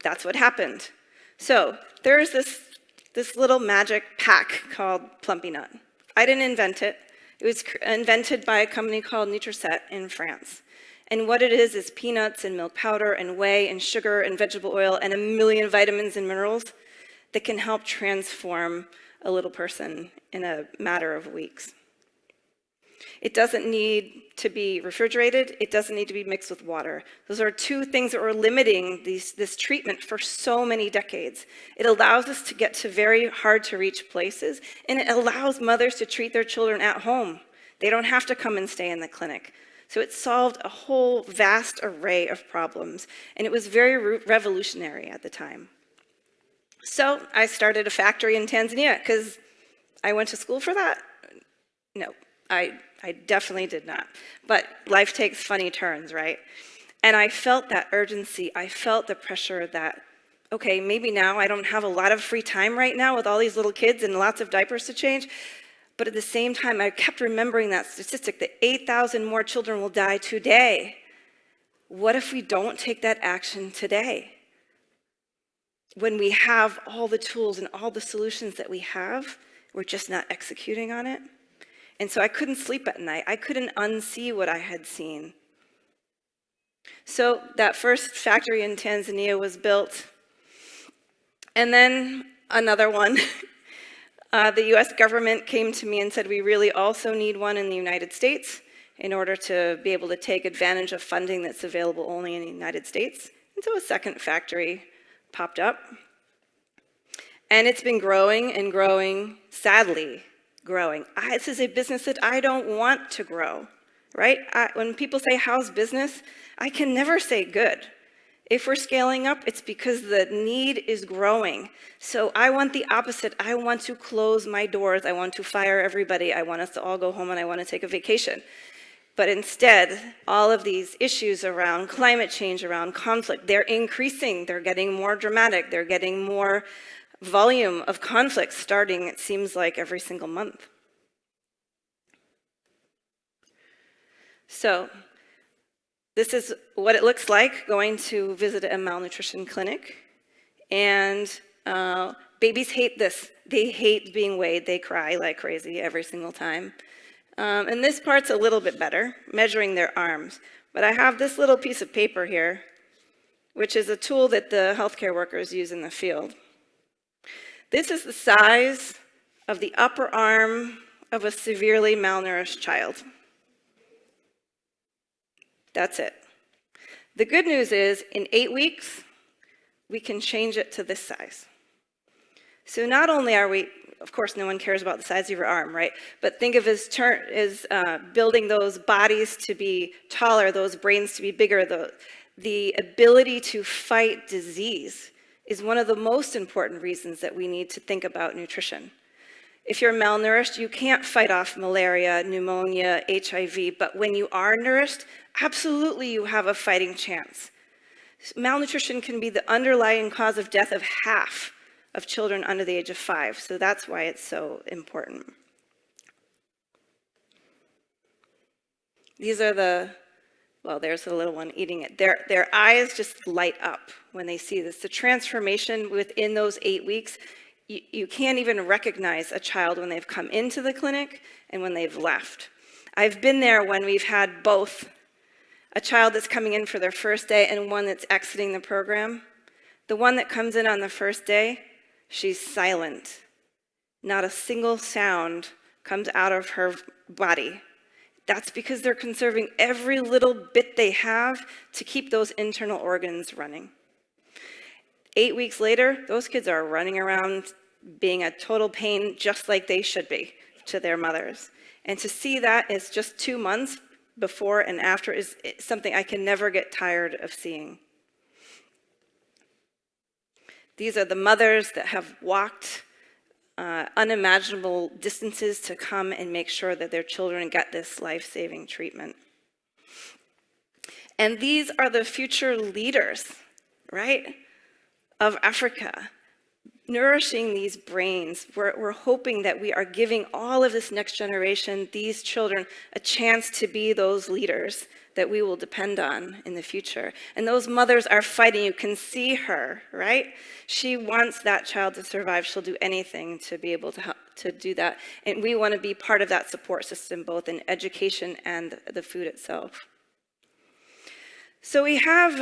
that's what happened. So there's this little magic pack called Plumpy Nut. I didn't invent it. It was invented by a company called Nutriset in France. And what it is peanuts and milk powder and whey and sugar and vegetable oil and a million vitamins and minerals that can help transform a little person in a matter of weeks. It doesn't need to be refrigerated. It doesn't need to be mixed with water. Those are two things that were limiting this treatment for so many decades. It allows us to get to very hard to reach places, and it allows mothers to treat their children at home. They don't have to come and stay in the clinic. So it solved a whole vast array of problems, and it was very revolutionary at the time. So I started a factory in Tanzania because I went to school for that. No, I definitely did not. But life takes funny turns, right? And I felt that urgency. I felt the pressure that, okay, maybe now I don't have a lot of free time right now with all these little kids and lots of diapers to change. But at the same time, I kept remembering that statistic that 8,000 more children will die today. What if we don't take that action today? When we have all the tools and all the solutions that we have, we're just not executing on it. And so I couldn't sleep at night. I couldn't unsee what I had seen. So that first factory in Tanzania was built, and then another one. The US government came to me and said, we really also need one in the United States in order to be able to take advantage of funding that's available only in the United States. And so a second factory popped up. And it's been growing and growing, sadly growing. This is a business that I don't want to grow, right? When people say, how's business? I can never say good. If we're scaling up, it's because the need is growing. So I want the opposite. I want to close my doors. I want to fire everybody. I want us to all go home and I want to take a vacation. But instead, all of these issues around climate change, around conflict, they're increasing. They're getting more dramatic. They're getting more volume of conflict starting, it seems like, every single month. So this is what it looks like going to visit a malnutrition clinic. And babies hate this. They hate being weighed. They cry like crazy every single time. And this part's a little bit better, measuring their arms. But I have this little piece of paper here, which is a tool that the healthcare workers use in the field. This is the size of the upper arm of a severely malnourished child. That's it. The good news is, in 8 weeks, we can change it to this size. So not only are we, of course, no one cares about the size of your arm, right? But think of as building those bodies to be taller, those brains to be bigger, the ability to fight disease is one of the most important reasons that we need to think about nutrition. If you're malnourished, you can't fight off malaria, pneumonia, HIV, but when you are nourished, absolutely you have a fighting chance. Malnutrition can be the underlying cause of death of half of children under the age of 5, so that's why it's so important. These are there's the little one eating it. Their eyes just light up when they see this. The transformation within those 8 weeks, you can't even recognize a child when they've come into the clinic and when they've left. I've been there when we've had both a child that's coming in for their first day and one that's exiting the program. The one that comes in on the first day, she's silent. Not a single sound comes out of her body. That's because they're conserving every little bit they have to keep those internal organs running. 8 weeks later, those kids are running around being a total pain, just like they should be to their mothers. And to see that is just 2 months before and after is something I can never get tired of seeing. These are the mothers that have walked unimaginable distances to come and make sure that their children get this life-saving treatment. And these are the future leaders, right, of Africa, nourishing these brains. We're hoping that we are giving all of this next generation, these children, a chance to be those leaders that we will depend on in the future. And those mothers are fighting. You can see her, right? She wants that child to survive. She'll do anything to be able to help, to do that. And we want to be part of that support system, both in education and the food itself. So we have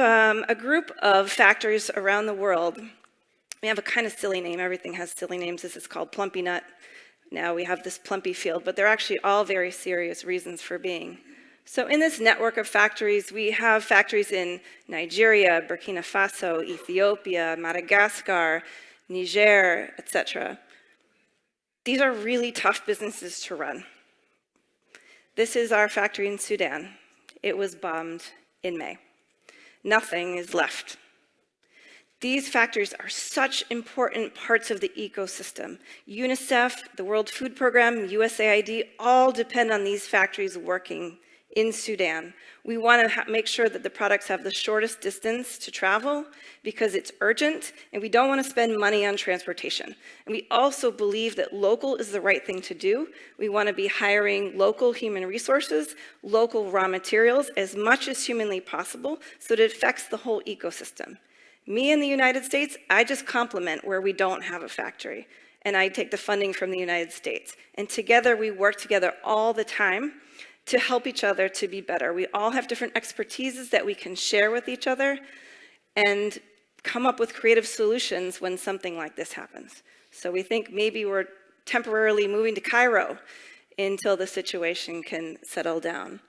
a group of factories around the world. We have a kind of silly name. Everything has silly names. This is called Plumpy Nut. Now we have this Plumpy Field, but they're actually all very serious reasons for being. So in this network of factories, we have factories in Nigeria, Burkina Faso, Ethiopia, Madagascar, Niger, etc. These are really tough businesses to run. This is our factory in Sudan. It was bombed in May. Nothing is left. These factories are such important parts of the ecosystem. UNICEF, the World Food Program, USAID, all depend on these factories working in Sudan. We want to make sure that the products have the shortest distance to travel because it's urgent, and we don't want to spend money on transportation. And we also believe that local is the right thing to do. We want to be hiring local human resources, local raw materials, as much as humanly possible, so that it affects the whole ecosystem. Me in the United States, I just compliment where we don't have a factory, and I take the funding from the United States. And together, we work together all the time to help each other to be better. We all have different expertises that we can share with each other and come up with creative solutions when something like this happens. So we think maybe we're temporarily moving to Cairo until the situation can settle down.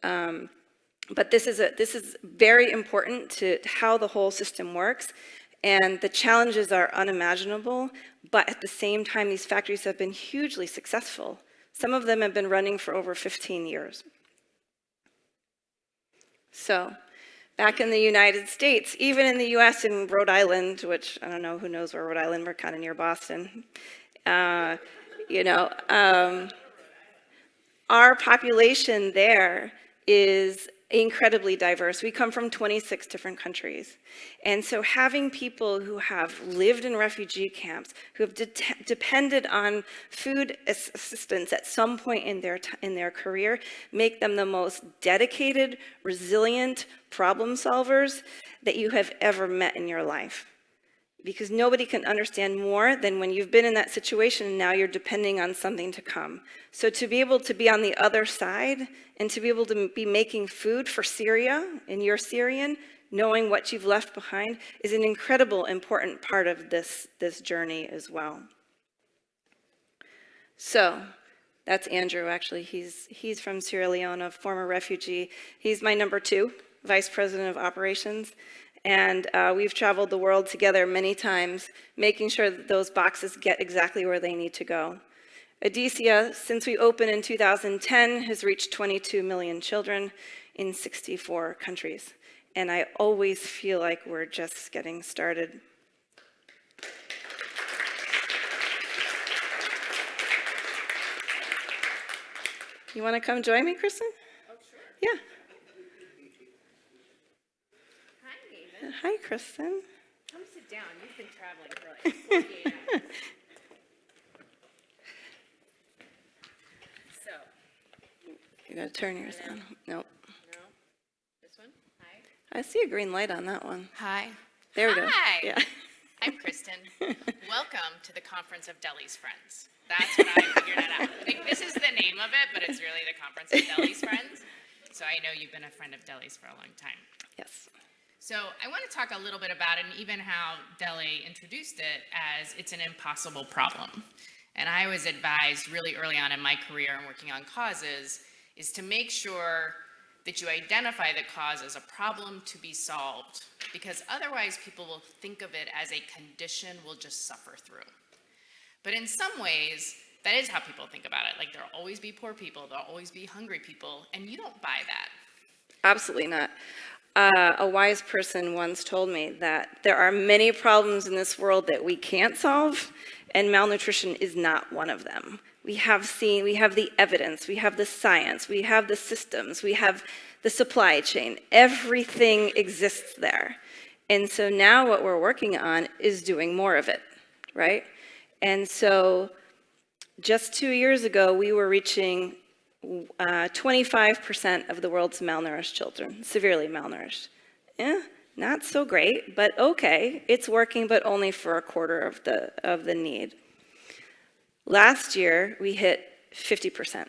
But this is very important to how the whole system works, and the challenges are unimaginable, but at the same time, these factories have been hugely successful. Some of them have been running for over 15 years. So, back in the United States, even in the US, in Rhode Island, which I don't know who knows where Rhode Island, we're kind of near Boston, our population there is incredibly diverse. We come from 26 different countries. And so having people who have lived in refugee camps, who have depended on food assistance at some point in their career, make them the most dedicated, resilient problem solvers that you have ever met in your life. Because nobody can understand more than when you've been in that situation and now you're depending on something to come. So to be able to be on the other side and to be able to be making food for Syria, and you're Syrian, knowing what you've left behind is an incredible important part of this journey as well. So that's Andrew, actually. He's from Sierra Leone, a former refugee. He's my number 2, Vice President of Operations. And we've traveled the world together many times, making sure that those boxes get exactly where they need to go. Odysseus, since we opened in 2010, has reached 22 million children in 64 countries. And I always feel like we're just getting started. You want to come join me, Kristen? Oh, sure. Yeah. Hi, Kristen. Come sit down. You've been traveling for like 48 hours. So. You gotta turn yours on. Nope. No. This one? Hi. I see a green light on that one. Hi. There we go. Hi. Yeah. I'm Kristen. Welcome to the Conference of Delhi's Friends. That's what I figured it out. I think this is the name of it, but it's really the Conference of Delhi's Friends. So I know you've been a friend of Delhi's for a long time. Yes. So I want to talk a little bit about it and even how Delhi introduced it as it's an impossible problem. And I was advised really early on in my career and working on causes is to make sure that you identify the cause as a problem to be solved, because otherwise people will think of it as a condition we'll just suffer through. But in some ways, that is how people think about it. Like there'll always be poor people, there'll always be hungry people, and you don't buy that. Absolutely not. A wise person once told me that there are many problems in this world that we can't solve, and malnutrition is not one of them. We have the evidence, we have the science, we have the systems, we have the supply chain. Everything exists there. And so now what we're working on is doing more of it, right? And so just 2 years ago, we were reaching 25% of the world's malnourished children, severely malnourished. Yeah, not so great, but okay, it's working, but only for a quarter of the need. Last year, we hit 50%.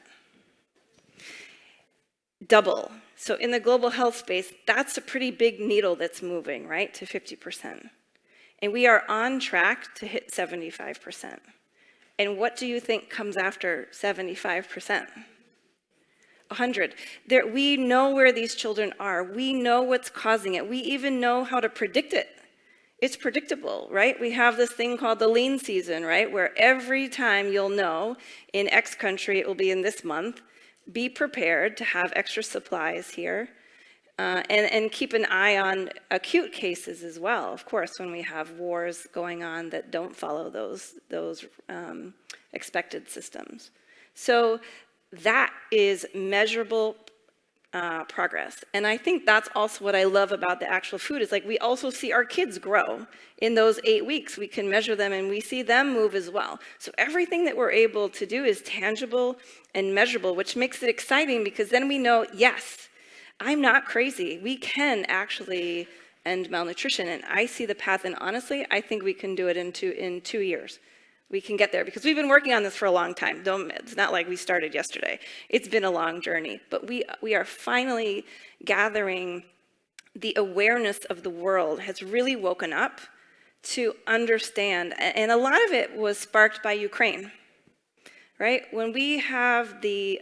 Double. So in the global health space, that's a pretty big needle that's moving, right, to 50%. And we are on track to hit 75%. And what do you think comes after 75%? 100. We know where these children are. We know what's causing it. We even know how to predict it. It's predictable, right? We have this thing called the lean season, right? Where every time you'll know in X country, it will be in this month. Be prepared to have extra supplies here. And keep an eye on acute cases as well, of course, when we have wars going on that don't follow those expected systems. So that is measurable progress. And I think that's also what I love about the actual food is like we also see our kids grow in those 8 weeks. We can measure them and we see them move as well. So everything that we're able to do is tangible and measurable, which makes it exciting because then we know, yes, I'm not crazy. We can actually end malnutrition. And I see the path. And honestly, I think we can do it in 2 years. We can get there because we've been working on this for a long time. It's not like we started yesterday. It's been a long journey, but we are finally gathering. The awareness of the world has really woken up to understand, and a lot of it was sparked by Ukraine, right? When we have the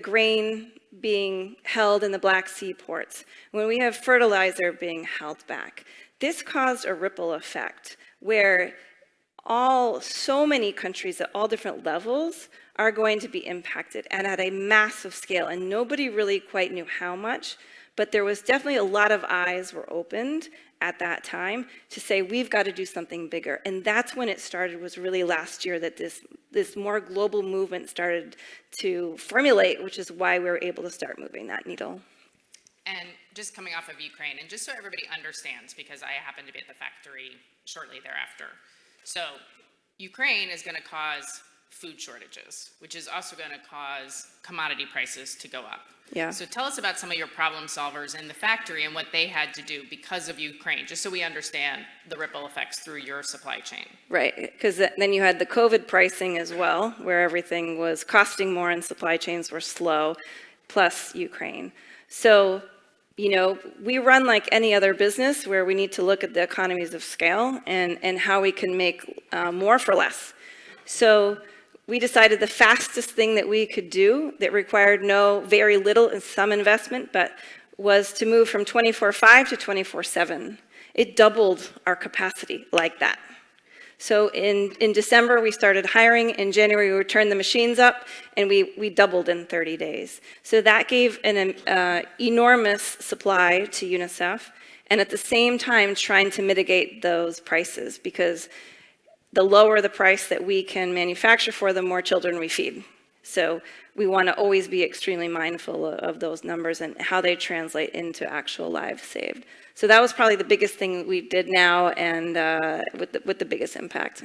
grain being held in the Black Sea ports, when we have fertilizer being held back, this caused a ripple effect where so many countries at all different levels are going to be impacted and at a massive scale, and nobody really quite knew how much, but there was definitely a lot of eyes were opened at that time to say, we've got to do something bigger. And that's when it started, was really last year that this more global movement started to formulate, which is why we were able to start moving that needle. And just coming off of Ukraine, and just so everybody understands, because I happened to be at the factory shortly thereafter. So Ukraine is going to cause food shortages, which is also going to cause commodity prices to go up. Yeah. So tell us about some of your problem solvers in the factory and what they had to do because of Ukraine, just so we understand the ripple effects through your supply chain. Right, because then you had the COVID pricing as well, where everything was costing more and supply chains were slow, plus Ukraine. So, you know, we run like any other business where we need to look at the economies of scale and how we can make more for less. So we decided the fastest thing that we could do that required very little and some investment, but was to move from 24/5 to 24/7. It doubled our capacity like that. So in December, we started hiring. In January, we turned the machines up, and we doubled in 30 days. So that gave an enormous supply to UNICEF, and at the same time, trying to mitigate those prices, because the lower the price that we can manufacture for, the more children we feed. So we want to always be extremely mindful of those numbers and how they translate into actual lives saved. So that was probably the biggest thing we did now, and with the biggest impact.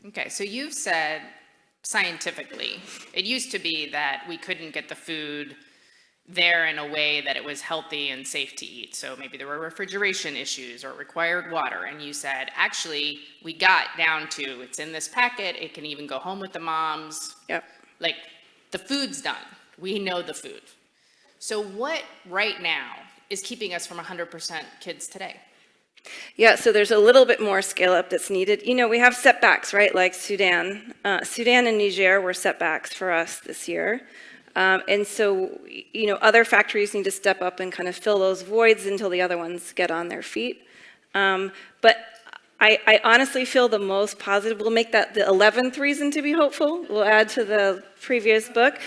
Okay, so you've said scientifically, it used to be that we couldn't get the food there in a way that it was healthy and safe to eat. So maybe there were refrigeration issues or it required water. And you said, actually, we got down to, it's in this packet, it can even go home with the moms. Yep. Like, the food's done. We know the food. So what right now is keeping us from 100% kids today? Yeah, so there's a little bit more scale up that's needed. You know, we have setbacks, right? Like Sudan. Sudan and Niger were setbacks for us this year. And so, you know, other factories need to step up and kind of fill those voids until the other ones get on their feet. But I honestly feel the most positive. We'll make that the 11th reason to be hopeful. We'll add to the previous book.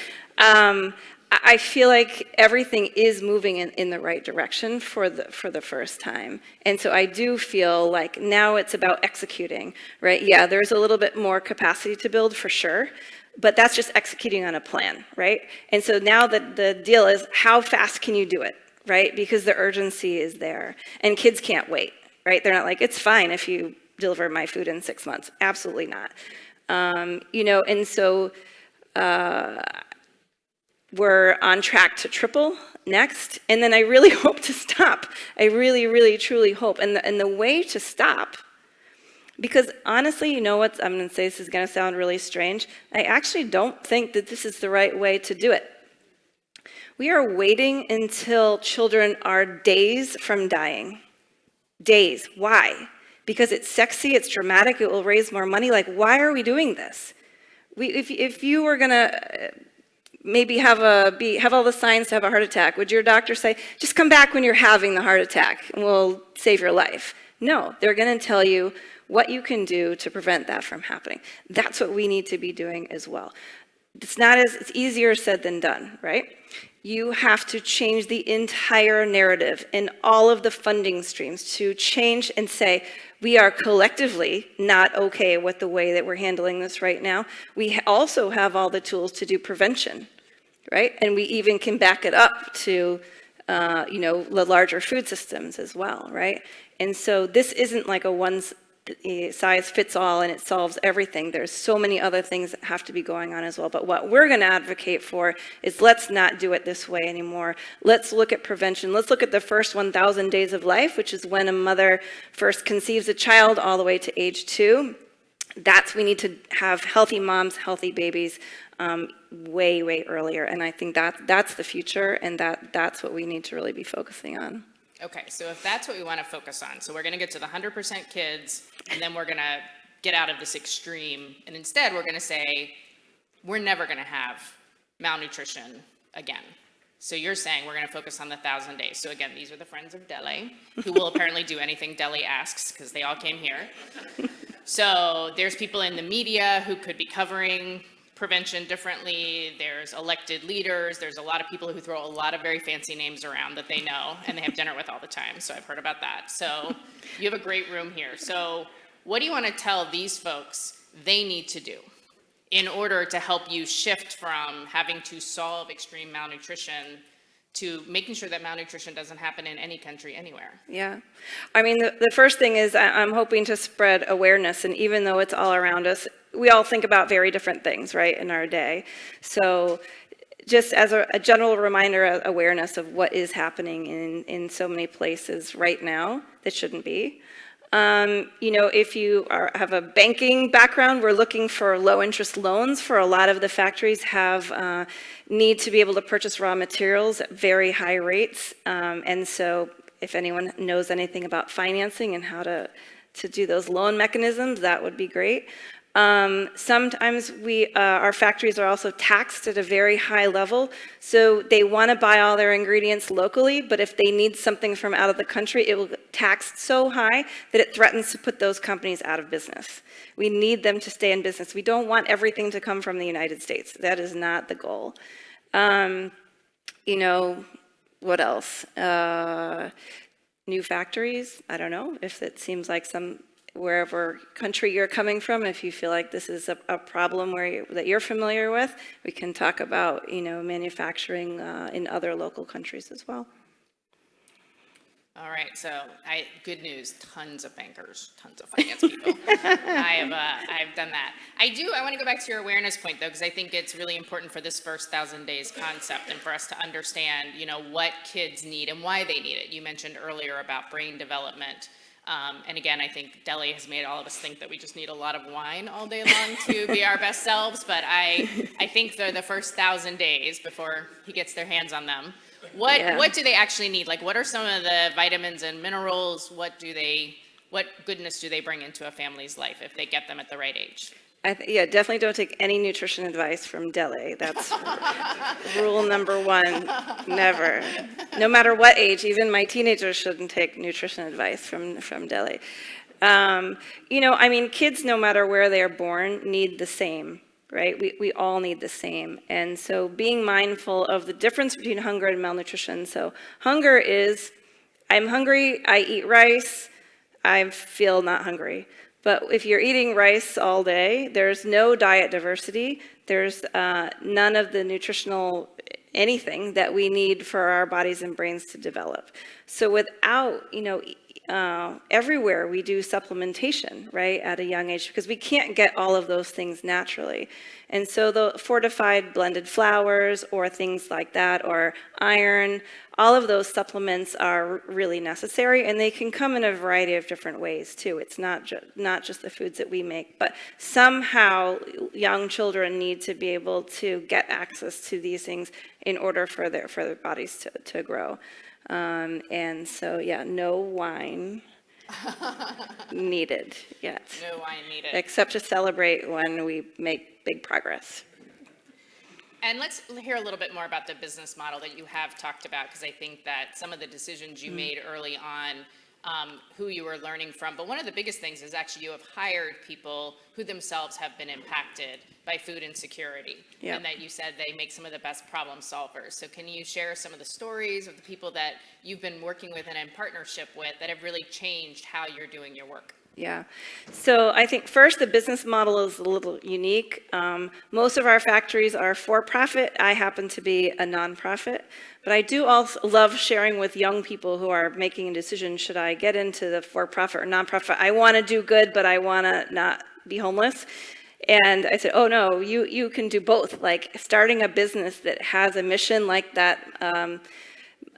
I feel like everything is moving in the right direction for the first time. And so I do feel like now it's about executing, right? Yeah, there's a little bit more capacity to build for sure, but that's just executing on a plan, right? And so now the deal is, how fast can you do it, right? Because the urgency is there, and kids can't wait, right? They're not like, it's fine if you deliver my food in 6 months. Absolutely not. You know, and so we're on track to triple next, and then I really hope to stop. I really, really, truly hope. And the way to stop, because honestly, you know what, I'm going to say this is going to sound really strange. I actually don't think that this is the right way to do it. We are waiting until children are days from dying. Days. Why? Because it's sexy, it's dramatic, it will raise more money. Like, why are we doing this? If you were going to maybe have all the signs to have a heart attack, would your doctor say, just come back when you're having the heart attack and we'll save your life? No, they're going to tell you what you can do to prevent that from happening. That's what we need to be doing as well. It's easier said than done, right? You have to change the entire narrative in all of the funding streams to change and say, we are collectively not okay with the way that we're handling this right now. We also have all the tools to do prevention, right? And we even can back it up to, you know, the larger food systems as well, right? And so this isn't like a one-size fits all and it solves everything. There's so many other things that have to be going on as well. But what we're going to advocate for is, let's not do it this way anymore. Let's look at prevention. Let's look at the first 1,000 days of life, which is when a mother first conceives a child all the way to age 2. we need to have healthy moms, healthy babies way, way earlier. And I think that's the future, and that's what we need to really be focusing on. Okay, so if that's what we want to focus on, so we're going to get to the 100% kids, and then we're going to get out of this extreme, and instead we're going to say, we're never going to have malnutrition again. So you're saying we're going to focus on the 1,000 days. So again, these are the friends of Dele, who will apparently do anything Dele asks, because they all came here. So there's people in the media who could be covering prevention differently. There's elected leaders. There's a lot of people who throw a lot of very fancy names around that they know and they have dinner with all the time. So I've heard about that. So you have a great room here. So what do you want to tell these folks they need to do in order to help you shift from having to solve extreme malnutrition to making sure that malnutrition doesn't happen in any country anywhere? Yeah. I mean, the first thing is I'm hoping to spread awareness, and even though it's all around us, we all think about very different things, right, in our day. So just as a general reminder, awareness of what is happening in so many places right now that shouldn't be. You know, if you have a banking background, we're looking for low interest loans for a lot of the factories need to be able to purchase raw materials at very high rates. And so if anyone knows anything about financing and how to do those loan mechanisms, that would be great. Sometimes our factories are also taxed at a very high level, so they want to buy all their ingredients locally, but if they need something from out of the country, it will get taxed so high that it threatens to put those companies out of business. We need them to stay in business. We don't want everything to come from the United States. That is not the goal. You know, what else? New factories, I don't know, if it seems like wherever country you're coming from, if you feel like this is a problem that you're familiar with, we can talk about, you know, manufacturing in other local countries as well. All right, so good news, tons of bankers, tons of finance people. I've done that. I want to go back to your awareness point though, because I think it's really important for this first 1,000 days concept and for us to understand, you know, what kids need and why they need it. You mentioned earlier about brain development. And again, I think Dele has made all of us think that we just need a lot of wine all day long to be our best selves. But I think for the first 1,000 days before he gets their hands on them, what do they actually need? Like, what are some of the vitamins and minerals? What goodness do they bring into a family's life if they get them at the right age? Yeah, definitely don't take any nutrition advice from Dele. That's rule number one, never. No matter what age, even my teenagers shouldn't take nutrition advice from Dele. You know, I mean, kids, no matter where they're born, need the same, right? We all need the same. And so being mindful of the difference between hunger and malnutrition. So hunger is, I'm hungry, I eat rice, I feel not hungry. But if you're eating rice all day, there's no diet diversity. There's none of the nutritional anything that we need for our bodies and brains to develop. So without, you know, everywhere we do supplementation, right, at a young age, because we can't get all of those things naturally. And so the fortified blended flours or things like that, or iron, all of those supplements are really necessary, and they can come in a variety of different ways too. It's not just the foods that we make, but somehow young children need to be able to get access to these things in order for their bodies to grow. And so, yeah, no wine needed yet. No wine needed. Except to celebrate when we make big progress. And let's hear a little bit more about the business model that you have talked about, because I think that some of the decisions you made early on, who you were learning from, but one of the biggest things is actually you have hired people who themselves have been impacted by food insecurity, and that you said they make some of the best problem solvers. So can you share some of the stories of the people that you've been working with and in partnership with that have really changed how you're doing your work? Yeah. So I think first, the business model is a little unique. Most of our factories are for-profit. I happen to be a nonprofit. But I do also love sharing with young people who are making a decision, should I get into the for-profit or nonprofit? I want to do good, but I want to not be homeless. And I said, oh no, you can do both. Like starting a business that has a mission like that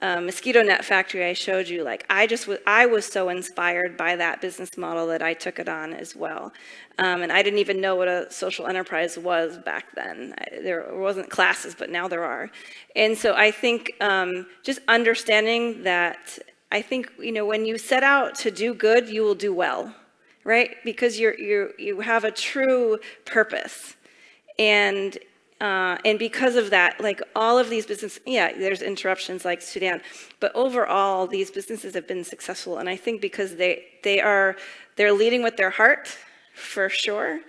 mosquito net factory I showed you, like I was so inspired by that business model that I took it on as well. And I didn't even know what a social enterprise was back then. There wasn't classes, but now there are. And so I think just understanding that, I think, when you set out to do good, you will do well, right? Because you have a true purpose. And because of that, like all of these businesses, yeah, there's interruptions like Sudan, but overall, these businesses have been successful. And I think because they're leading with their heart, for sure,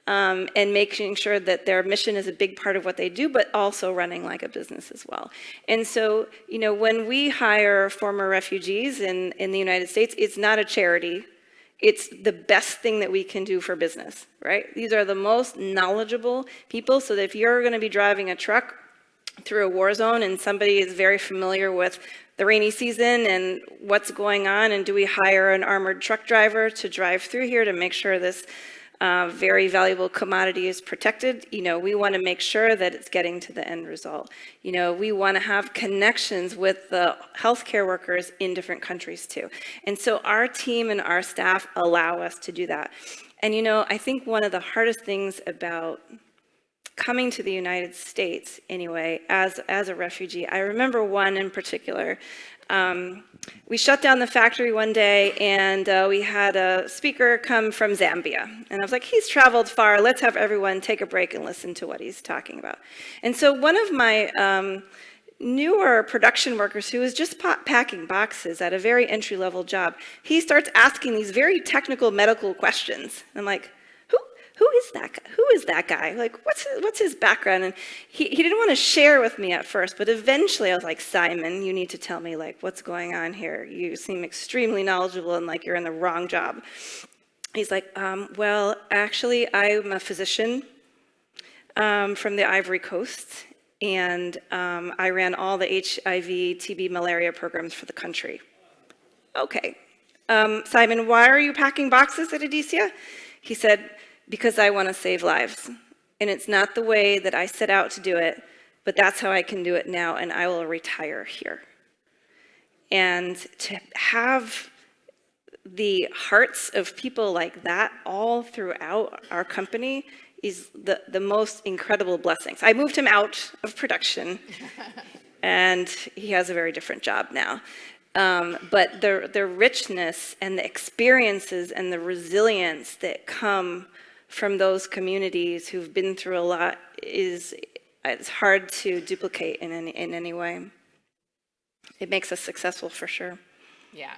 and making sure that their mission is a big part of what they do, but also running like a business as well. And so, when we hire former refugees in the United States, it's not a charity. It's the best thing that we can do for business, right? These are the most knowledgeable people, so that if you're going to be driving a truck through a war zone and somebody is very familiar with the rainy season and what's going on, and do we hire an armored truck driver to drive through here to make sure this very valuable commodity is protected? We want to make sure that it's getting to the end result. We want to have connections with the healthcare workers in different countries too. And so our team and our staff allow us to do that. And I think one of the hardest things about coming to the United States, anyway, as a refugee, I remember one in particular. We shut down the factory one day, and we had a speaker come from Zambia. And I was like, he's traveled far, let's have everyone take a break and listen to what he's talking about. And so one of my newer production workers, who was just packing boxes at a very entry-level job, he starts asking these very technical medical questions. I'm like, who is that guy? Who is that guy? Like, what's his background? And he didn't want to share with me at first, but eventually I was like, Simon, you need to tell me, like, what's going on here? You seem extremely knowledgeable and like you're in the wrong job. He's like, well, actually, I'm a physician from the Ivory Coast, and I ran all the HIV, TB, malaria programs for the country. Okay. Simon, why are you packing boxes at Adicia? He said, because I want to save lives. And it's not the way that I set out to do it, but that's how I can do it now, and I will retire here. And to have the hearts of people like that all throughout our company is the most incredible blessings. I moved him out of production, and he has a very different job now. But the richness and the experiences and the resilience that come from those communities who've been through a lot it's hard to duplicate in any way. It makes us successful for sure. Yeah.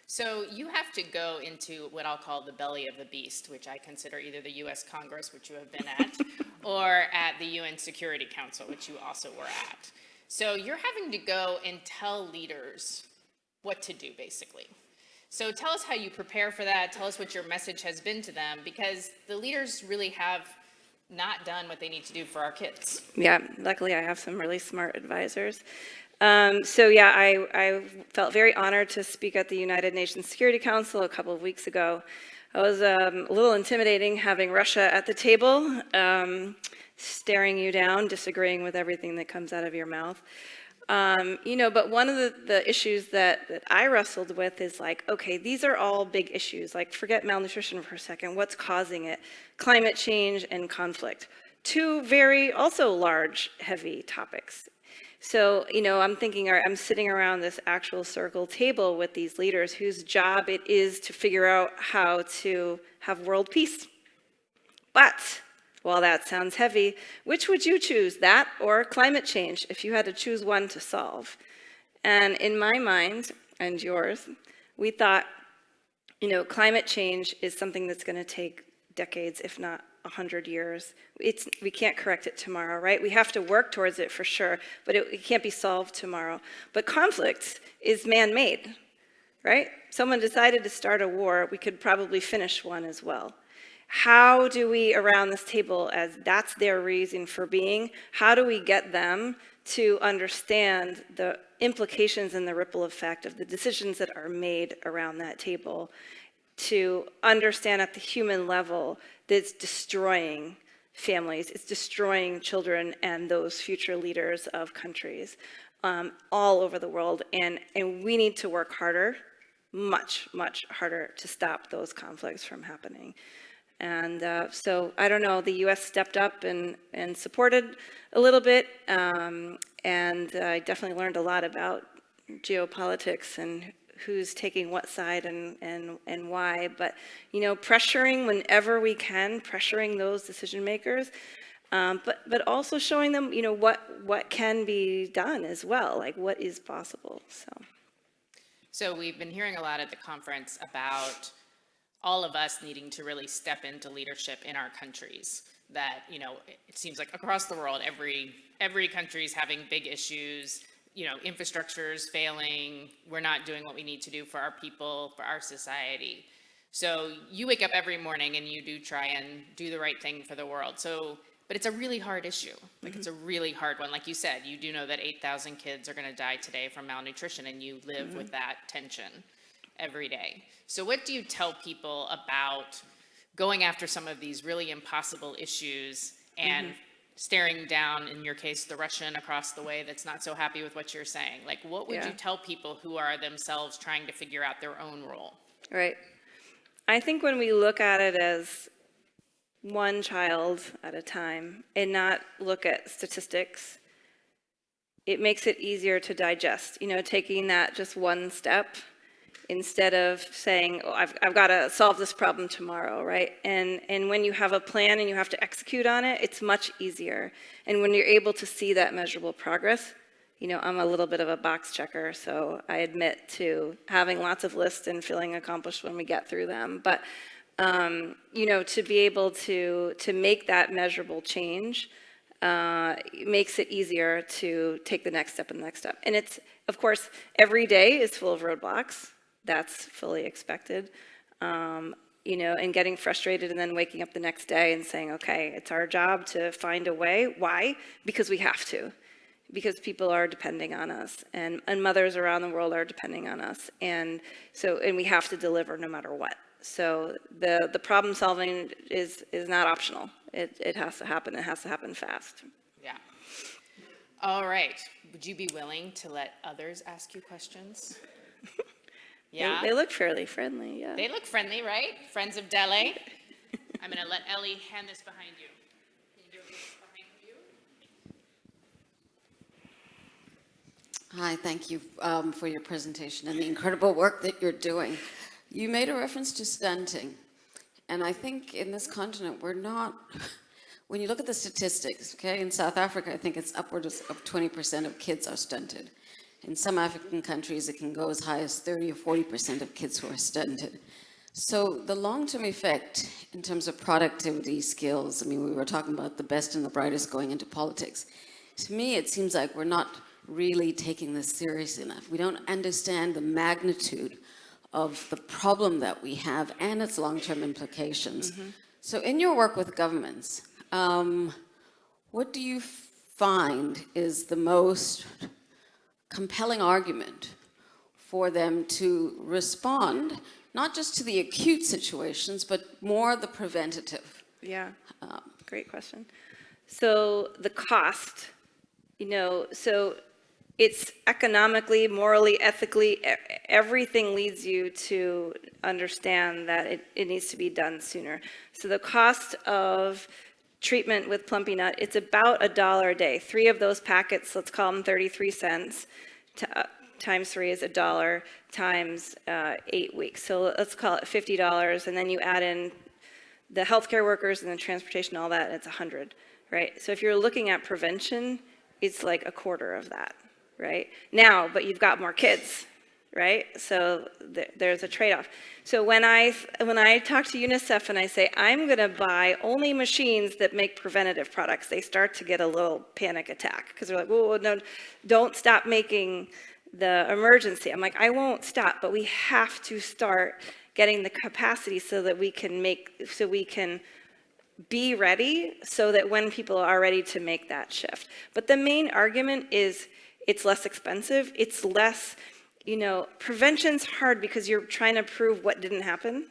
So you have to go into what I'll call the belly of the beast, which I consider either the US Congress, which you have been at, or at the UN Security Council, which you also were at. So you're having to go and tell leaders what to do, basically. So tell us how you prepare for that. Tell us what your message has been to them, because the leaders really have not done what they need to do for our kids. Yeah, luckily I have some really smart advisors. I felt very honored to speak at the United Nations Security Council a couple of weeks ago. It was a little intimidating having Russia at the table, staring you down, disagreeing with everything that comes out of your mouth. But one of the issues that I wrestled with is like, okay, these are all big issues. Like, forget malnutrition for a second. What's causing it? Climate change and conflict. Two very also large, heavy topics. So, I'm thinking, I'm sitting around this actual circle table with these leaders whose job it is to figure out how to have world peace. But while that sounds heavy, which would you choose, that or climate change, if you had to choose one to solve? And in my mind, and yours, we thought, climate change is something that's going to take decades, if not 100 years. We can't correct it tomorrow, right? We have to work towards it for sure, but it can't be solved tomorrow. But conflict is man-made, right? Someone decided to start a war, we could probably finish one as well. How do we, around this table, as that's their reason for being, how do we get them to understand the implications and the ripple effect of the decisions that are made around that table, to understand at the human level that it's destroying families, it's destroying children and those future leaders of countries. all over the world, and we need to work harder, much harder, to stop those conflicts from happening. And so I don't know, the U.S. stepped up and supported a little bit, and I definitely learned a lot about geopolitics and who's taking what side and why. But, you know, pressuring whenever we can, pressuring those decision makers, but also showing them, you know, what can be done as well, like what is possible. So we've been hearing a lot at the conference about all of us needing to really step into leadership in our countries. That, you know, it seems like across the world, every country is having big issues. You know, infrastructure is failing. We're not doing what we need to do for our people, for our society. So you wake up every morning and you do try and do the right thing for the world. So, but it's a really hard issue. Like, it's a really hard one. Like you said, you do know that 8,000 kids are going to die today from malnutrition, and you live with that tension every day. So what do you tell people about going after some of these really impossible issues and staring down, in your case, the Russian across the way that's not so happy with what you're saying? Like, what would you tell people who are themselves trying to figure out their own role? Right. I think when we look at it as one child at a time and not look at statistics, it makes it easier to digest, you know, taking that just one step instead of saying, oh, I've got to solve this problem tomorrow, right? And when you have a plan and you have to execute on it, it's much easier. And when you're able to see that measurable progress, you know, I'm a little bit of a box checker, so I admit to having lots of lists and feeling accomplished when we get through them. But, you know, to be able to make that measurable change, it makes it easier to take the next step and the next step. And it's, of course, every day is full of roadblocks. That's fully expected, you know, and getting frustrated and then waking up the next day and saying, okay, it's our job to find a way. Why? Because we have to. Because people are depending on us, and mothers around the world are depending on us. And we have to deliver no matter what. So the problem solving is not optional. It has to happen. It has to happen fast. Yeah. All right. Would you be willing to let others ask you questions? Yeah. They look fairly friendly, yeah. They look friendly, right? Friends of Dele. I'm going to let Ellie hand this behind you. Can you give this behind you? Hi, thank you for your presentation and the incredible work that you're doing. You made a reference to stunting, and I think in this continent we're not, when you look at the statistics, okay, in South Africa I think it's upwards of 20% of kids are stunted. In some African countries it can go as high as 30 or 40% of kids who are stunted. So the long-term effect in terms of productivity, skills, I mean, we were talking about the best and the brightest going into politics. To me it seems like we're not really taking this seriously enough. We don't understand the magnitude of the problem that we have and its long-term implications. So in your work with governments, what do you find is the most compelling argument for them to respond, not just to the acute situations, but more the preventative? Yeah, great question. So the cost, you know, so it's economically, morally, ethically, everything leads you to understand that it needs to be done sooner. So the cost of treatment with plumpy nut, it's about $1 a day. 3 of those packets, let's call them 33 cents, times 3 is $1, times 8 weeks. So let's call it $50, and then you add in the healthcare workers and the transportation, all that, and it's $100, right? So if you're looking at prevention, it's like a quarter of that. Right? Now, but you've got more kids, right? So there's a trade-off. So when I talk to UNICEF and I say, I'm going to buy only machines that make preventative products, they start to get a little panic attack because they're like, whoa, no, don't stop making the emergency. I'm like, I won't stop, but we have to start getting the capacity so that we can be ready so that when people are ready to make that shift. But the main argument is, it's less expensive. It's less, you know, prevention's hard because you're trying to prove what didn't happen.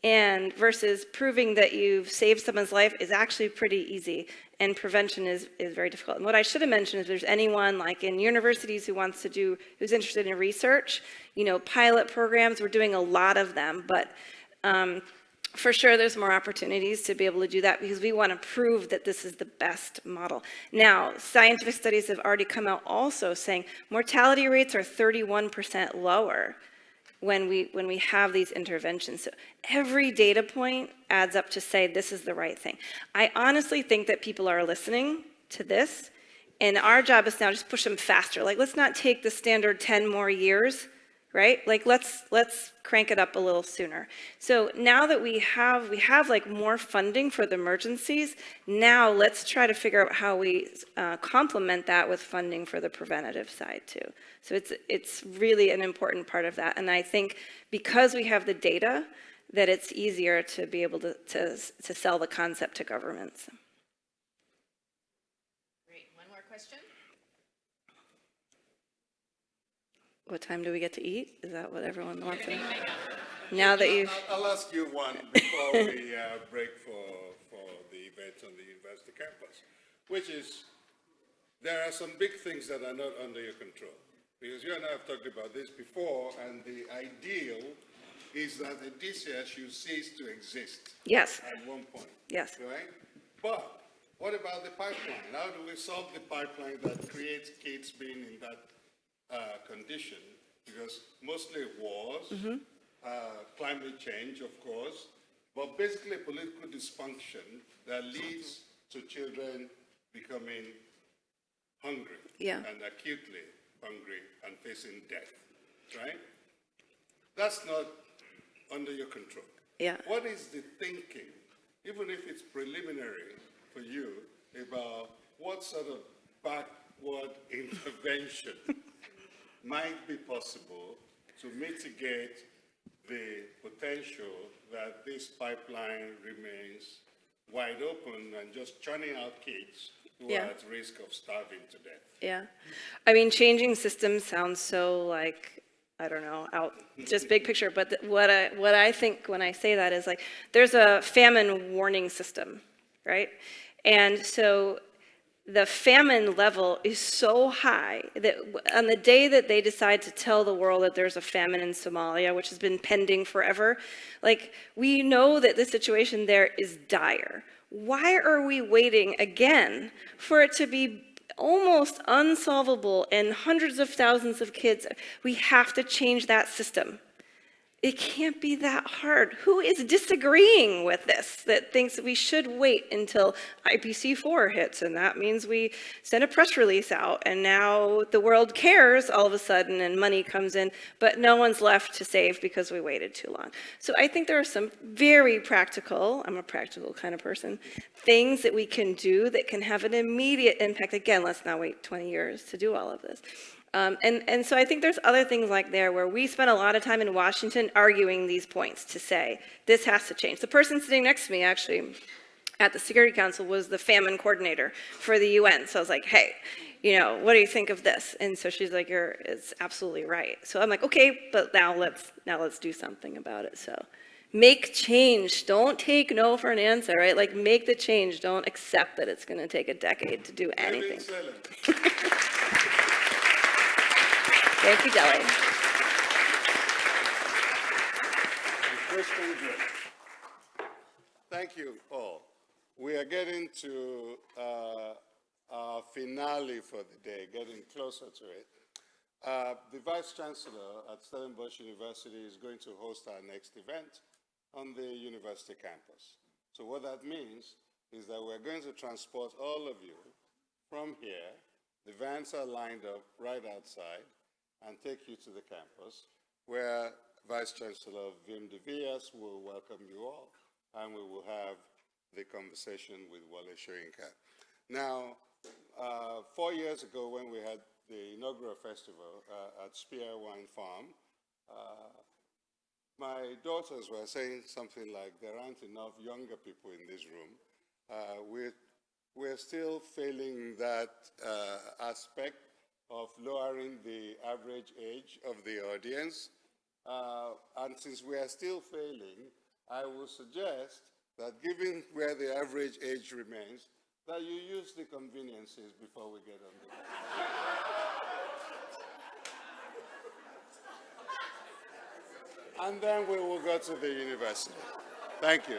And versus proving that you've saved someone's life is actually pretty easy, and prevention is very difficult. And what I should have mentioned is if there's anyone like in universities who's interested in research, pilot programs, we're doing a lot of them, but for sure there's more opportunities to be able to do that because we want to prove that this is the best model. Now, scientific studies have already come out also saying mortality rates are 31% lower when we have these interventions. So every data point adds up to say this is the right thing. I honestly think that people are listening to this, and our job is now just push them faster. Like, let's not take the standard 10 more years, right? Like, let's crank it up a little sooner. So now that we have like more funding for the emergencies, now let's try to figure out how we complement that with funding for the preventative side too. So it's really an important part of that. And I think because we have the data, that it's easier to be able to sell the concept to governments. Great, one more question? What time do we get to eat? Is that what everyone wants to know? Now that you've... I'll ask you one before we break for the event on the university campus, which is, there are some big things that are not under your control. Because you and I have talked about this before, and the ideal is that the DCS should cease to exist. Yes. At one point. Yes. Right? But what about the pipeline? How do we solve the pipeline that creates kids being in that condition? Because mostly wars, climate change, of course, but basically political dysfunction that leads to children becoming hungry and acutely hungry and facing death, right? That's not under your control. Yeah. What is the thinking, even if it's preliminary for you, about what sort of backward intervention might be possible to mitigate the potential that this pipeline remains wide open and just churning out kids who are at risk of starving to death? Yeah. I mean, changing systems sounds so like, I don't know, just big picture, but what I think when I say that is like, there's a famine warning system, right? And so the famine level is so high that on the day that they decide to tell the world that there's a famine in Somalia, which has been pending forever, like, we know that the situation there is dire. Why are we waiting again for it to be almost unsolvable and hundreds of thousands of kids? We have to change that system. It can't be that hard. Who is disagreeing with this, that thinks that we should wait until IPC4 hits, and that means we send a press release out, and now the world cares all of a sudden, and money comes in, but no one's left to save because we waited too long. So I think there are some very practical, I'm a practical kind of person, things that we can do that can have an immediate impact. Again, let's not wait 20 years to do all of this. And so I think there's other things like there where we spent a lot of time in Washington arguing these points to say, this has to change. The person sitting next to me actually at the Security Council was the famine coordinator for the UN. So I was like, hey, what do you think of this? And so she's like, it's absolutely right. So I'm like, okay, but now let's do something about it. So make change. Don't take no for an answer, right? Like, make the change. Don't accept that it's going to take a decade to do anything. Thank you, Delhi. Thank you all. We are getting to our finale for the day, getting closer to it. The Vice Chancellor at Stellenbosch University is going to host our next event on the university campus. So what that means is that we're going to transport all of you from here. The vans are lined up right outside, and take you to the campus, where Vice Chancellor Wim de Villiers will welcome you all, and we will have the conversation with Wale Soyinka. Now, 4 years ago, when we had the inaugural festival at Spear Wine Farm, my daughters were saying something like, there aren't enough younger people in this room. We're still failing that aspect of lowering the average age of the audience. And since we are still failing, I would suggest that given where the average age remains, that you use the conveniences before we get on the bus. And then we will go to the university. Thank you.